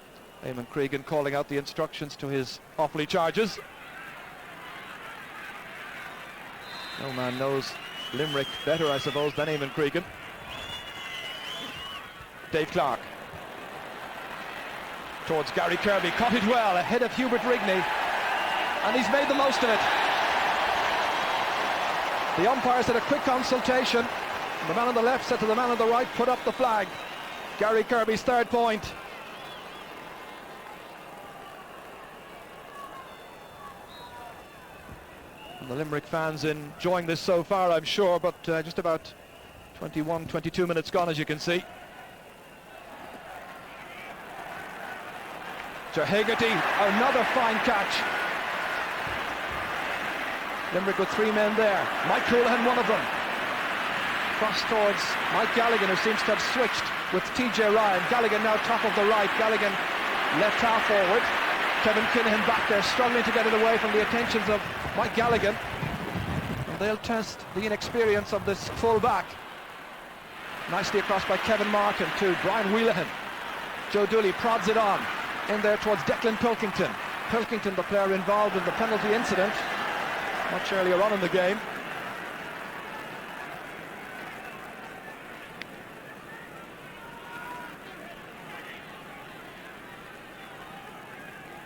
Eamon Cregan calling out the instructions to his Offaly charges. No man knows Limerick better, I suppose, than Eamon Cregan. Dave Clark. Towards Gary Kirby, caught it well, ahead of Hubert Rigney, and he's made the most of it. The umpires had a quick consultation. The man on the left said to the man on the right, put up the flag. Gary Kirby's third point. And the Limerick fans enjoying this so far, I'm sure, but just about 22 minutes gone, as you can see. Ger Hegarty, another fine catch. Limerick with three men there. Mike Houlihan, one of them. Cross towards Mike Galligan, who seems to have switched with TJ Ryan. Galligan now top of the right. Galligan left half forward. Kevin Kinahan back there, struggling to get it away from the attentions of Mike Galligan. And they'll test the inexperience of this full back. Nicely across by Kevin Martin to Brian Wheelahan. Joe Dooley prods it on. In there towards Declan Pilkington. Pilkington, the player involved in the penalty incident much earlier on in the game.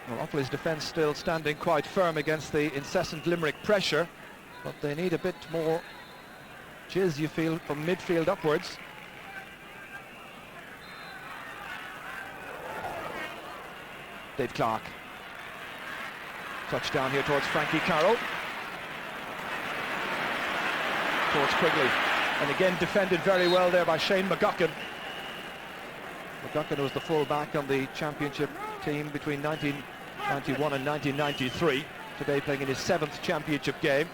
Well, Offaly's defence still standing quite firm against the incessant Limerick pressure, but they need a bit more jizz, you feel, from midfield upwards. Dave Clark. Touchdown here towards Frankie Carroll. Towards Quigley. And again defended very well there by Shane McGuckin. McGuckin was the full back on the championship team between 1991 and 1993. Today playing in his 7th championship game.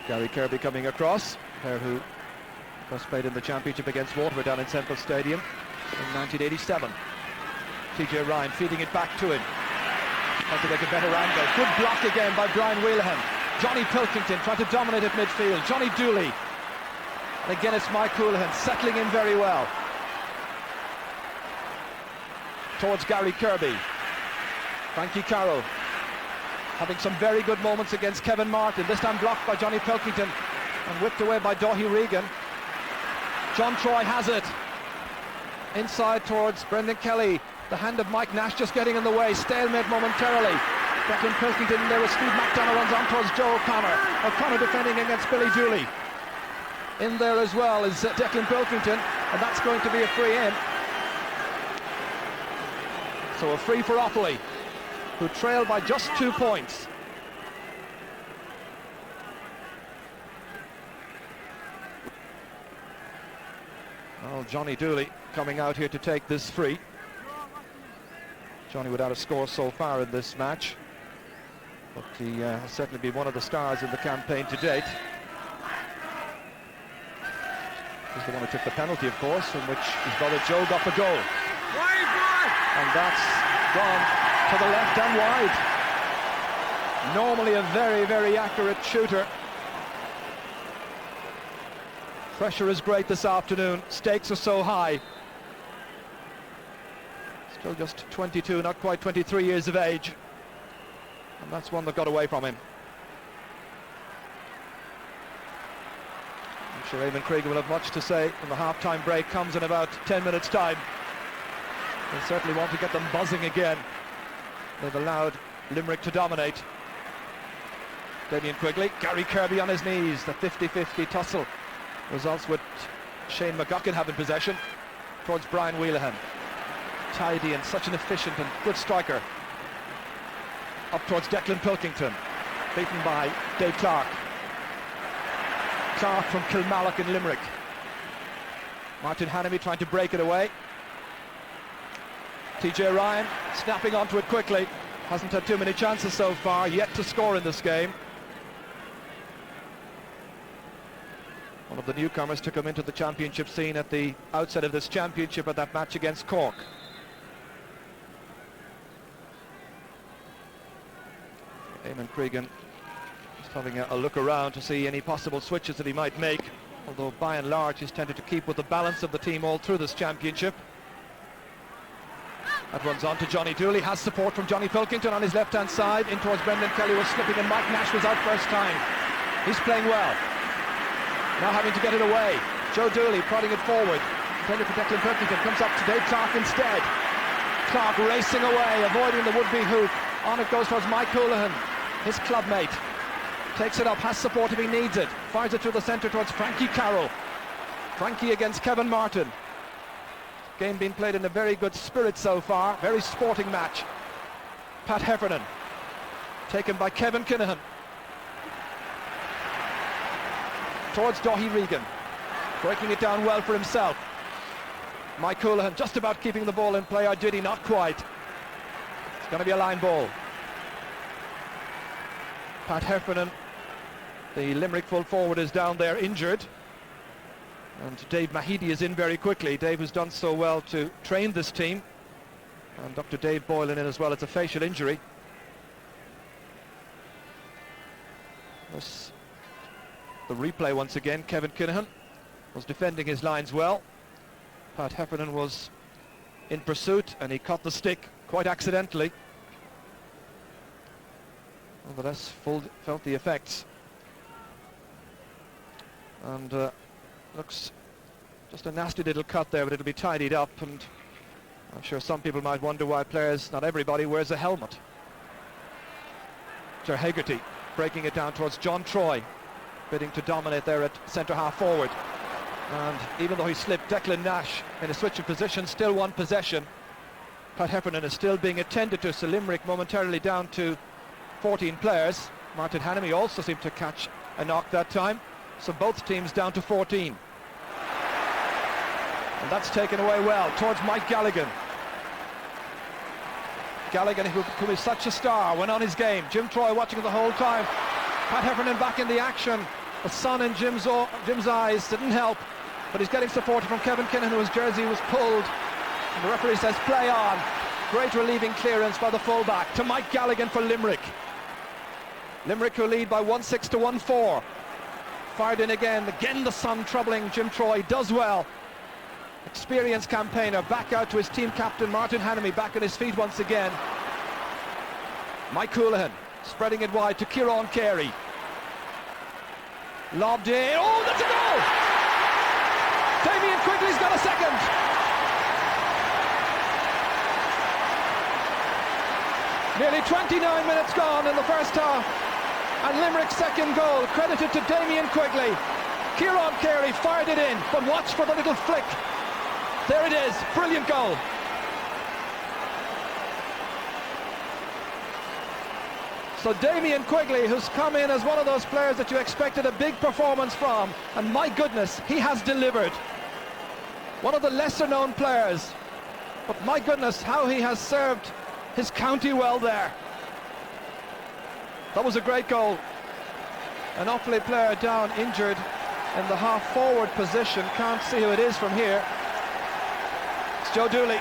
Gary Kirby coming across. Player who first played in the championship against Waterford down in Central Stadium in 1987. TJ Ryan feeding it back to him. Trying to make a better angle. Good block again by Brian Wheelahan. Johnny Pilkington trying to dominate at midfield. Johnny Dooley. And again it's Mike Houlihan settling in very well. Towards Gary Kirby. Frankie Carroll having some very good moments against Kevin Martin. This time blocked by Johnny Pilkington and whipped away by Dáithí Regan. John Troy has it. Inside towards Brendan Kelly. The hand of Mike Nash just getting in the way. Stalemate momentarily. Declan Pilkington there with Steve McDonough, runs on towards Joe O'Connor. O'Connor defending against Billy Dooley. In there as well is Declan Pilkington, and that's going to be a free in. So a free for Offaly, who trail by just 2 points. Well, Johnny Dooley coming out here to take this free. Johnny without a score so far in this match. but he has certainly been one of the stars in the campaign to date. He's the one who took the penalty, of course, in which his brother Joe got the goal. And that's gone to the left and wide. Normally a very, very accurate shooter. Pressure is great this afternoon. Stakes are so high. Still just 22, not quite 23 years of age. And that's one that got away from him. I'm sure Eamon Krieger will have much to say when the half-time break comes in about 10 minutes' time. They certainly want to get them buzzing again. They've allowed Limerick to dominate. Damien Quigley, Gary Kirby on his knees, the 50-50 tussle results with Shane McGuckin having possession towards Brian Wheelahan. Tidy and such an efficient and good striker. Up towards Declan Pilkington, beaten by Dave Clark. Clark from Kilmallock in Limerick. Martin Hannamy trying to break it away. TJ Ryan snapping onto it quickly. Hasn't had too many chances so far, yet to score in this game. One of the newcomers to come into the championship scene at the outset of this championship at that match against Cork. Eamon Cregan just having a look around to see any possible switches that he might make, although by and large he's tended to keep with the balance of the team all through this championship. That runs on to Johnny Dooley, has support from Johnny Pilkington on his left-hand side, in towards Brendan Kelly, was slipping, and Mike Nash was out first time. He's playing well. Now having to get it away. Joe Dooley prodding it forward. Intended for Declan Pilkington, comes up to Dave Clark instead. Clark racing away, avoiding the would-be hoop. On it goes towards Mike Houlihan, his clubmate. Takes it up, has support if he needs it. Fires it through the centre towards Frankie Carroll. Frankie against Kevin Martin. Game being played in a very good spirit so far, very sporting match. Pat Heffernan, taken by Kevin Kinahan. Towards Daithí Regan, breaking it down well for himself. Mike Houlihan just about keeping the ball in play, or did he? Not quite. It's going to be a line ball. Pat Heffernan, the Limerick full forward, is down there injured. And Dave Mahidi is in very quickly. Dave has done so well to train this team. And Dr. Dave Boylan in as well. It's a facial injury. This, the replay once again. Kevin Kinahan was defending his lines well. Pat Heffernan was in pursuit and he caught the stick quite accidentally. Nonetheless, felt the effects. And looks just a nasty little cut there, but it'll be tidied up, and I'm sure some people might wonder why players, not everybody, wears a helmet. Ger Hegarty breaking it down towards John Troy, bidding to dominate there at centre half forward. And even though he slipped, Declan Nash in a switch of position, still one possession. Pat Heffernan is still being attended to, so Limerick momentarily down to 14 players. Martin Hannamy also seemed to catch a knock that time, so both teams down to 14. And that's taken away well towards Mike Galligan. Galligan, who is such a star, went on his game. Jim Troy watching the whole time. Pat Heffernan back in the action. The sun in Jim's eyes didn't help, but he's getting support from Kevin Kinahan, whose jersey was pulled. And the referee says play on. Great relieving clearance by the fullback to Mike Galligan for Limerick. Limerick who lead by 1-6 to 1-4. Fired in again the sun troubling Jim Troy, does well. Experienced campaigner, back out to his team captain Martin Hannamy, back on his feet once again. Mike Houlihan spreading it wide to Kieran Carey. Lobbed in, oh, that's a goal! Damien Quigley's got a second. Nearly 29 minutes gone in the first half, and Limerick's second goal credited to Damien Quigley. Kieran Carey fired it in, but watch for the little flick. There it is, brilliant goal. So Damien Quigley, who's come in as one of those players that you expected a big performance from, and my goodness, he has delivered. One of the lesser known players, but my goodness, how he has served his county well there. That was a great goal. An Offaly player down injured in the half-forward position. Can't see who it is from here. It's Joe Dooley.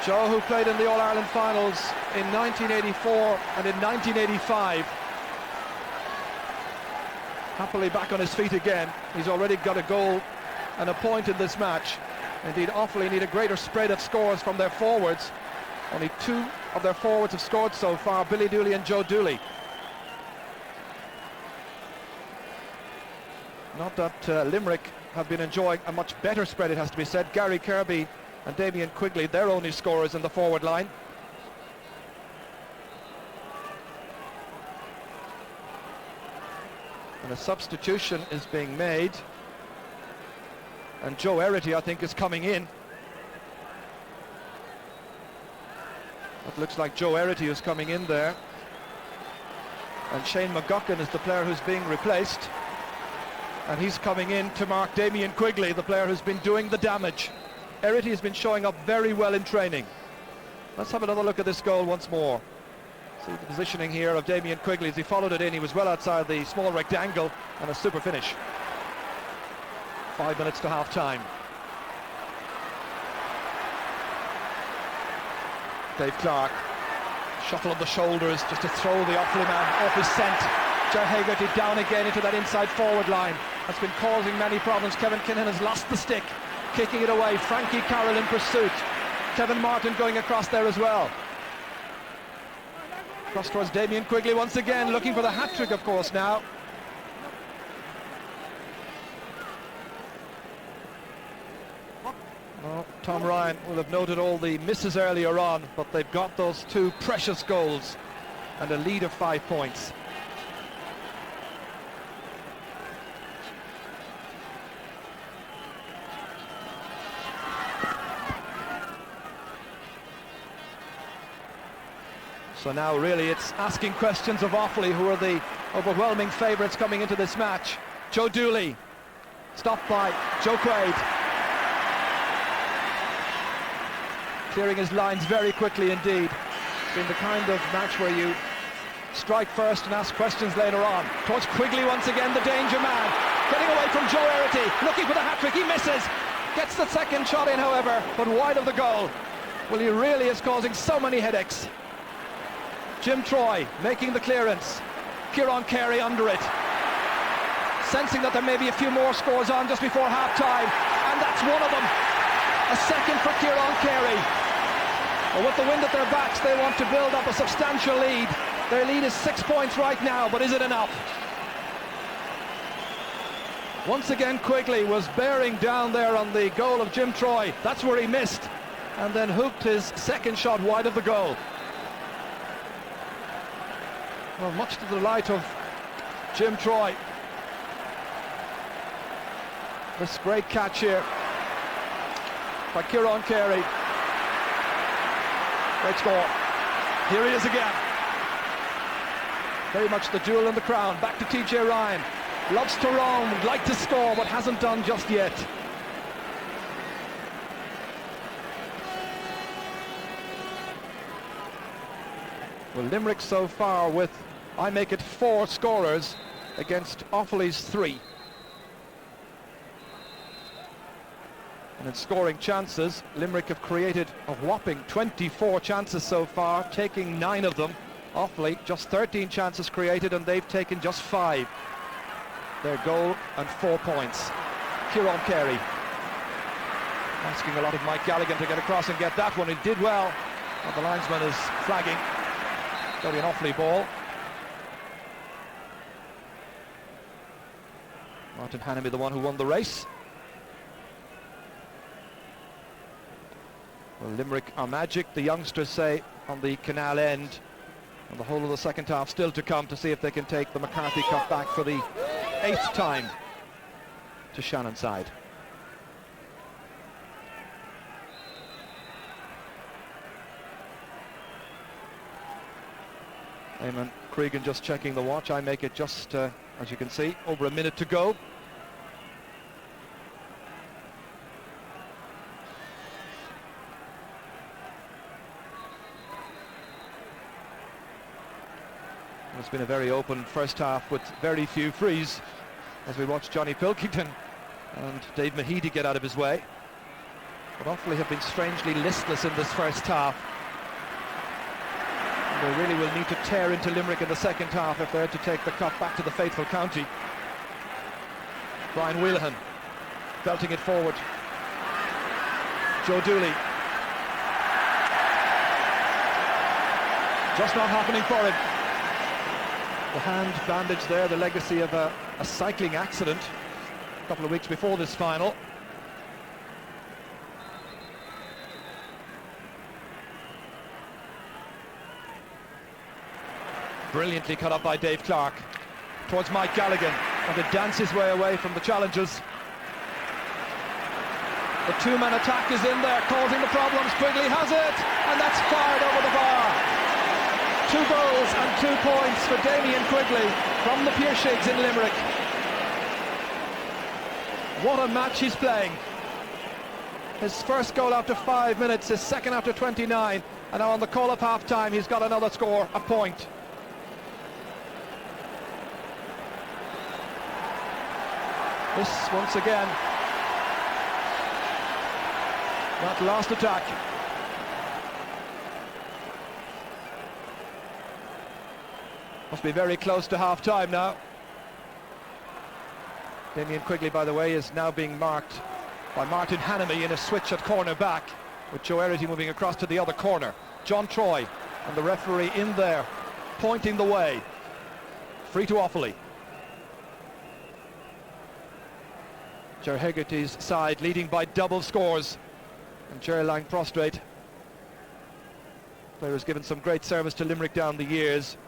Joe, who played in the All-Ireland finals in 1984 and in 1985. Happily back on his feet again. He's already got a goal and a point in this match. Indeed, Offaly need a greater spread of scores from their forwards. Only 2 of their forwards have scored so far, Billy Dooley and Joe Dooley. Not that Limerick have been enjoying a much better spread, it has to be said. Gary Kirby and Damien Quigley, their only scorers in the forward line. And a substitution is being made. And Joe Erity, I think, is coming in. It looks like Joe Erity is coming in there. And Shane McGuckin is the player who's being replaced. And he's coming in to mark Damien Quigley, the player who's been doing the damage. Erity has been showing up very well in training. Let's have another look at this goal once more. See the positioning here of Damien Quigley as he followed it in. He was well outside the small rectangle, and a super finish. 5 minutes to half-time. Dave Clark, shuffle of the shoulders just to throw the Offaly man off his scent. Ger Hegarty down again into that inside forward line. That's been causing many problems. Kevin Kinahan has lost the stick, kicking it away. Frankie Carroll in pursuit. Kevin Martin going across there as well. Cross towards Damien Quigley once again, looking for the hat-trick, of course, now. Well, Tom Ryan will have noted all the misses earlier on, but they've got those 2 precious goals and a lead of 5 points. So now really it's asking questions of Offaly, who are the overwhelming favourites coming into this match. Joe Dooley, stopped by Joe Quaid. Clearing his lines very quickly indeed. It's been the kind of match where you strike first and ask questions later on. Towards Quigley once again, the danger man. Getting away from Joe Erity, looking for the hat-trick, he misses. Gets the second shot in, however, but wide of the goal. Well, he really is causing so many headaches. Jim Troy making the clearance. Kieran Carey under it. Sensing that there may be a few more scores on just before half-time, and that's one of them. A second for Kieran Carey. Well, with the wind at their backs, they want to build up a substantial lead. Their lead is 6 points right now, but is it enough? Once again, Quigley was bearing down there on the goal of Jim Troy. That's where he missed, and then hooked his second shot wide of the goal. Well, much to the delight of Jim Troy. This great catch here by Kieran Carey. Great score. Here he is again. Very much the jewel in the crown. Back to TJ Ryan. Loves to roam, would like to score, but hasn't done just yet. Well, Limerick so far with, I make it 4 scorers against Offaly's 3. And in scoring chances, Limerick have created a whopping 24 chances so far, taking 9 of them. Offaly just 13 chances created, and they've taken just 5. Their goal and 4 points. Kieran Carey asking a lot of Mike Galligan to get across and get that one. He did well, but the linesman is flagging. Got an Offaly ball. Martin Hannamy, the one who won the race. Well, Limerick are magic, the youngsters say, on the canal end. And the whole of the second half still to come to see if they can take the McCarthy Cup back for the 8th time to Shannon's side. Eamon Cregan just checking the watch. I make it just, as you can see, over a minute to go. It's been a very open first half with very few frees as we watch Johnny Pilkington and Dave Mahidi get out of his way. But Offaly have been strangely listless in this first half. And they really will need to tear into Limerick in the second half if they're to take the cup back to the faithful county. Brian Wheelahan belting it forward. Joe Dooley. Just not happening for him. The hand bandage there, the legacy of a cycling accident a couple of weeks before this final. Brilliantly cut up by Dave Clark towards Mike Galligan, and to dance his way away from the challengers. The two-man attack is in there, causing the problems. Quigley has it, and that's fired over the bar. 2 goals and 2 points for Damien Quigley from the Piershigs in Limerick. What a match he's playing. His first goal after 5 minutes, his second after 29, and now on the call of half-time he's got another score, a point. This, once again, that last attack. Must be very close to half-time now. Damien Quigley, by the way, is now being marked by Martin Hannamy in a switch at corner back, with Joe Erity moving across to the other corner. John Troy and the referee in there, pointing the way. Free to Offaly. Ger Hegarty's side leading by double scores, and Ger lying prostrate. Player has given some great service to Limerick down the years.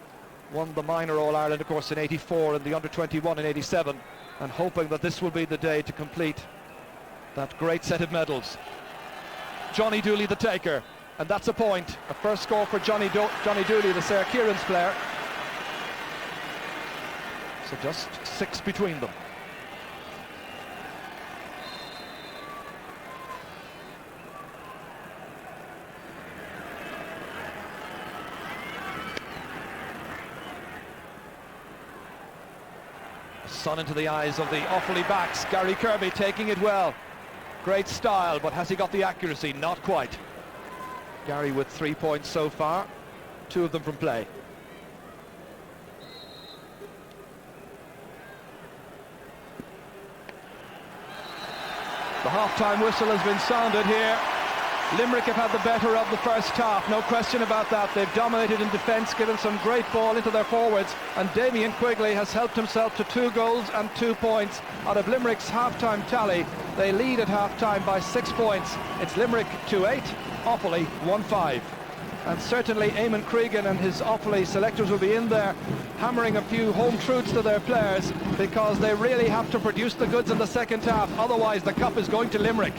Won the minor All-Ireland, of course, in 84 and the under-21 in 87, and hoping that this will be the day to complete that great set of medals. Johnny Dooley the taker, and that's a point. A first score for Johnny Dooley, the Sarah Kieran's player. So just 6 between them. Sun into the eyes of the Offaly backs. Gary Kirby taking it well. Great style, but has he got the accuracy? Not quite. Gary with 3 points so far, 2 of them from play. The half-time whistle has been sounded here. Limerick have had the better of the first half, no question about that. They've dominated in defence, given some great ball into their forwards, and Damien Quigley has helped himself to 2 goals and 2 points out of Limerick's half-time tally. They lead at half-time by 6 points. It's Limerick 2-8, Offaly 1-5. And certainly Eamon Cregan and his Offaly selectors will be in there hammering a few home truths to their players, because they really have to produce the goods in the second half, otherwise the cup is going to Limerick.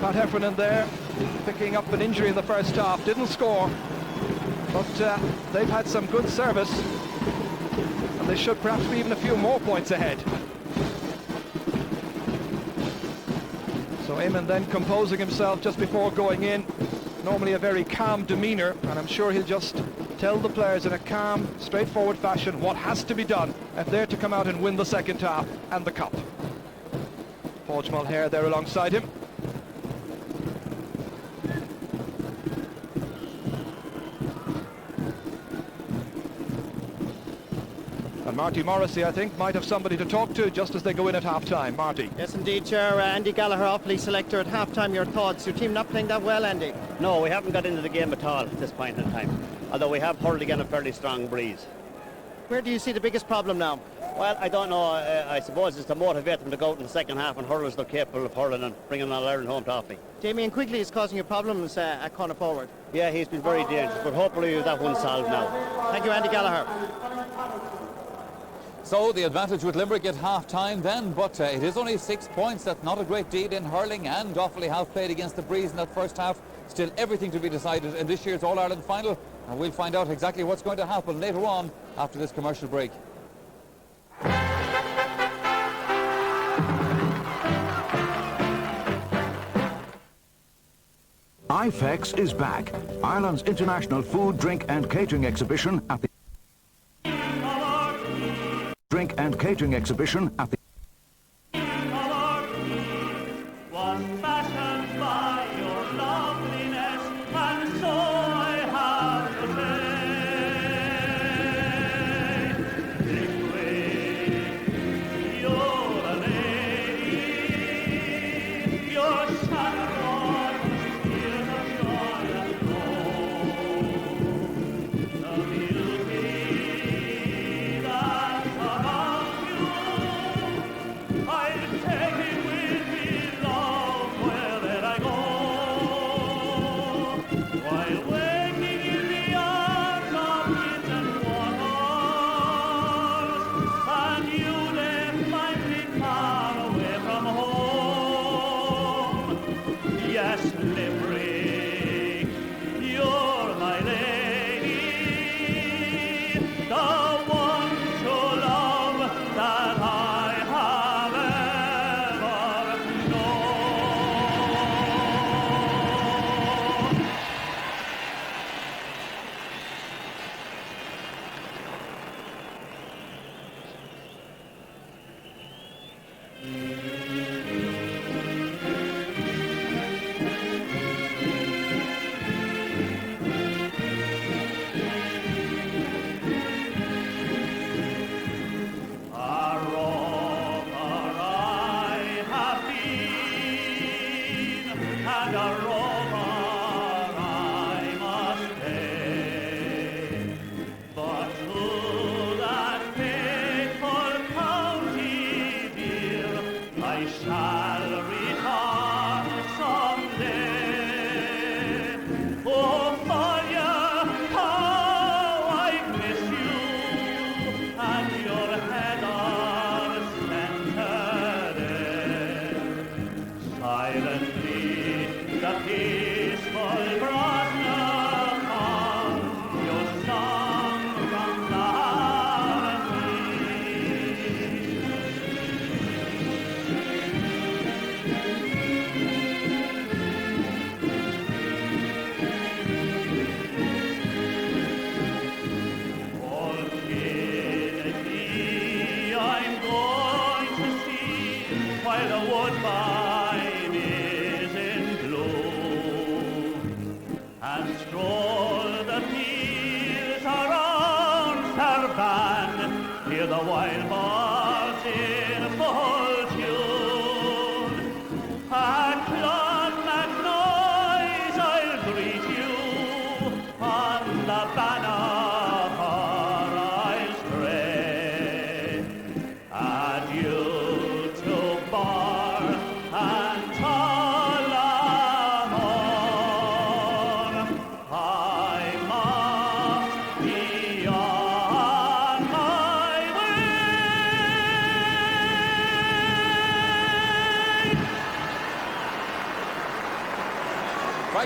Pat Heffernan there, picking up an injury in the first half, didn't score, but they've had some good service, and they should perhaps be even a few more points ahead. So Eamon then composing himself just before going in, normally a very calm demeanour, and I'm sure he'll just tell the players in a calm, straightforward fashion what has to be done if they're to come out and win the second half and the cup. Padraig Mulhare there alongside him. And Marty Morrissey, I think, might have somebody to talk to just as they go in at half-time. Marty. Yes, indeed, Chair. Andy Gallagher, Offaly selector at half-time. Your thoughts? Your team not playing that well, Andy? No, we haven't got into the game at all at this point in time, although we have hurled again a fairly strong breeze. Where do you see the biggest problem now? Well, I don't know. I suppose it's to motivate them to go out in the second half and hurlers they're capable of hurling and bringing All-Ireland home to Offaly. Damien Quigley is causing you problems at corner forward. Yeah, he's been very dangerous, but hopefully that one's solved now. Thank you, Andy Gallagher. So the advantage with Limerick at half-time then, but it is only 6 points. That's not a great deed in hurling, and Offaly have played against the breeze in that first half. Still everything to be decided in this year's All-Ireland final, and we'll find out exactly what's going to happen later on after this commercial break. IFEX is back, Ireland's international food, drink and catering exhibition at the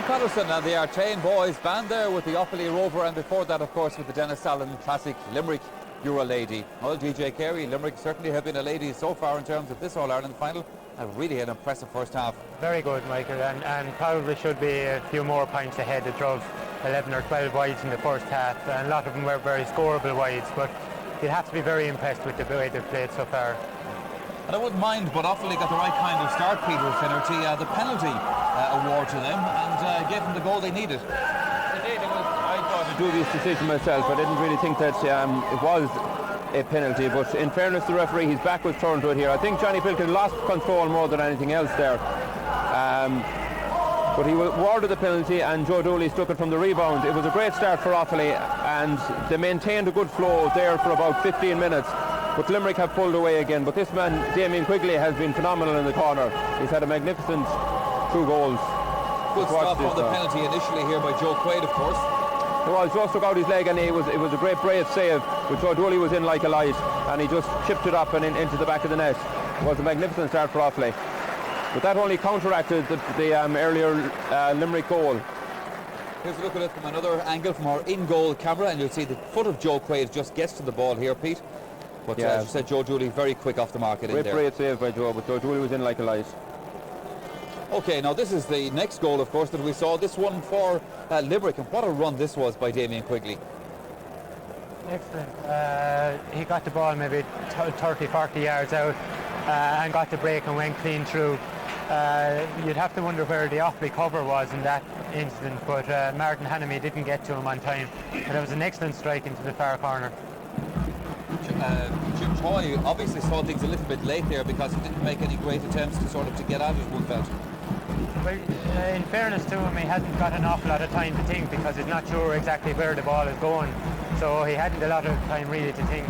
Patterson and the Artane Boys band there with the Offaly Rover, and before that, of course, with the Dennis Allen Classic Limerick, You're a Lady. Well, DJ Carey, Limerick certainly have been a lady so far in terms of this All-Ireland final. Really an impressive first half. Very good, Michael, and probably should be a few more points ahead. They drove 11 or 12 wides in the first half, and a lot of them were very scoreable wides, but you'd have to be very impressed with the way they've played so far. And I wouldn't mind, but Offaly got the right kind of start, Peter Finnerty, the penalty award to them, and gave them the goal they needed. Indeed, I thought a dubious decision myself. I didn't really think that it was a penalty, but in fairness to the referee, his back was turned to it here. I think Johnny Pilkin lost control more than anything else there. But he awarded the penalty, and Joe Dooley took it from the rebound. It was a great start for Offaly, and they maintained a good flow there for about 15 minutes. But Limerick have pulled away again. But this man, Damien Quigley, has been phenomenal in the corner. He's had a magnificent 2 goals. Good stop on the penalty initially here by Joe Quaid, of course. Well, Joe stuck out his leg, and it was a great brave save. But Joe Dooley was in like a light, and he just chipped it up and into the back of the net. It was a magnificent start for Offaly. But that only counteracted the earlier Limerick goal. Here's a look at it from another angle from our in-goal camera, and you'll see the foot of Joe Quaid just gets to the ball here, Pete. But as you said, Joe Dooley very quick off the mark. Great save by Joe, but Joe Dooley was in like a light. Okay, now this is the next goal, of course, that we saw. This one for Limerick, and what a run this was by Damien Quigley. Excellent. He got the ball maybe 30, 40 yards out and got the break and went clean through. You'd have to wonder where the Offaly cover was in that incident, but Martin Hanamy didn't get to him on time. But it was an excellent strike into the far corner. Jim Troy obviously saw things a little bit late there because he didn't make any great attempts to get at it, one felt. Well, in fairness to him, he hasn't got an awful lot of time to think because he's not sure exactly where the ball is going. So he hadn't a lot of time really to think.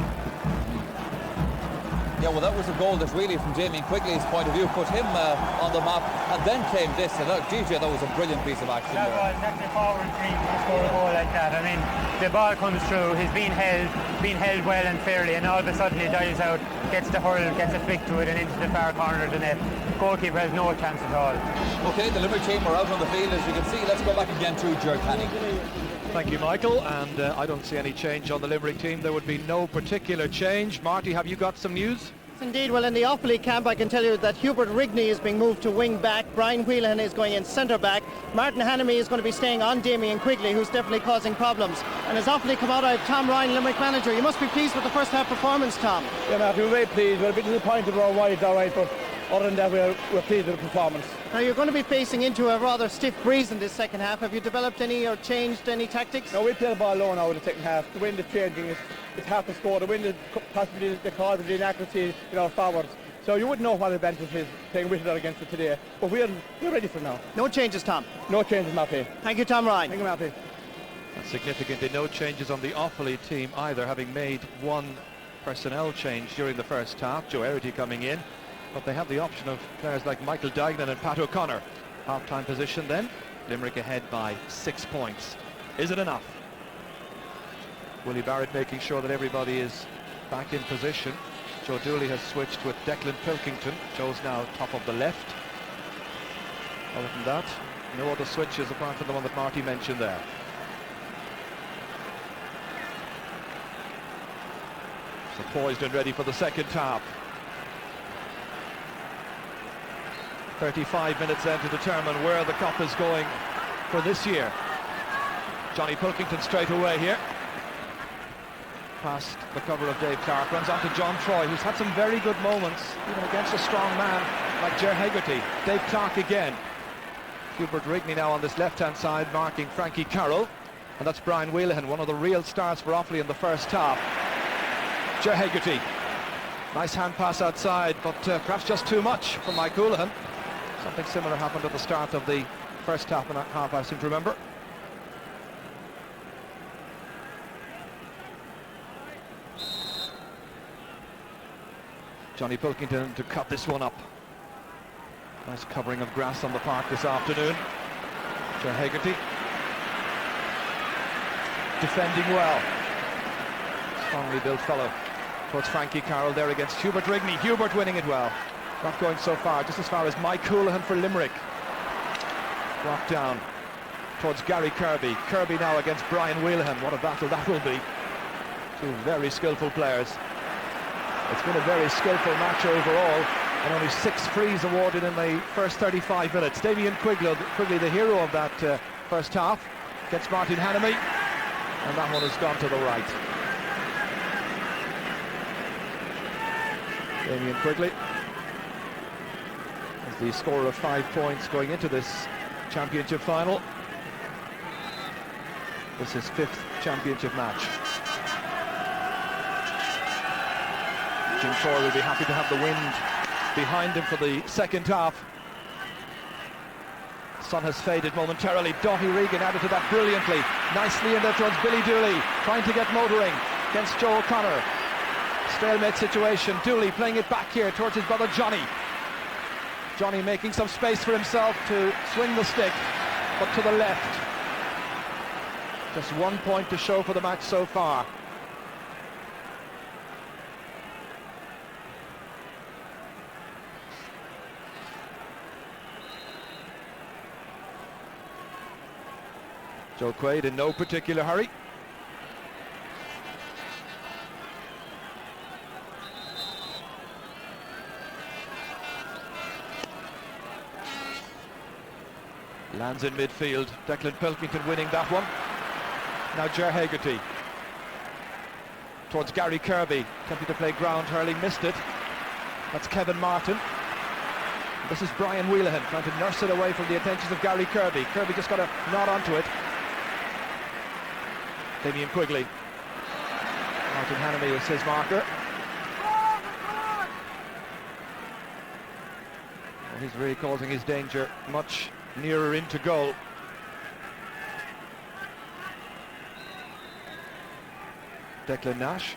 Yeah, well, that was a goal that really, from Damien Quigley's point of view, put him on the map. And then came this, and DJ, that was a brilliant piece of action. That was actually forward dream to score a goal like that. I mean, the ball comes through, he's been held well and fairly, and all of a sudden he dives out, gets the hurl, gets a flick to it, and into the far corner of the net. Goalkeeper has no chance at all. Okay, the Limerick team are out on the field, as you can see. Let's go back again to Ger Canning. Thank you, Michael, and I don't see any change on the Limerick team. There would be no particular change. Marty, have you got some news? Indeed, well, in the Offaly camp, I can tell you that Hubert Rigney is being moved to wing back. Brian Whelan is going in centre back. Martin Hanamy is going to be staying on Damien Quigley, who's definitely causing problems. And as Offaly come out, I have Tom Ryan, Limerick manager. You must be pleased with the first half performance, Tom. Yeah, Matt, we're very pleased. We're a bit disappointed we're wide, all right, but other than that, we're pleased with the performance. Now, you're going to be facing into a rather stiff breeze in this second half. Have you developed any or changed any tactics? No, we play the ball low now in the second half. The wind is changing. It's hard to score. The wind is possibly the cause of the inaccuracy in our forwards. So you wouldn't know what advantage is playing with it or against it today. But we're ready for now. No changes, Tom. No changes, Mappy. Thank you, Tom Ryan. Thank you, Mappy. And significantly no changes on the Offaly team either, having made one personnel change during the first half. Joe Erity coming in. But they have the option of players like Michael Dignan and Pat O'Connor. Half-time position then. Limerick ahead by 6 points. Is it enough? Willie Barrett making sure that everybody is back in position. Joe Dooley has switched with Declan Pilkington. Joe's now top of the left. Other than that, no other switches apart from the one that Marty mentioned there. So poised and ready for the second half. 35 minutes then to determine where the cup is going for this year. Johnny Pilkington straight away here. Past the cover of Dave Clark, runs on to John Troy, who's had some very good moments, even against a strong man like Ger Hegarty. Dave Clark again. Hubert Rigney now on this left-hand side, marking Frankie Carroll. And that's Brian Whelan, one of the real stars for Offaly in the first half. Ger Hegarty. Nice hand pass outside, but perhaps just too much from Mike Houlihan. Something similar happened at the start of the first half, I seem to remember. Johnny Pilkington to cut this one up. Nice covering of grass on the park this afternoon. Ger Hegarty defending well. Strongly built fellow towards Frankie Carroll there against Hubert Rigney. Hubert winning it well. Not going so far, just as far as Mike Houlihan for Limerick. Dropped down towards Gary Kirby. Kirby now against Brian Whelan. What a battle that will be. Two very skillful players. It's been a very skillful match overall, and only 6 frees awarded in the first 35 minutes. Damien Quigley, the hero of that first half, gets Martin Hanamy, and that one has gone to the right. Damien Quigley is the scorer of 5 points going into this championship final. This is his 5th championship match. Jim Troy will be happy to have the wind behind him for the second half. The sun has faded momentarily. Doughty Regan added to that brilliantly. Nicely in there towards Billy Dooley, trying to get motoring against Joe O'Connor. Stalemate situation. Dooley playing it back here towards his brother Johnny. Johnny making some space for himself to swing the stick, but to the left. Just 1 point to show for the match so far. Joe Quaid in no particular hurry. Lands in midfield. Declan Pilkington winning that one. Now Ger Hegarty. Towards Gary Kirby. Attempting to play ground. Hurling missed it. That's Kevin Martin. This is Brian Wheelahan trying to nurse it away from the attentions of Gary Kirby. Kirby just got a nod onto it. Damien Quigley. Martin Hannamy is his marker. Well, he's really causing his danger much nearer into goal. Declan Nash.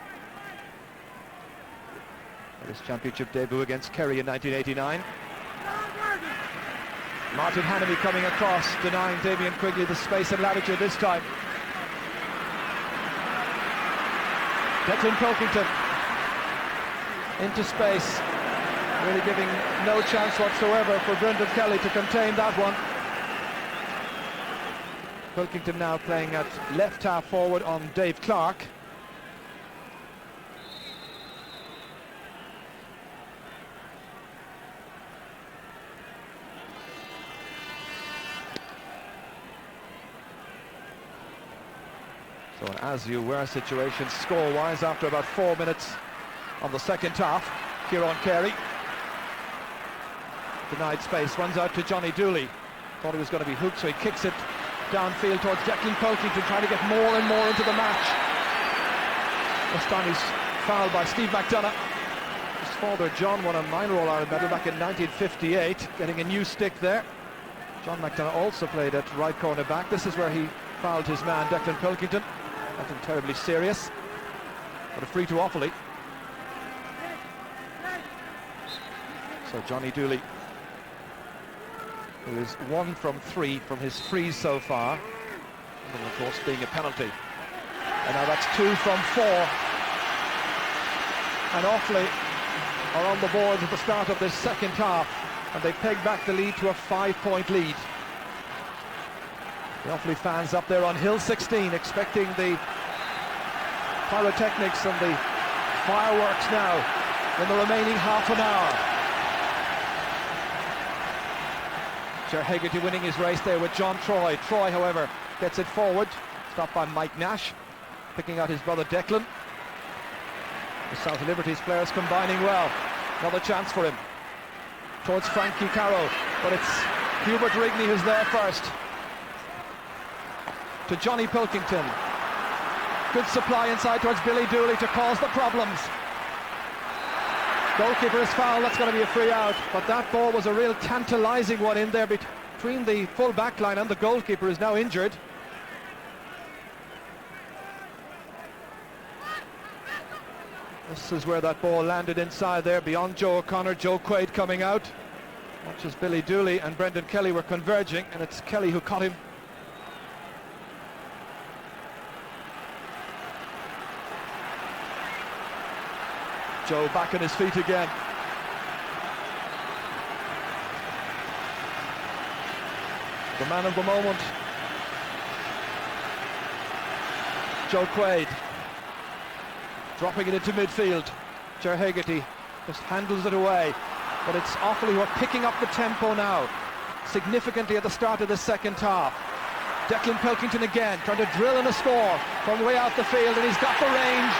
His championship debut against Kerry in 1989. Martin Hannamy coming across, denying Damien Quigley the space and latitude this time. Declan Pilkington into space, really giving no chance whatsoever for Brendan Kelly to contain that one. Pilkington now playing at left half forward on Dave Clark. So an as-you-were situation score-wise after about 4 minutes on the second half. Kieran Carey. Denied space, runs out to Johnny Dooley. Thought he was going to be hooked, so he kicks it downfield towards Declan Pilkington, trying to get more and more into the match. This time he's fouled by Steve McDonagh. His father John won a minor All-Ireland medal back in 1958, getting a new stick there. John McDonagh also played at right corner back. This is where he fouled his man Declan Pilkington. Nothing terribly serious, but a free to Offaly. So Johnny Dooley, who is 1 from 3 from his frees so far, and of course being a penalty. And now that's 2 from 4. And Offaly are on the board at the start of this second half, and they peg back the lead to a 5-point lead. The Offaly fans up there on Hill 16 expecting the pyrotechnics and the fireworks now in the remaining half an hour. Ger Hegarty winning his race there with John Troy. Troy, however, gets it forward, stopped by Mike Nash, picking out his brother Declan. The South Liberties players combining well. Another chance for him. Towards Frankie Carroll, but it's Hubert Rigney who's there first. To Johnny Pilkington. Good supply inside towards Billy Dooley to cause the problems. Goalkeeper is fouled, that's going to be a free out, but that ball was a real tantalising one in there between the full back line and the goalkeeper, is now injured. This is where that ball landed inside there, beyond Joe O'Connor. Joe Quaid coming out. Much as Billy Dooley and Brendan Kelly were converging, and it's Kelly who caught him. Joe back on his feet again. The man of the moment, Joe Quaid, dropping it into midfield. Ger Hegarty just handles it away, but it's Offaly who are picking up the tempo now significantly at the start of the second half. Declan Pilkington again trying to drill in a score from way out the field, and he's got the range.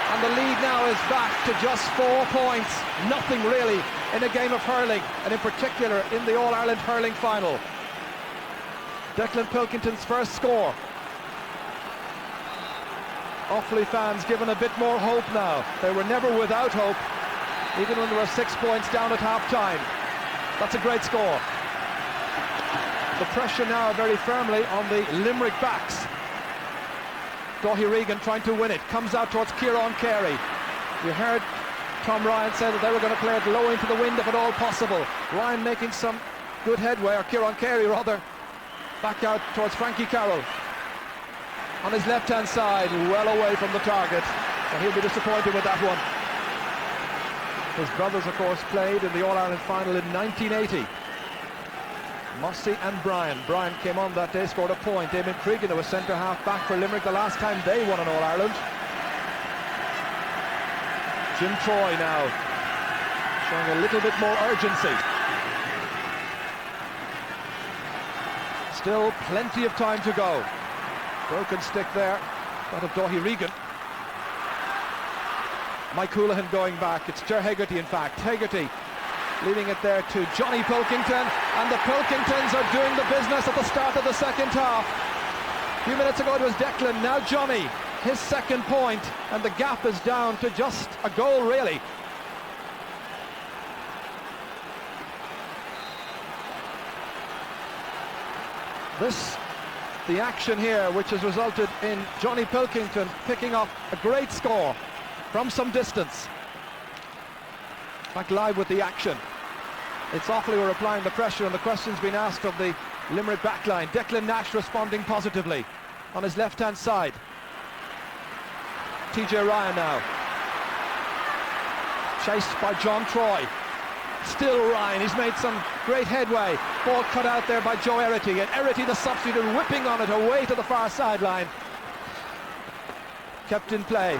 And the lead now is back to just 4 points. Nothing really in a game of hurling, and in particular in the All-Ireland hurling final. Declan Pilkington's first score. Offaly fans given a bit more hope now. They were never without hope, even when there were 6 points down at half-time. That's a great score. The pressure now very firmly on the Limerick backs. Daithí Regan trying to win it, comes out towards Kieran Carey. You heard Tom Ryan say that they were going to play it low into the wind if at all possible. Ryan making some good headway, or Kieran Carey rather, back out towards Frankie Carroll. On his left-hand side, well away from the target, and he'll be disappointed with that one. His brothers, of course, played in the All-Ireland final in 1980. Mossy and Brian. Brian came on that day, scored a point. Damien Cregan, who was centre-half back for Limerick the last time they won an All-Ireland. Jim Troy now showing a little bit more urgency. Still plenty of time to go. Broken stick there, that of Dáithí Regan. Mike Houlihan going back. It's Ger Hegarty, in fact. Hegarty leaving it there to Johnny Pilkington, and the Pilkingtons are doing the business at the start of the second half. A few minutes ago it was Declan, now Johnny. His second point, and the gap is down to just a goal, really. The action here, which has resulted in Johnny Pilkington picking up a great score from some distance. Back live with the action. It's Offaly who are applying the pressure, and the question's been asked of the Limerick backline. Declan Nash responding positively on his left-hand side. TJ Ryan now. Chased by John Troy. Still Ryan, he's made some great headway. Ball cut out there by Joe Erity, and Erity, the substitute, whipping on it away to the far sideline. Kept in play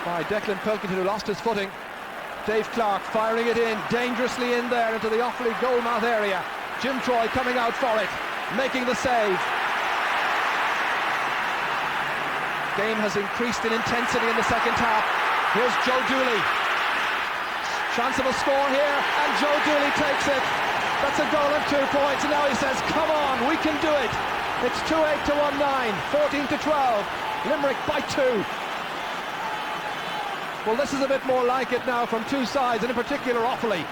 by Declan Pilkington, who lost his footing. Dave Clark firing it in, dangerously in there into the Offaly goalmouth area. Jim Troy coming out for it, making the save. Game has increased in intensity in the second half. Here's Joe Dooley. Chance of a score here, and Joe Dooley takes it. That's a goal and 2 points, and now he says, come on, we can do it. It's 2-8 to 1-9, 14-12. Limerick by 2. Well, this is a bit more like it now from two sides, and in particular Offaly.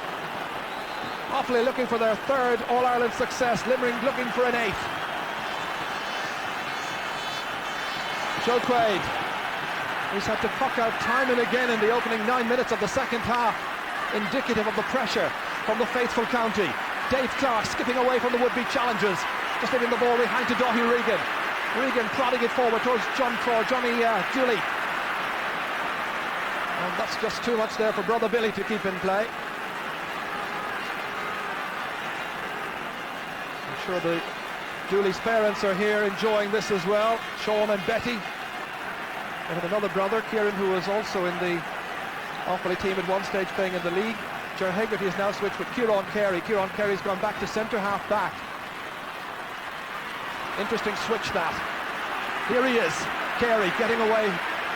Offaly looking for their third All-Ireland success, Limerick looking for an 8th. Joe Quaid, he's had to puck out time and again in the opening 9 minutes of the second half, indicative of the pressure from the faithful county. Dave Clark skipping away from the would-be challengers, just leaving the ball behind to Dáithí Regan. Regan prodding it forward towards Johnny Dooley. And that's just too much there for brother Billy to keep in play. I'm sure the Dooley's parents are here enjoying this as well. Sean and Betty. They have another brother, Kieran, who was also in the Offaly team at one stage playing in the league. Ger Hegarty has now switched with Kieran Carey. Kieran Carey's gone back to centre half back. Interesting switch that. Here he is, Carey getting away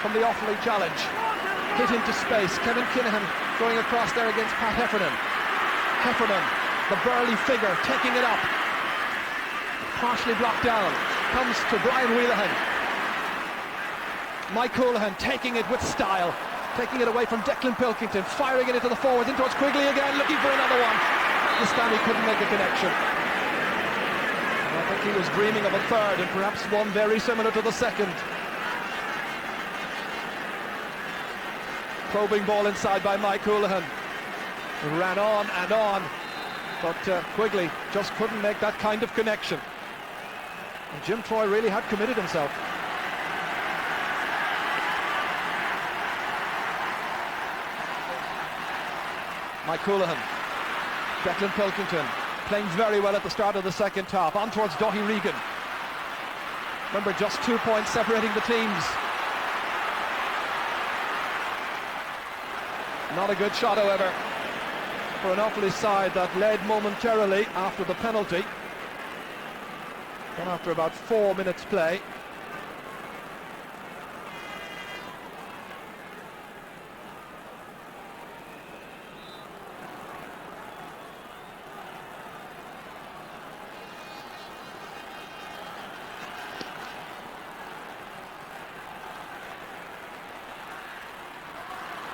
from the Offaly challenge. Hit into space. Kevin Kinahan going across there against Pat Heffernan. Heffernan, the burly figure, taking it up. Partially blocked down. Comes to Brian Wheelahan. Mike Houlihan taking it with style. Taking it away from Declan Pilkington. Firing it into the forwards, in towards Quigley again. Looking for another one. Stanley couldn't make a connection. I think he was dreaming of a third, and perhaps one very similar to the second. Probing ball inside by Mike Houlihan. It ran on and on, but Quigley just couldn't make that kind of connection. And Jim Troy really had committed himself. Mike Houlihan. Declan Pilkington playing very well at the start of the second half. On towards Dáithí Regan. Remember, just 2 points separating the teams. Not a good shot, however, for an Offaly side that led momentarily after the penalty. And after about 4 minutes play.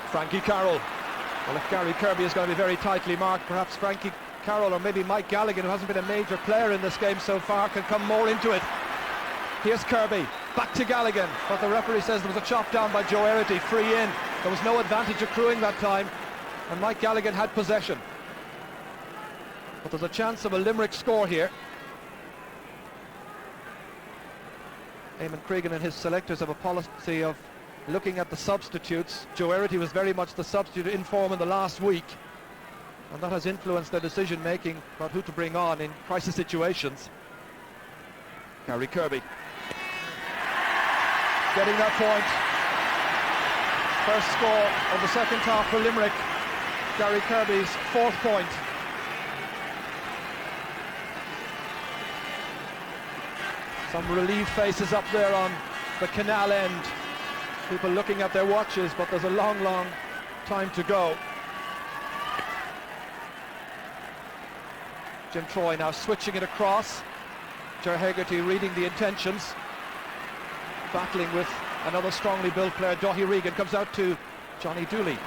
Frankie Carroll. Well, if Gary Kirby is going to be very tightly marked, perhaps Frankie Carroll or maybe Mike Galligan, who hasn't been a major player in this game so far, can come more into it. Here's Kirby, back to Galligan, but the referee says there was a chop down by Joe Erity, free in. There was no advantage accruing that time, and Mike Galligan had possession. But there's a chance of a Limerick score here. Eamon Cregan and his selectors have a policy of looking at the substitutes. Joe Erity was very much the substitute in form in the last week, and that has influenced their decision making about who to bring on in crisis situations. Gary Kirby getting that point. First score of the second half for Limerick. Gary Kirby's 4th point. Some relieved faces up there on the canal end. People looking at their watches, but there's a long, long time to go. Jim Troy now switching it across. Ger Hegarty reading the intentions. Battling with another strongly built player. Daithí Regan comes out to Johnny Dooley.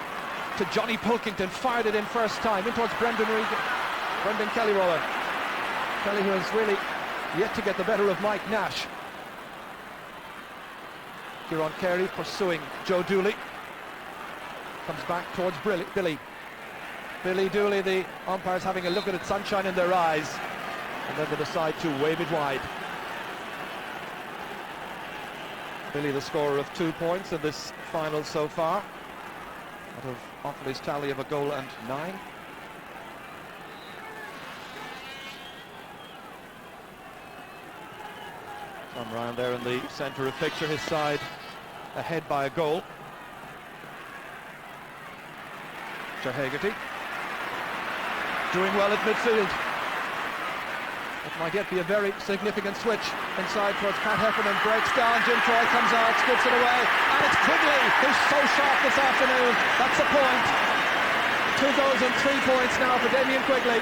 To Johnny Pilkington, fired it in first time, in towards Brendan Kelly rather. Kelly, who has really yet to get the better of Mike Nash. Kieran Carey pursuing Joe Dooley. Comes back towards Billy. Billy Dooley, the umpires having a look at it, sunshine in their eyes. And then they decide to wave it wide. Billy, the scorer of 2 points in this final so far, out of Offaly's tally of a goal and 9. Tom Ryan there in the centre of picture, his side ahead by a goal. Ger Hegarty doing well at midfield. It might yet be a very significant switch inside towards Pat Heffernan, breaks down, Jim Troy comes out, skips it away, and it's Quigley who's so sharp this afternoon. That's a point. 2 goals and 3 points now for Damien Quigley.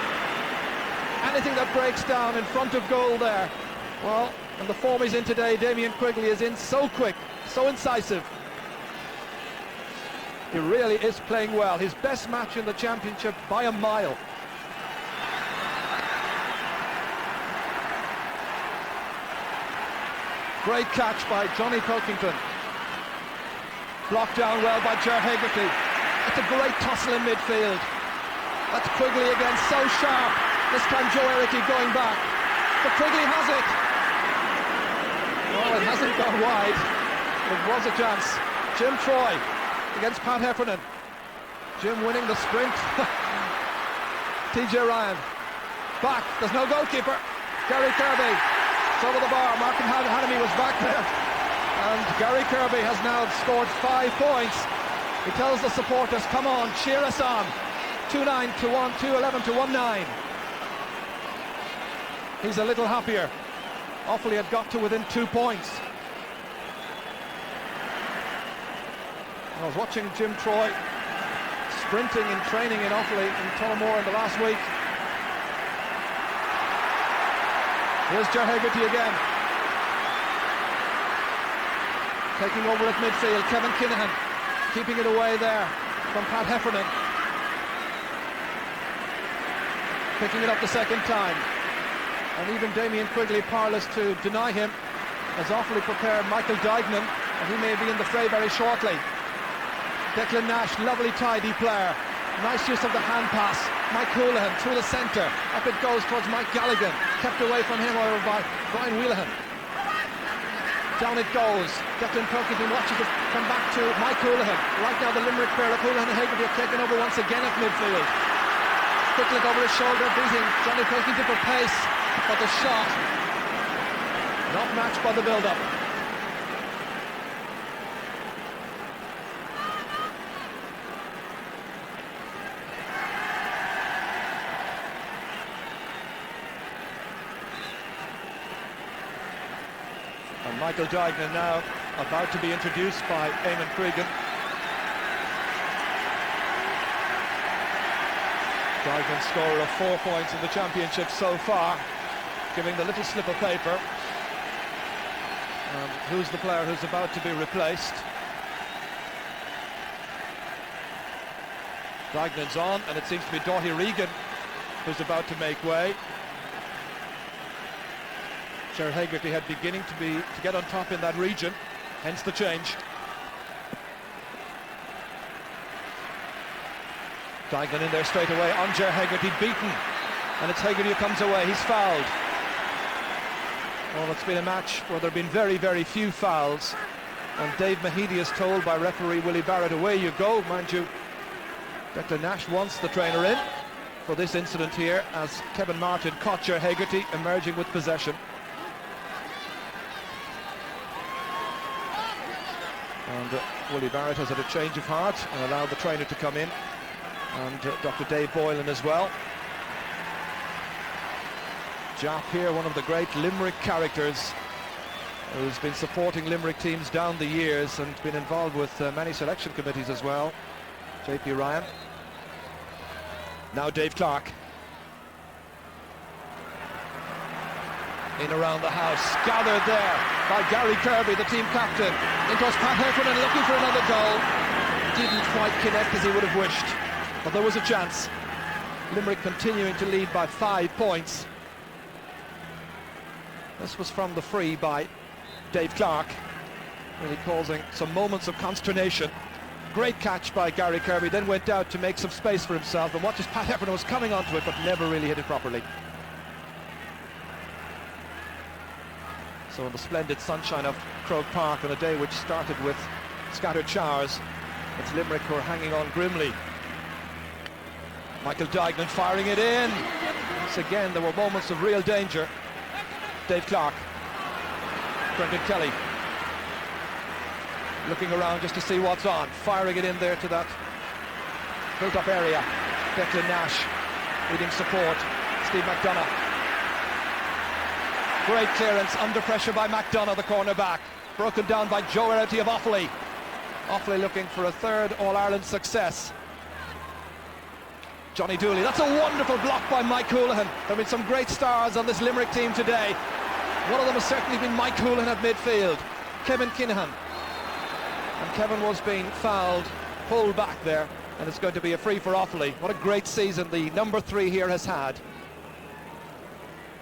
Anything that breaks down in front of goal there, well, and the form he's in today, Damien Quigley is in so quick, so incisive. He really is playing well. His best match in the championship by a mile. Great catch by Johnny Pilkington. Blocked down well by Ger Hegarty. It's a great tussle in midfield. That's Quigley again, so sharp. This time Joe Erickey going back. But Quigley has it. Well, it hasn't gone wide. It was a chance. Jim Troy against Pat Heffernan. Jim winning the sprint. TJ Ryan. Back. There's no goalkeeper. Gary Kirby. It's over the bar. Martin Hanemy was back there. And Gary Kirby has now scored 5 points. He tells the supporters, come on, cheer us on. 2-9 to 1, 2-11 to 1-9. He's a little happier. Offaly had got to within 2 points. I was watching Jim Troy sprinting in training in Offaly in Tullamore in the last week. Here's Ger Hegarty again. Taking over at midfield, Kevin Kinahan keeping it away there from Pat Heffernan. Picking it up the second time. And even Damien Quigley powerless to deny him as Offaly prepare Michael Dignan, and he may be in the fray very shortly. Declan Nash, lovely tidy player. Nice use of the hand pass. Mike Houlihan through the centre. Up it goes towards Mike Galligan. Kept away from him over by Brian Wheelahan. Down it goes. Declan Pilkington watches it come back to Mike Houlihan. Right now the Limerick pair of Houlihan and Hegarty have taken over once again at midfield. Quick look over his shoulder, beating Johnny Pilkington for pace. But the shot not matched by the build-up. And Michael Dignan now about to be introduced by Eamon Cregan. Dignan scorer of 4 points in the championship so far, giving the little slip of paper. And who's the player who's about to be replaced? Dignan's on, and it seems to be Daithí Regan who's about to make way. Ger Hegarty had beginning to get on top in that region, hence the change. Dignan in there straight away on Ger Hegarty, beaten, and it's Hegarty who comes away. He's fouled. Well, it's been a match where there have been very, very few fouls, and Dave Mahidi is told by referee Willie Barrett, away you go. Mind you, Declan Nash wants the trainer in for this incident here, as Kevin Martin caught Ger Hegarty emerging with possession. And Willie Barrett has had a change of heart and allowed the trainer to come in, and Dr. Dave Boylan as well. Jap here, one of the great Limerick characters, who's been supporting Limerick teams down the years and been involved with many selection committees as well. JP Ryan. Now Dave Clark. In around the house, gathered there by Gary Kirby, the team captain. In towards Pat Heffernan, looking for another goal. Didn't quite connect as he would have wished, but there was a chance. Limerick continuing to lead by 5 points. This was from the free by Dave Clark, really causing some moments of consternation. Great catch by Gary Kirby, then went out to make some space for himself, and watches Pat Heffernan was coming onto it, but never really hit it properly. So in the splendid sunshine of Croke Park on a day which started with scattered showers, it's Limerick who are hanging on grimly. Michael Dignan firing it in. Once again, there were moments of real danger. Dave Clark. Brendan Kelly. Looking around just to see what's on. Firing it in there to that built-up area. Declan Nash needing support. Steve McDonough. Great clearance under pressure by McDonough, the cornerback. Broken down by Joe Erity of Offaly. Offaly looking for a third All-Ireland success. Johnny Dooley, that's a wonderful block by Mike Houlihan. There have been some great stars on this Limerick team today. One of them has certainly been Mike Houlihan at midfield. Kevin Kinahan. And Kevin was being fouled, pulled back there, and it's going to be a free for Offaly. What a great season the number 3 here has had.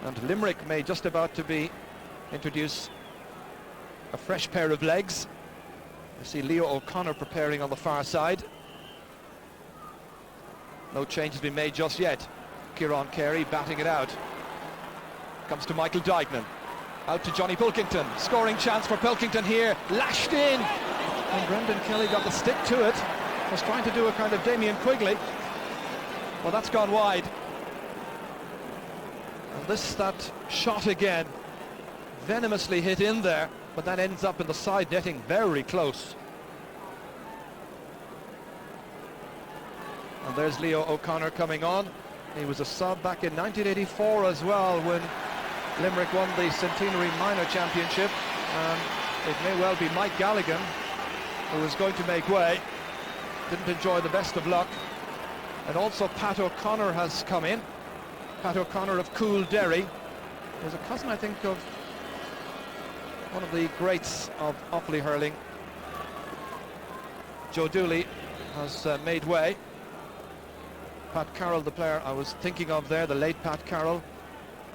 And Limerick may just about to be introduce a fresh pair of legs. I see Leo O'Connor preparing on the far side. No change has been made just yet. Kieran Carey batting it out. Comes to Michael Dignan. Out to Johnny Pilkington. Scoring chance for Pilkington here. Lashed in. And Brendan Kelly got the stick to it. Was trying to do a kind of Damien Quigley. Well, that's gone wide. And that shot again. Venomously hit in there, but that ends up in the side netting very close. And there's Leo O'Connor coming on. He was a sub back in 1984 as well when Limerick won the Centenary Minor Championship. And it may well be Mike Galligan who is going to make way. Didn't enjoy the best of luck. And also Pat O'Connor has come in. Pat O'Connor of Cool Derry. There's a cousin, I think, of one of the greats of Offaly hurling. Joe Dooley has made way. Pat Carroll, the player I was thinking of there, the late Pat Carroll.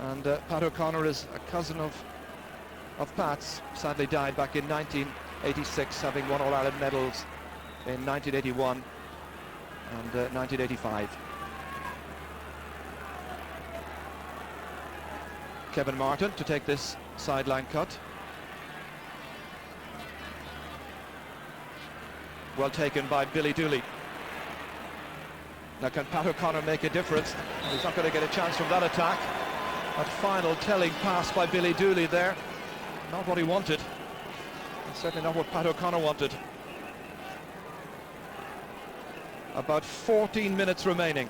And Pat O'Connor is a cousin of Pat's. Sadly died back in 1986, having won All-Ireland medals in 1981 and 1985. Kevin Martin to take this sideline cut. Well taken by Billy Dooley. Now can Pat O'Connor make a difference? He's not going to get a chance from that attack. That final telling pass by Billy Dooley there. Not what he wanted. And certainly not what Pat O'Connor wanted. About 14 minutes remaining.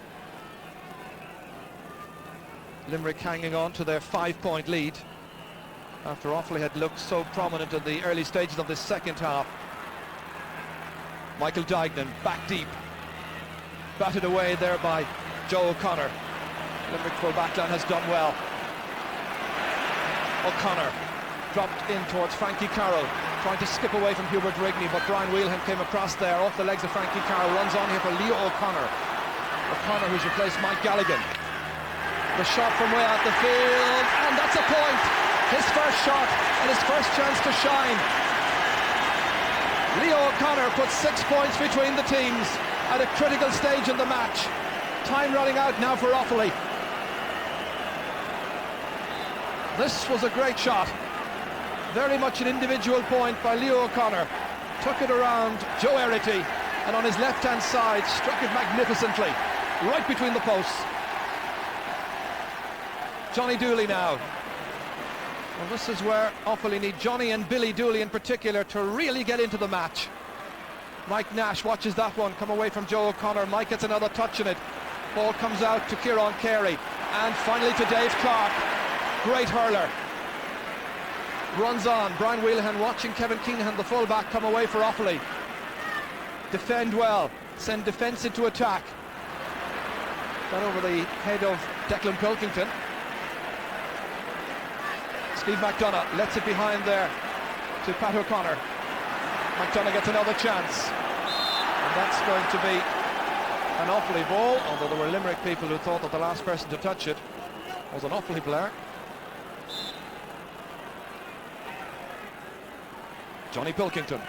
Limerick hanging on to their 5-point lead after Offaly had looked so prominent in the early stages of this second half. Michael Dignan back deep. Batted away there by Joe O'Connor. Limerick full backline has done well. O'Connor dropped in towards Frankie Carroll, trying to skip away from Hubert Rigney, but Brian Wheelhan came across there off the legs of Frankie Carroll. Runs on here for Leo O'Connor. O'Connor, who's replaced Mike Galligan. The shot from way out the field, and that's a point. His first shot and his first chance to shine. Leo O'Connor puts 6 points between the teams at a critical stage in the match. Time running out now for Offaly. This was a great shot. Very much an individual point by Leo O'Connor. Took it around Joe Erity, and on his left-hand side struck it magnificently, right between the posts. Johnny Dooley now. Well, this is where Offaly need Johnny and Billy Dooley in particular to really get into the match. Mike Nash watches that one come away from Joe O'Connor. Mike gets another touch in it. Ball comes out to Kieran Carey, and finally to Dave Clark. Great hurler. runs on. Brian Wheelahan watching Kevin Keenahan, the fullback, come away for Offaly. Defend well, send defence into attack. Got over the head of Declan Pilkington. Steve McDonough lets it behind there to Pat O'Connor. McDonough gets another chance. And that's going to be an Offaly ball, although there were Limerick people who thought that the last person to touch it was an Offaly player. Johnny Pilkington.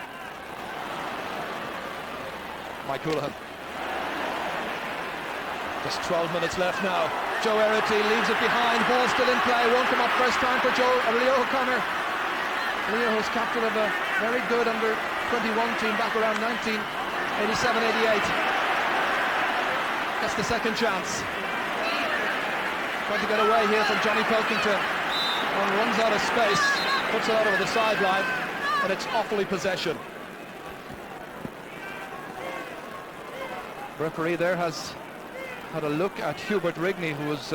Mike Houlihan. Just 12 minutes left now. Joe Erity leaves it behind. Ball still in play. Won't come up first time for Leo O'Connor. Leo was captain of a very good under-21 team back around 1987-88. Gets the second chance. Trying to get away here from Johnny Pilkington. And runs out of space. Puts it out over the sideline. And it's Offaly possession. The referee there has had a look at Hubert Rigney, who was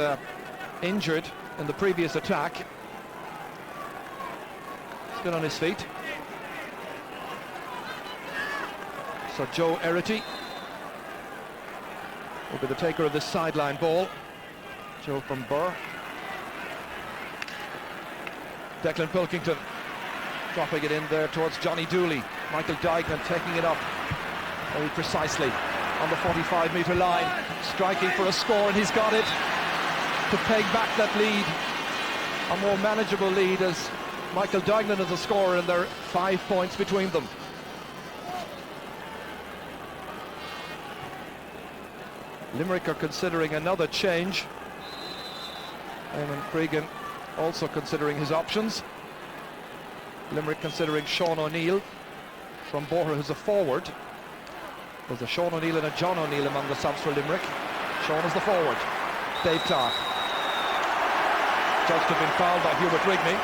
injured in the previous attack. Still on his feet. So Joe Erity will be the taker of this sideline ball. Joe from Burr. Declan Pilkington dropping it in there towards Johnny Dooley. Michael Duignan taking it up very precisely on the 45-metre line, striking for a score, and he's got it to peg back that lead, a more manageable lead, as Michael Duignan is a scorer and there are 5 points between them. Limerick are considering another change. Eamon Cregan also considering his options. Limerick considering Sean O'Neill from Bora, who's a forward. There's a Sean O'Neill and a John O'Neill among the subs for Limerick. Sean is the forward. Dave Clark. Judged to have been fouled by Hubert Rigney.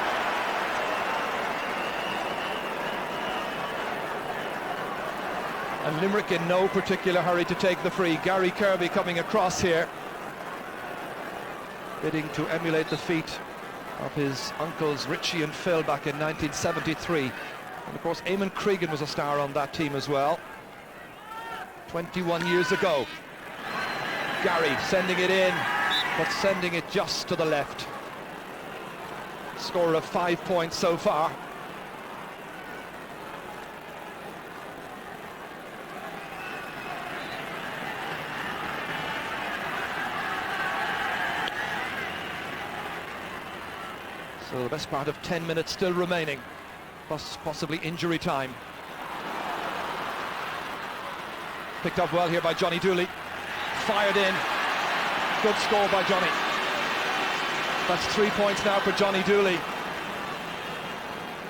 And Limerick in no particular hurry to take the free. Gary Kirby coming across here, bidding to emulate the feat of his uncles Richie and Phil back in 1973. And of course Eamon Cregan was a star on that team as well, 21 years ago. Gary sending it in, but sending it just to the left. Score of 5 points so far. So the best part of 10 minutes still remaining, plus possibly injury time. Picked up well here by Johnny Dooley. Fired in. Good score by Johnny. That's 3 points now for Johnny Dooley.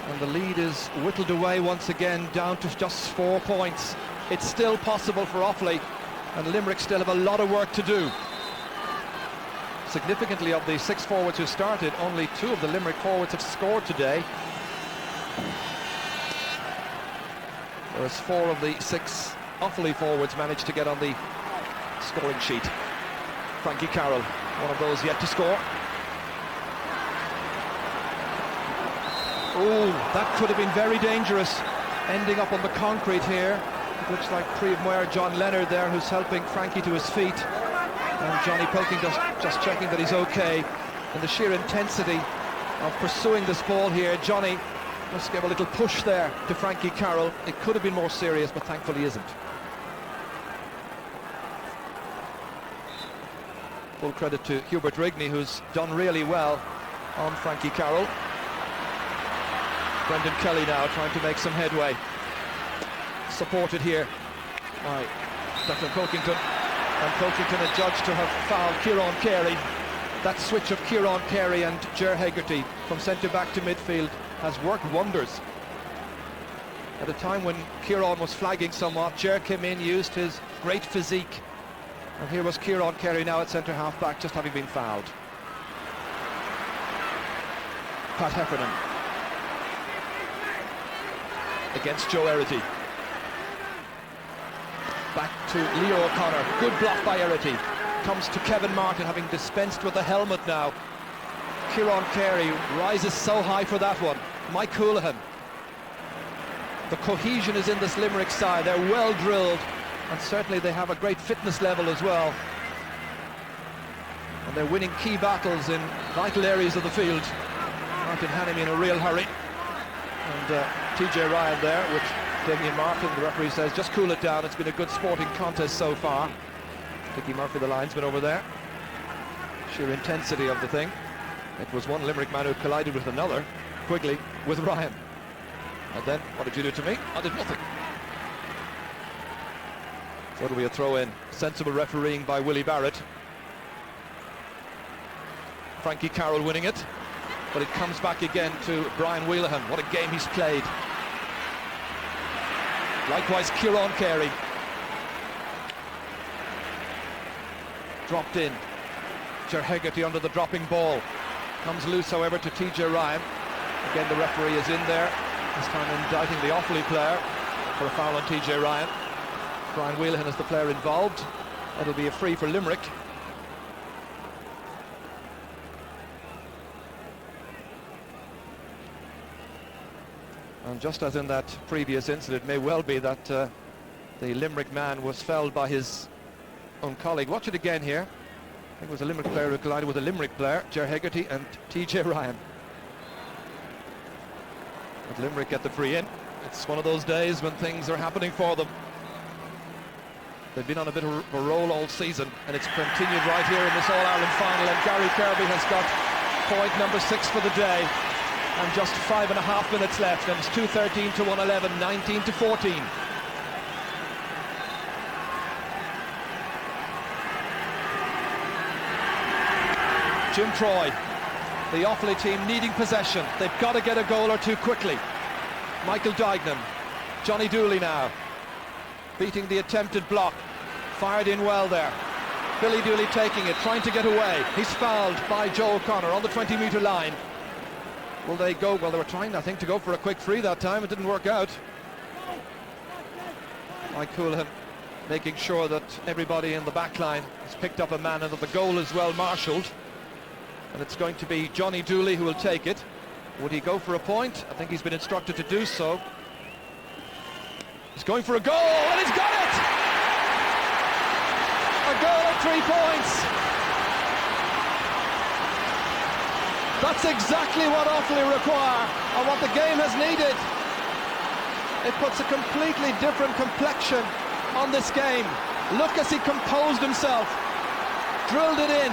And the lead is whittled away once again down to just 4 points. It's still possible for Offaly, and Limerick still have a lot of work to do. Significantly, of the 6 forwards who started, only 2 of the Limerick forwards have scored today, whereas 4 of the 6 Offaly forwards managed to get on the scoring sheet. Frankie Carroll, one of those yet to score. Oh, that could have been very dangerous, ending up on the concrete here. It looks like Prix John Leonard there, who's helping Frankie to his feet. And Johnny Pilkington just checking that he's okay. And the sheer intensity of pursuing this ball here, Johnny just gave a little push there to Frankie Carroll. It could have been more serious, but thankfully isn't. Full credit to Hubert Rigney, who's done really well on Frankie Carroll. Brendan Kelly now trying to make some headway. Supported here by Declan Pilkington. And Pilkington adjudged to have fouled Kieran Carey. That switch of Kieran Carey and Ger Hegarty from centre-back to midfield has worked wonders. At a time when Kieran was flagging somewhat, Ger came in, used his great physique. And here was Kieran Carey now at centre-half-back, just having been fouled. Pat Heffernan against Joe Erity. Back to Leo O'Connor. Good block by Erity. Comes to Kevin Martin, having dispensed with the helmet now. Kieran Carey rises so high for that one. Mike Houlihan. The cohesion is in this Limerick side. They're well drilled, and certainly they have a great fitness level as well. And they're winning key battles in vital areas of the field. Martin Hannamy in a real hurry. And TJ Ryan there with Damien Martin. The referee says, just cool it down. It's been a good sporting contest so far. Dickie Murphy, the linesman over there. Sheer intensity of the thing. It was one Limerick man who collided with another, Quigley, with Ryan. And then, what did you do to me? I did nothing. So it'll be a throw-in. Sensible refereeing by Willie Barrett. Frankie Carroll winning it, but it comes back again to Brian Wheelahan. What a game he's played. Likewise, Kieran Carey. Dropped in. Ger Hegarty under the dropping ball. Comes loose, however, to TJ Ryan. Again, the referee is in there. This time indicting the Offaly player for a foul on TJ Ryan. Brian Wheelahan is the player involved. It'll be a free for Limerick. And just as in that previous incident, it may well be that the Limerick man was felled by his own colleague. Watch it again here. I think it was a Limerick player who collided with a Limerick player, Ger Hegarty and TJ Ryan. But Limerick get the free in. It's one of those days when things are happening for them. They've been on a bit of a roll all season, and it's continued right here in this All-Ireland final, and Gary Kirby has got point number 6 for the day. And just 5.5 minutes left, and it's 2:13 to 1:11, 19 to 14. Jim Troy, the Offaly team needing possession. They've got to get a goal or two quickly. Michael Duignam, Johnny Dooley now, beating the attempted block. Fired in well there. Billy Dooley taking it, trying to get away. He's fouled by Joe O'Connor on the 20-metre line. Will they go? Well, they were trying, I think, to go for a quick free that time. It didn't work out. Mike Houlihan making sure that everybody in the back line has picked up a man and that the goal is well marshalled. And it's going to be Johnny Dooley who will take it. Would he go for a point? I think he's been instructed to do so. He's going for a goal, and he's got it! A goal at 3 points. That's exactly what Offaly require, and what the game has needed. It puts a completely different complexion on this game. Look as he composed himself, drilled it in,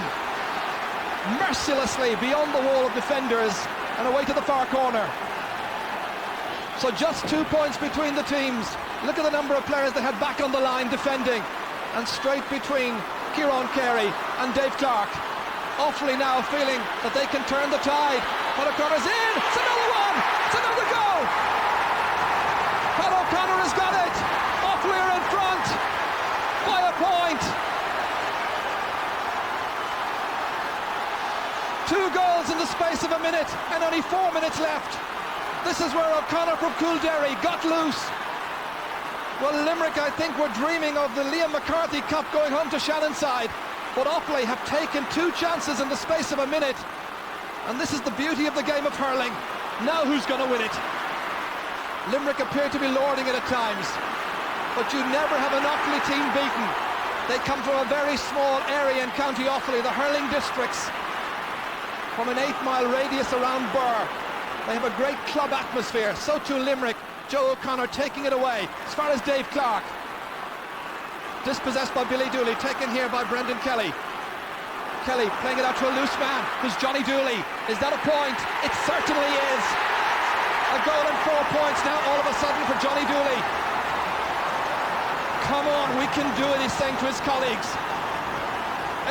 mercilessly beyond the wall of defenders, and away to the far corner. So just 2 points between the teams. Look at the number of players they had back on the line defending, and straight between Kieran Carey and Dave Clark. Offaly now feeling that they can turn the tide. Pat O'Connor's in. It's another one. It's another goal. Pat O'Connor has got it. Offaly are in front by a point. 2 goals in the space of a minute, and only 4 minutes left. This is where O'Connor from Coolderry got loose. Well, Limerick, I think, were dreaming of the Liam McCarthy Cup going home to Shannonside. But Offaly have taken 2 chances in the space of a minute. And this is the beauty of the game of hurling. Now who's going to win it? Limerick appear to be lording it at times. But you never have an Offaly team beaten. They come from a very small area in County Offaly, the hurling districts. From an 8-mile radius around Burr. They have a great club atmosphere. So too Limerick. Joe O'Connor taking it away as far as Dave Clark. Dispossessed by Billy Dooley, taken here by Brendan Kelly. Kelly playing it out to a loose man, who's Johnny Dooley. Is that a point? It certainly is. A goal and 4 points now all of a sudden for Johnny Dooley. Come on, we can do it, he's saying to his colleagues.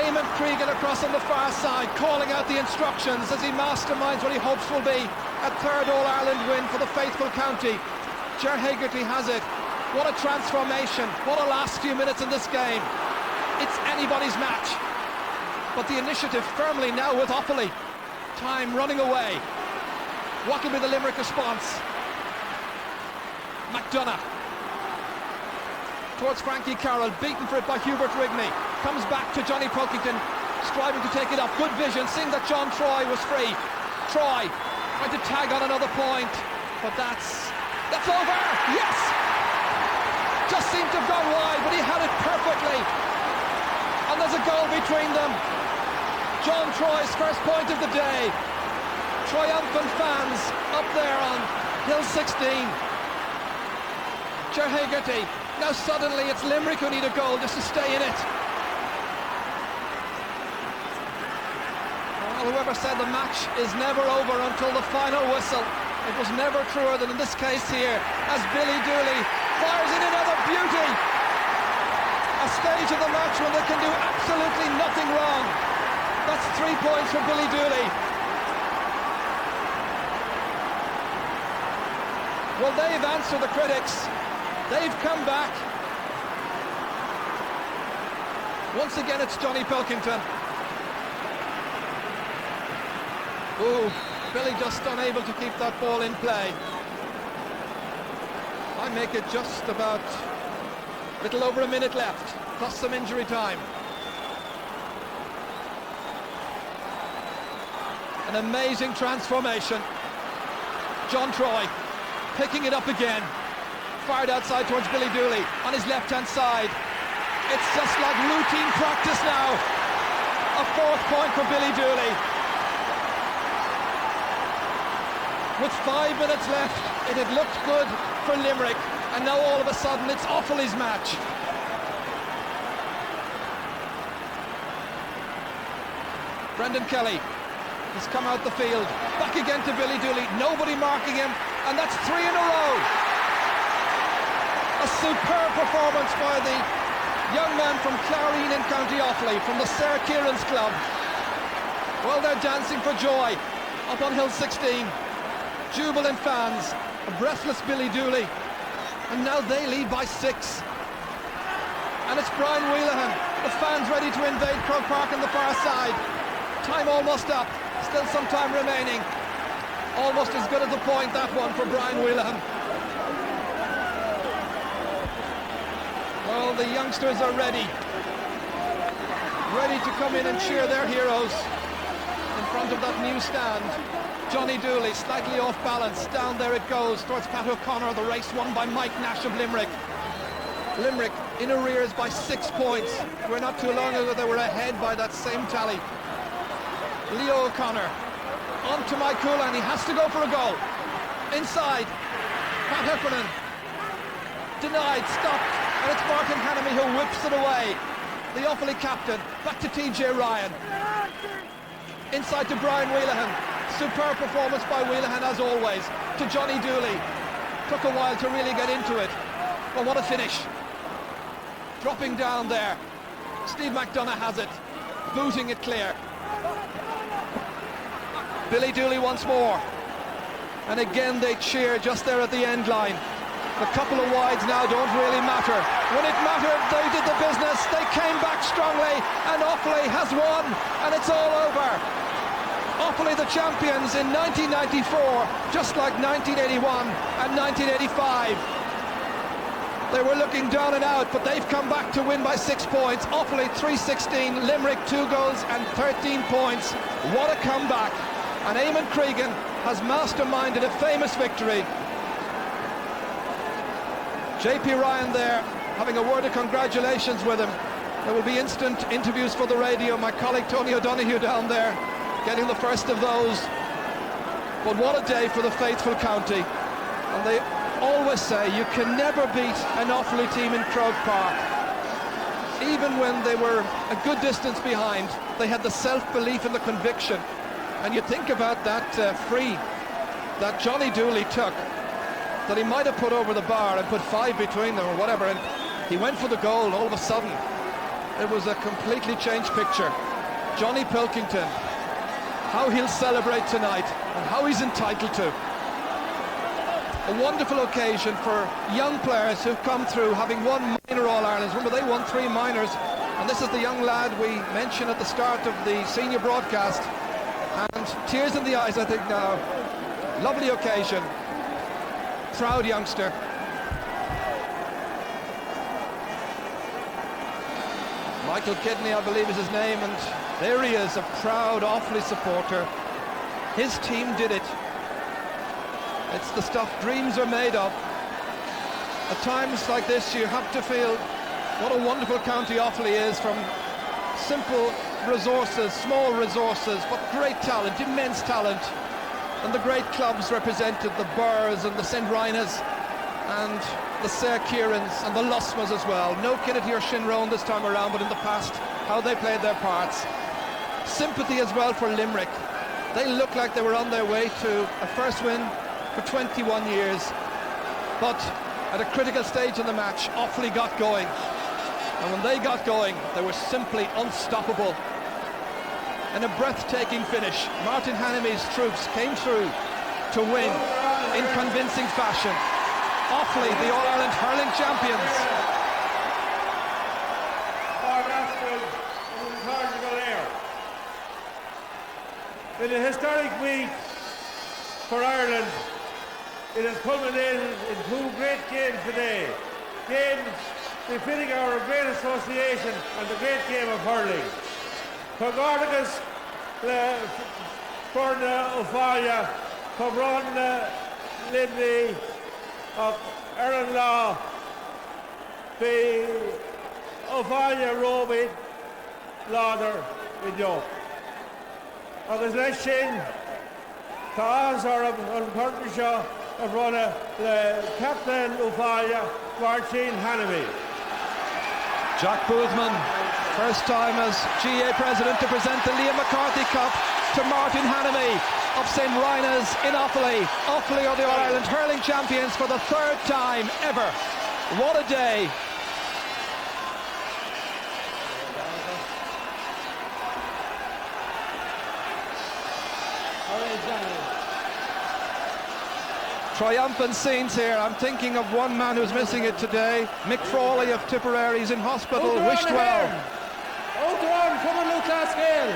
Eamon Cregan across on the far side, calling out the instructions as he masterminds what he hopes will be a 3rd All-Ireland win for the faithful county. Ger Hegarty has it. What a transformation, what a last few minutes in this game. It's anybody's match. But the initiative firmly now with Offaly. Time running away. What will be the Limerick response? McDonough. Towards Frankie Carroll, beaten for it by Hubert Rigney. Comes back to Johnny Pilkington, striving to take it up. Good vision, seeing that John Troy was free. Troy Trying to tag on another point, but that's over. Yes! Just seemed to have gone wide, but he had it perfectly. And there's a goal between them. John Troy's first point of the day. Triumphant fans up there on Hill 16. Ger Hegarty. Now suddenly it's Limerick who need a goal just to stay in it. Well, whoever said the match is never over until the final whistle, it was never truer than in this case here, as Billy Dooley fires in another beauty. A stage of the match when they can do absolutely nothing wrong. That's 3 points for Billy Dooley. Well, they've answered the critics. They've come back. Once again, it's Johnny Pilkington. Ooh, Billy just unable to keep that ball in play. I make it just about a little over a minute left, plus some injury time. An amazing transformation. John Troy picking it up again. Fired outside towards Billy Dooley on his left-hand side. It's just like routine practice now. A 4th point for Billy Dooley. With 5 minutes left, it had looked good for Limerick, and now all of a sudden it's Offaly's match. Brendan Kelly has come out the field, back again to Billy Dooley, nobody marking him, and that's 3 in a row. A superb performance by the young man from Clareen in County Offaly, from the Sir Kieran's club. Well, they're dancing for joy up on Hill 16. Jubilant fans, a breathless Billy Dooley, and now they lead by 6. And it's Brian Wheelahan, the fans ready to invade Croke Park on the far side. Time almost up, still some time remaining. Almost as good as a point, that one, for Brian Wheelahan. Well, the youngsters are ready to come in and cheer their heroes in front of that new stand. Johnny Dooley slightly off balance, down there it goes towards Pat O'Connor, the race won by Mike Nash of Limerick. Limerick in arrears by 6 points. We're not too long ago they were ahead by that same tally. Leo O'Connor on to Mike Coolan, he has to go for a goal. Inside, Pat Heffernan denied, stopped, and it's Martin Hannamy who whips it away. The Offaly captain, back to TJ Ryan. Inside to Brian Wheelahan. Superb performance by Wheelahan as always. To Johnny Dooley. Took a while to really get into it. But what a finish. Dropping down there. Steve McDonough has it. Booting it clear. Billy Dooley once more. And again they cheer just there at the end line. A couple of wides now don't really matter. When it mattered, they did the business. They came back strongly, and Offaly has won, and it's all over. Offaly the champions in 1994, just like 1981 and 1985. They were looking down and out, but they've come back to win by 6 points. Offaly 3-16, Limerick 2 goals and 13 points. What a comeback. And Eamon Cregan has masterminded a famous victory. JP Ryan there, having a word of congratulations with him. There will be instant interviews for the radio. My colleague Tony O'Donoghue down there, getting the first of those. But what a day for the faithful county. And they always say you can never beat an Offaly team in Croke Park. Even when they were a good distance behind, they had the self-belief and the conviction. And you think about that free that Johnny Dooley took, that he might have put over the bar and put 5 between them or whatever, and he went for the goal. All of a sudden it was a completely changed picture. Johnny Pilkington, how he'll celebrate tonight and how he's entitled to. A wonderful occasion for young players who've come through having won minor All-Irelands. Remember, they won 3 minors, and this is the young lad we mentioned at the start of the senior broadcast, and tears in the eyes I think now. Lovely occasion. Proud youngster. Michael Kidney, I believe is his name, and there he is, a proud Offaly supporter. His team did it. It's the stuff dreams are made of. At times like this, you have to feel what a wonderful county Offaly is, from simple resources, small resources, but great talent, immense talent. And the great clubs represented, the Burrs and the St. Rynas and the Sir Kierans and the Lusmas as well. No Kennedy or Shinrone this time around, but in the past, how they played their parts. Sympathy as well for Limerick. They looked like they were on their way to a first win for 21 years. But at a critical stage in the match, Offaly got going. And when they got going, they were simply unstoppable. And a breathtaking finish. Martin Hannemy's troops came through to win in convincing fashion. Offaly, the All-Ireland hurling champions. In a historic week for Ireland, it has culminated in two great games today. Games befitting our great association and the great game of hurling. Cogordagus, Forna Offaly, Cobron Lindy of Aaron Law, the Offaly Roby Lauder in York. Agus leishin Taas or an Curtishaw of Rona, the Captain Offaly, Martin Hannamy. Jack Boothman, first time as GA president to present the Liam McCarthy Cup to Martin Hannamy of St. Rynas in Offaly. Offaly are the All-Ireland hurling champions for the third time ever. What a day. Triumphant scenes here. I'm thinking of one man who's missing it today. Mick Frawley of Tipperary's in hospital. Wished well. Outron, come on, Lucas Gale.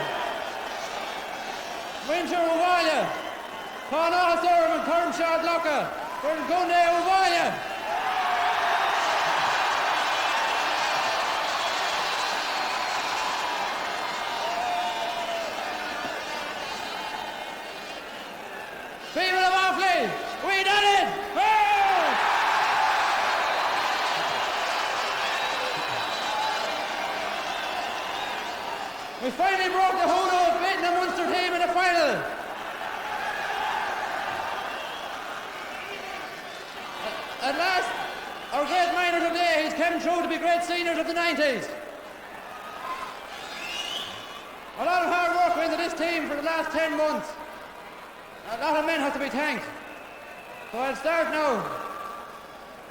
Winter Uwaya. Conor Thurman, Kermshad Lucca. Gunde Uwaya. People of Offaly, we done it! Oh! We finally broke the hoodoo of beating the Munster team in the final. At last, our great miners of the 80s came through to be great seniors of the 90s. A lot of hard work went into this team for the last 10 months. A lot of men have to be thanked. So I'll start now.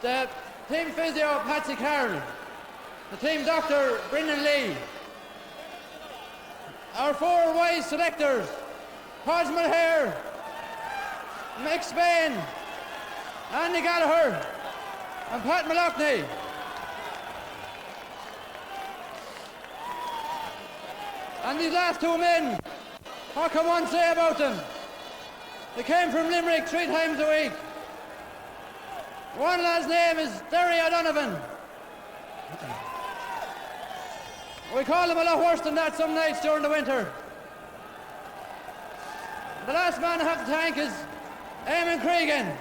The team physio, Patsy Carroll. The team doctor, Brendan Lee. Our four wise selectors, Cosmo Hare, Mick Spain, Andy Gallagher, and Pat Malochney. And these last two men, what can one say about them? They came from Limerick 3 times a week. One lad's name is Derry O'Donovan. We call him a lot worse than that some nights during the winter. The last man I have to thank is Eamon Cregan.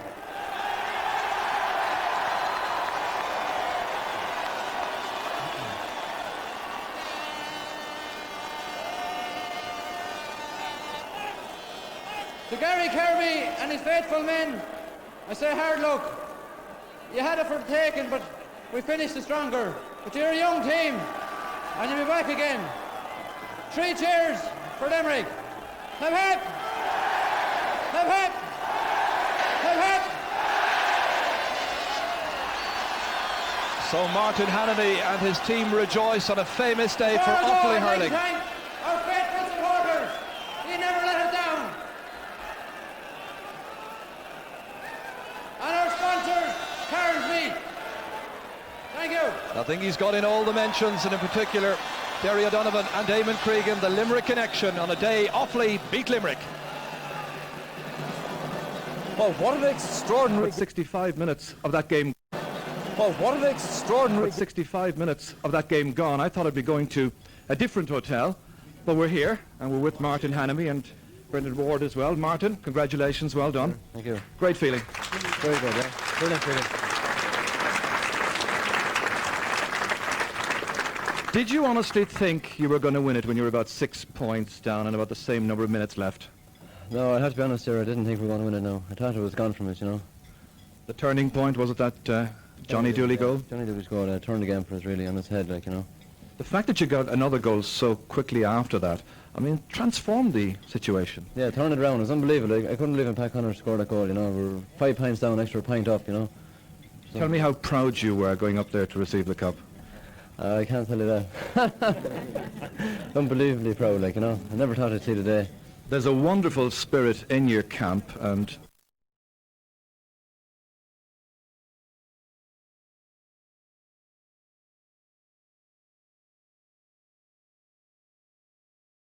To Gary Kirby and his faithful men, I say hard luck. You had it for the taking, but we finished it stronger. But you're a young team, and you'll be back again. 3 cheers for Limerick. Hip hip! Hip hip! Hip hip! So Martin Hannamy and his team rejoice on a famous day for Offaly hurling. Our faithful supporters, you never let us down. And our sponsors, Carnes Meat. Thank you. I think he's got in all the mentions, and in particular Derry O'Donovan and Eamon Cregan, the Limerick connection on a day Offaly beat Limerick. Well, what an extraordinary... 65 minutes of that game. Well, what an extraordinary... 65 minutes of that game gone. I thought I'd be going to a different hotel, but we're here, and we're with Martin Hannamy, and Brendan Ward as well. Martin, congratulations, well done. Thank you. Great feeling. Very good, yeah. Brilliant feeling. Did you honestly think you were going to win it when you were about 6 points down and about the same number of minutes left? No, I have to be honest here, I didn't think we were going to win it now. I thought it was gone from us, you know. The turning point, was it that Johnny Dooley goal? Johnny Dooley's goal turned the game for us really on his head, like, you know. The fact that you got another goal so quickly after that, I mean, transformed the situation. Yeah, turned it around. It was unbelievable. I couldn't believe when Pat Connor scored that goal, you know. We were 5 points down, extra point up, you know. So Tell me how proud you were going up there to receive the cup. I can't tell you that. Unbelievably proud, like, you know. I never thought I'd see the day. There's a wonderful spirit in your camp, and